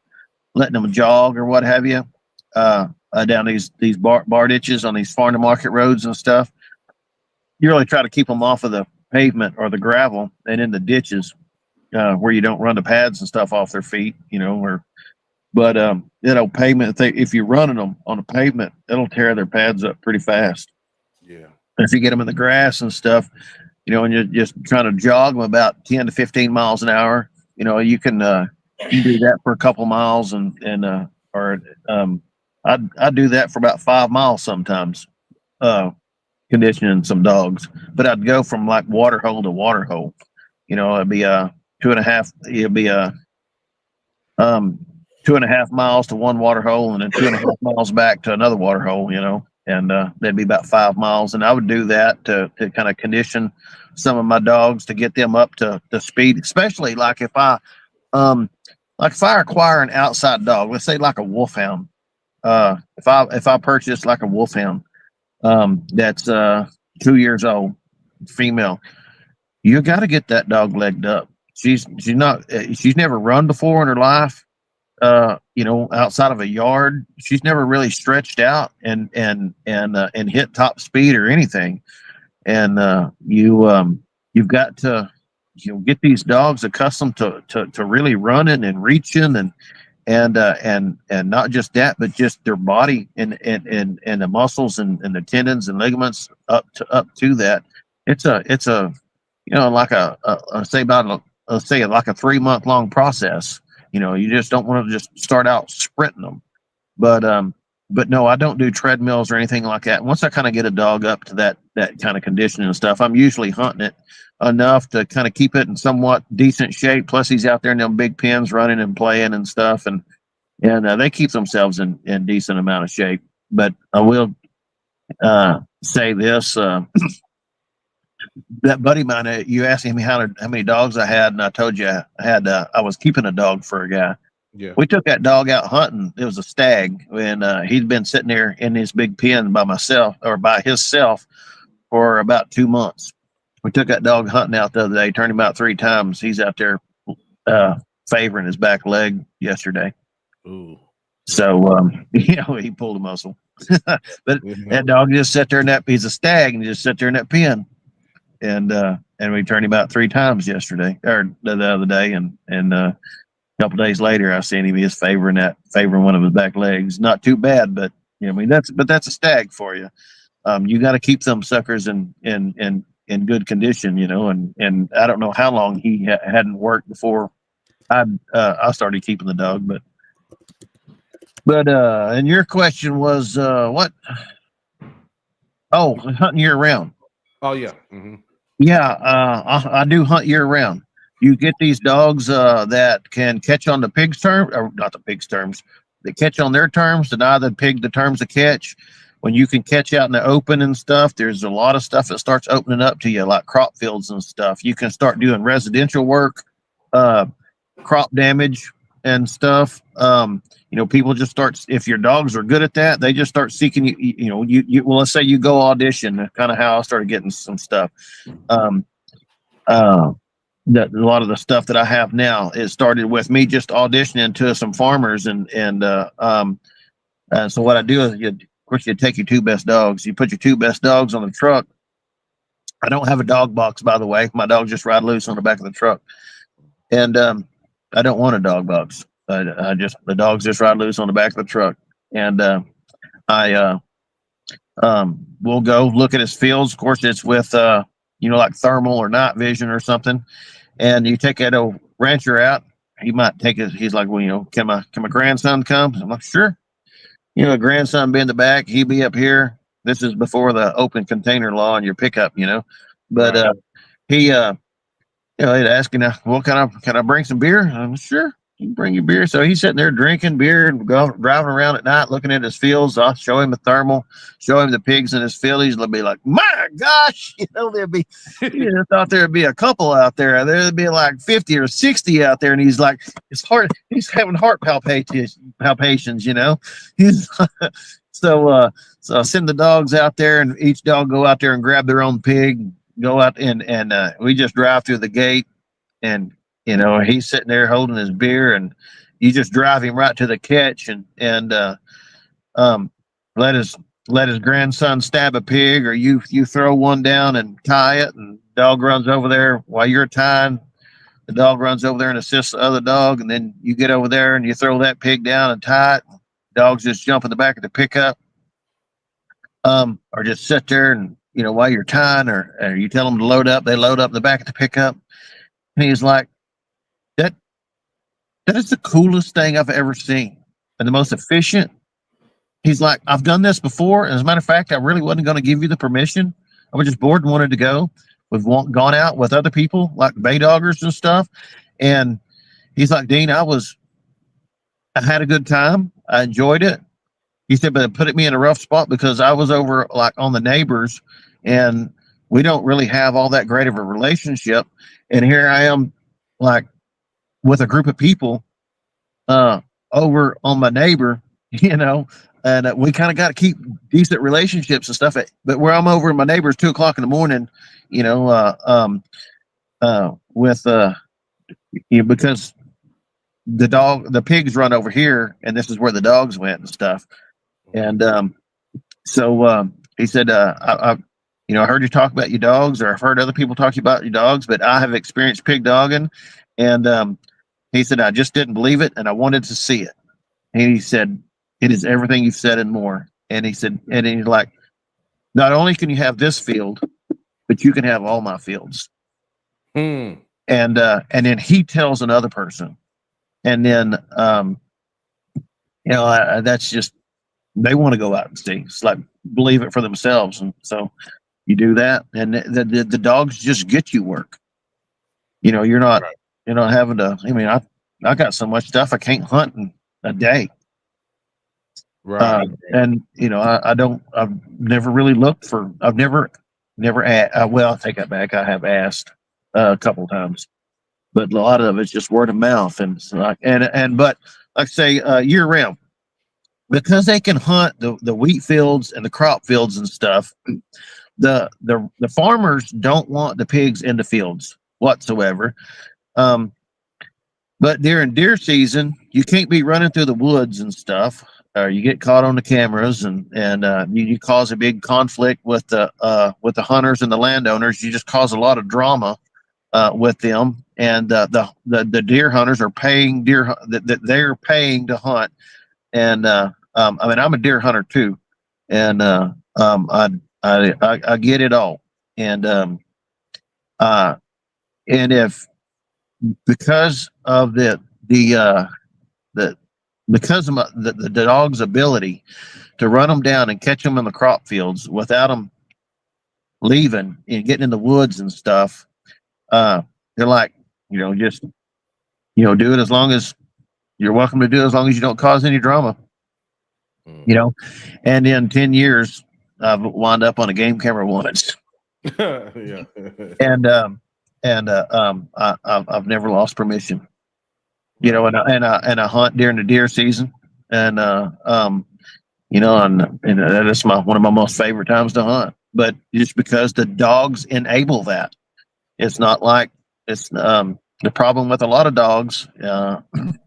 letting them jog or what have you, down these bar ditches on these farm to market roads and stuff. You really try to keep them off of the pavement or the gravel and in the ditches, where you don't run the pads and stuff off their feet, you know, but you know, pavement, if you're running them on a pavement, it'll tear their pads up pretty fast. Yeah. If you get them in the grass and stuff, you know, and you're just trying to jog them about 10 to 15 miles an hour, you know, you can do that for a couple miles and or I do that for about 5 miles sometimes, conditioning some dogs. But I'd go from like water hole to water hole. It'd be a 2.5. It'd be a 2.5 miles to one water hole, and then 2.5 miles back to another water hole. And that'd be about 5 miles. And I would do that to kind of condition some of my dogs to get them up to speed, especially like if I acquire an outside dog, let's say like a wolfhound. If I purchase like a wolfhound, that's 2 years old, female, you got to get that dog legged up. She's never run before in her life. Outside of a yard, she's never really stretched out and hit top speed or anything. And you've got to get these dogs accustomed to really running and reaching and not just that, but just their body and the muscles and the tendons and ligaments up to that. It's a like let's say like a 3-month long process. You just don't want to just start out sprinting them. But no, I don't do treadmills or anything like that. Once I kind of get a dog up to that kind of conditioning and stuff, I'm usually hunting it enough to kind of keep it in somewhat decent shape. Plus, he's out there in them big pens running and playing and stuff, and they keep themselves in decent amount of shape. But I will say this: that buddy of mine, you asked me how many dogs I had, and I told you I was keeping a dog for a guy. Yeah. We took that dog out hunting. It was a stag, and he'd been sitting there in his big pen by himself for about 2 months. We took that dog hunting out the other day, turned him out 3 times. He's out there favoring his back leg yesterday. Ooh. So, he pulled a muscle. But that dog just sat there he's a stag, and he just sat there in that pen. And we turned him out 3 times yesterday or the other day, and a couple days later, I seen him. He was favoring one of his back legs. Not too bad, but that's a stag for you. You got to keep them suckers in good condition, and I don't know how long he hadn't worked before I started keeping the dog, but and your question was what? Oh, hunting year round. Oh yeah. Mm-hmm. Yeah, I do hunt year round. You get these dogs that can catch on the pig's term, or not the pig's terms. They catch on their terms, deny the pig the terms of catch. When you can catch out in the open and stuff, there's a lot of stuff that starts opening up to you, like crop fields and stuff. You can start doing residential work, crop damage and stuff. People just start, if your dogs are good at that, they just start seeking you. Well, let's say you go audition, kind of how I started getting some stuff. A lot of the stuff that I have now, it started with me just auditioning to some farmers, and so what I do is, of course, you take your 2 best dogs. You put your 2 best dogs on the truck. I don't have a dog box, by the way. My dogs just ride loose on the back of the truck, and I don't want a dog box. The dogs just ride loose on the back of the truck, and I we'll go look at his fields. Of course, it's with like thermal or night vision or something. And you take that old rancher out, he might take it. He's like, well, can my grandson come? I'm like, sure. A grandson be in the back, he be up here. This is before the open container law in your pickup, But right. He he'd ask, well, can I bring some beer? I'm sure. You can bring your beer. So he's sitting there drinking beer and driving around at night, looking at his fields. I'll show him the thermal, show him the pigs in his field. He'll be like, my gosh, there'll be, thought there'd be a couple out there. There'd be like 50 or 60 out there. And he's like, he's having heart palpitations, He's so I send the dogs out there, and each dog go out there and grab their own pig, go out and we just drive through the gate, and he's sitting there holding his beer, and you just drive him right to the catch, and let his grandson stab a pig, or you throw one down and tie it, and dog runs over there while you're tying. The dog runs over there and assists the other dog, and then you get over there and you throw that pig down and tie it. Dogs just jump in the back of the pickup, or just sit there and while you're tying, or you tell them to load up, they load up in the back of the pickup. And he's like, that is the coolest thing I've ever seen. and the most efficient. He's like, I've done this before. As a matter of fact, I really wasn't going to give you the permission. I was just bored and wanted to go. We've gone out with other people like bay doggers and stuff. And he's like, Dean, I had a good time. I enjoyed it. He said, but it put me in a rough spot because I was over like on the neighbors and we don't really have all that great of a relationship. And here I am like with a group of people over on my neighbor, and we kind of got to keep decent relationships and stuff. But where I'm over in my neighbor's 2:00 in the morning, because the pigs run over here, and this is where the dogs went and stuff. And so he said, I heard you talk about your dogs, or I've heard other people talk about your dogs, but I have experienced pig dogging. And he said, I just didn't believe it, and I wanted to see it. And he said, it is everything you've said and more. And he said, and he's like, not only can you have this field, but you can have all my fields. And then he tells another person, and then that's just, they want to go out and see. It's like, believe it for themselves. And so you do that, and the dogs just get you work. You're not having to. I mean, I got so much stuff I can't hunt in a day. Right. And I've never really looked for. I've never well, I'll take that back. I have asked a couple times, but a lot of it's just word of mouth, and it's like, but like I say, year round, because they can hunt the wheat fields and the crop fields and stuff. The farmers don't want the pigs in the fields whatsoever. But during deer season, you can't be running through the woods and stuff, or you get caught on the cameras, and you cause a big conflict with the hunters and the landowners. You just cause a lot of drama with them, and the deer hunters are paying that they're paying to hunt. And I mean, I'm a deer hunter too, and I get it all, and if because of the dog's ability to run them down and catch them in the crop fields without them leaving and getting in the woods and stuff, they're like, just do it as long as you're welcome to do it, as long as you don't cause any drama. And in 10 years, I've wound up on a game camera once. Yeah. And I've never lost permission. And I hunt during the deer season, and and that's one of my most favorite times to hunt. But just because the dogs enable that, it's not like it's the problem with a lot of dogs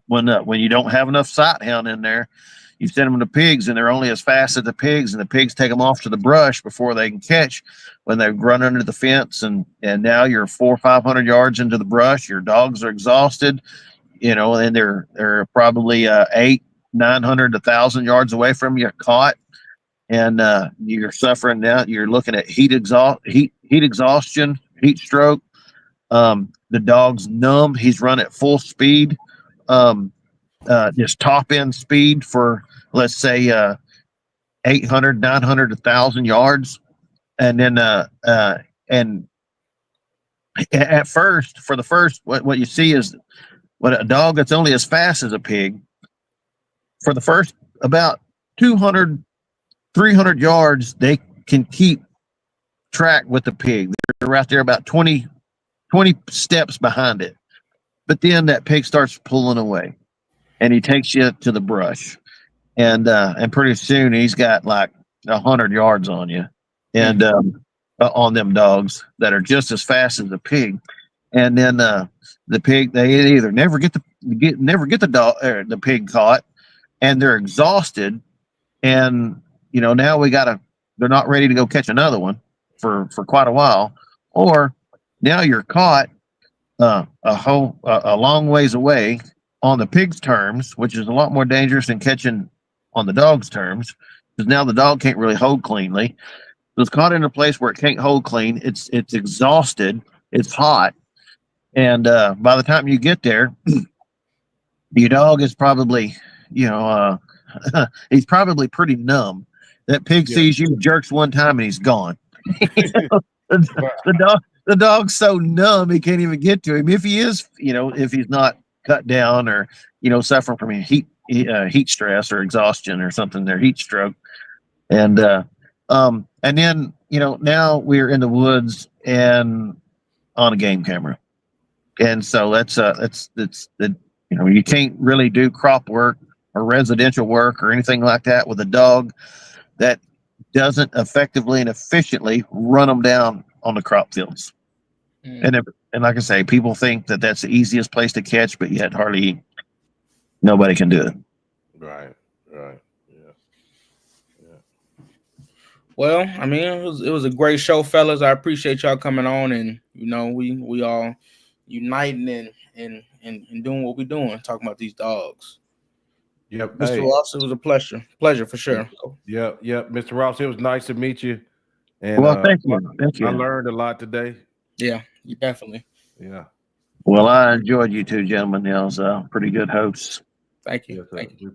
when you don't have enough sight hound in there. You send them to pigs, and they're only as fast as the pigs, and the pigs take them off to the brush before they can catch. When they run under the fence, and now you're 400 or 500 yards into the brush, your dogs are exhausted, and they're probably 800, 900, 1,000 yards away from you, caught, and you're suffering now. You're looking at heat exhaustion, heat stroke. The dog's numb. He's run at full speed. Just top end speed for, let's say, 800, 900, 1,000 yards. And then, and at first, what you see is what a dog that's only as fast as a pig, for the first about 200, 300 yards, they can keep track with the pig. They're right there about 20 steps behind it. But then that pig starts pulling away, and he takes you to the brush, and pretty soon he's got like 100 yards on you, and on them dogs that are just as fast as the pig. And then the pig, they either never get the dog or the pig caught, and they're exhausted, and now they're not ready to go catch another one for quite a while, or now you're caught a long ways away on the pig's terms, which is a lot more dangerous than catching on the dog's terms, because now the dog can't really hold cleanly. So it's caught in a place where it can't hold clean. It's exhausted. It's hot, and by the time you get there, your dog is probably he's probably pretty numb. That pig sees you, jerks one time, and he's gone. The dog's so numb he can't even get to him. If he is, if he's not cut down or suffering from heat stress or exhaustion or something, their heat stroke, and then now we're in the woods and on a game camera, and so that's you can't really do crop work or residential work or anything like that with a dog that doesn't effectively and efficiently run them down on the crop fields. And like I say, people think that that's the easiest place to catch, but yet nobody can do it. Right. Well, I mean, it was a great show, fellas. I appreciate y'all coming on, and we all uniting and doing what we're doing, talking about these dogs. Yep. Mr. Ross, it was a pleasure for sure. Yep. Mr. Ross, it was nice to meet you. And thank you. I learned a lot today. Yeah, you definitely. Yeah. Well, I enjoyed you two gentlemen. Y'all's pretty good hosts. Thank you. Yes, Thank you.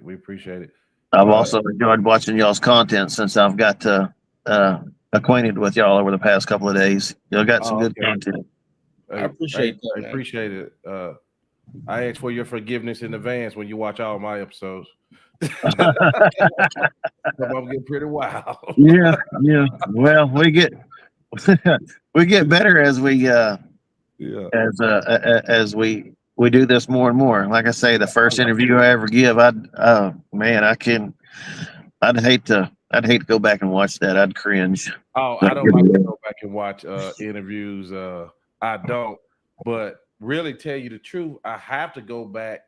We appreciate it. I've also enjoyed watching y'all's content since I've got acquainted with y'all over the past couple of days. Y'all got some good content. I appreciate that. I appreciate it. I ask for your forgiveness in advance when you watch all my episodes. I'm getting pretty wild. Yeah. Well, we get better as we as we do this more and more. Like I say, the first interview I ever give, I'd hate to go back and watch that. I'd cringe. Oh, I don't like to go back and watch interviews. I don't. But really, tell you the truth, I have to go back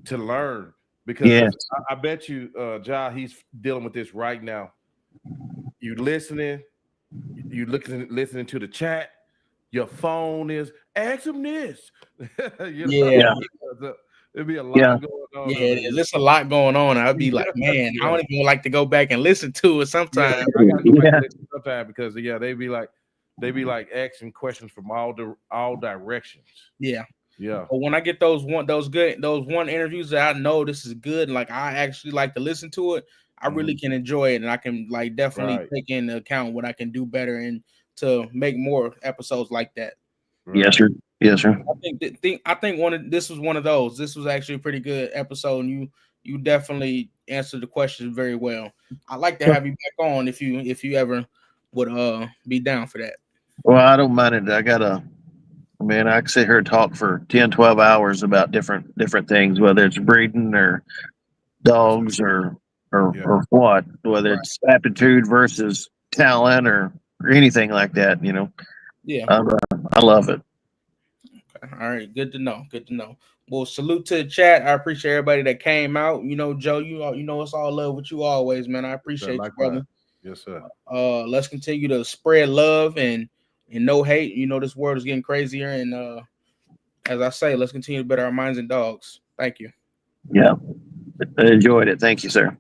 to learn because I bet you, Ja, he's dealing with this right now. You listening, you listening to the chat. Your phone is ask him this. It'd be a lot going on. Yeah, it is. There's a lot going on. I'd be like, man, I don't even like to go back and listen to it sometimes. I gotta go back and listen sometimes because they be like asking questions from all directions. Yeah. Yeah. But when I get those one interviews that I know this is good, like I actually like to listen to it, I really can enjoy it, and I can definitely take into account what I can do better and to make more episodes like that. Right. Yes, sir. I think this was one of those. This was actually a pretty good episode, and you definitely answered the questions very well. I'd like to have you back on if you ever would be down for that. Well, I don't mind it. I can sit here and talk for 10, 12 hours about different things, whether it's breeding or dogs or what, whether it's aptitude versus talent or anything like that, Yeah. I love it. Okay. All right. Good to know. Well, salute to the chat. I appreciate everybody that came out. Joe, it's all love with you always, man. I appreciate you, brother. Yes, sir. Let's continue to spread love and no hate. This world is getting crazier, and as I say, let's continue to better our minds and dogs. Thank you. Yeah. I enjoyed it. Thank you, sir.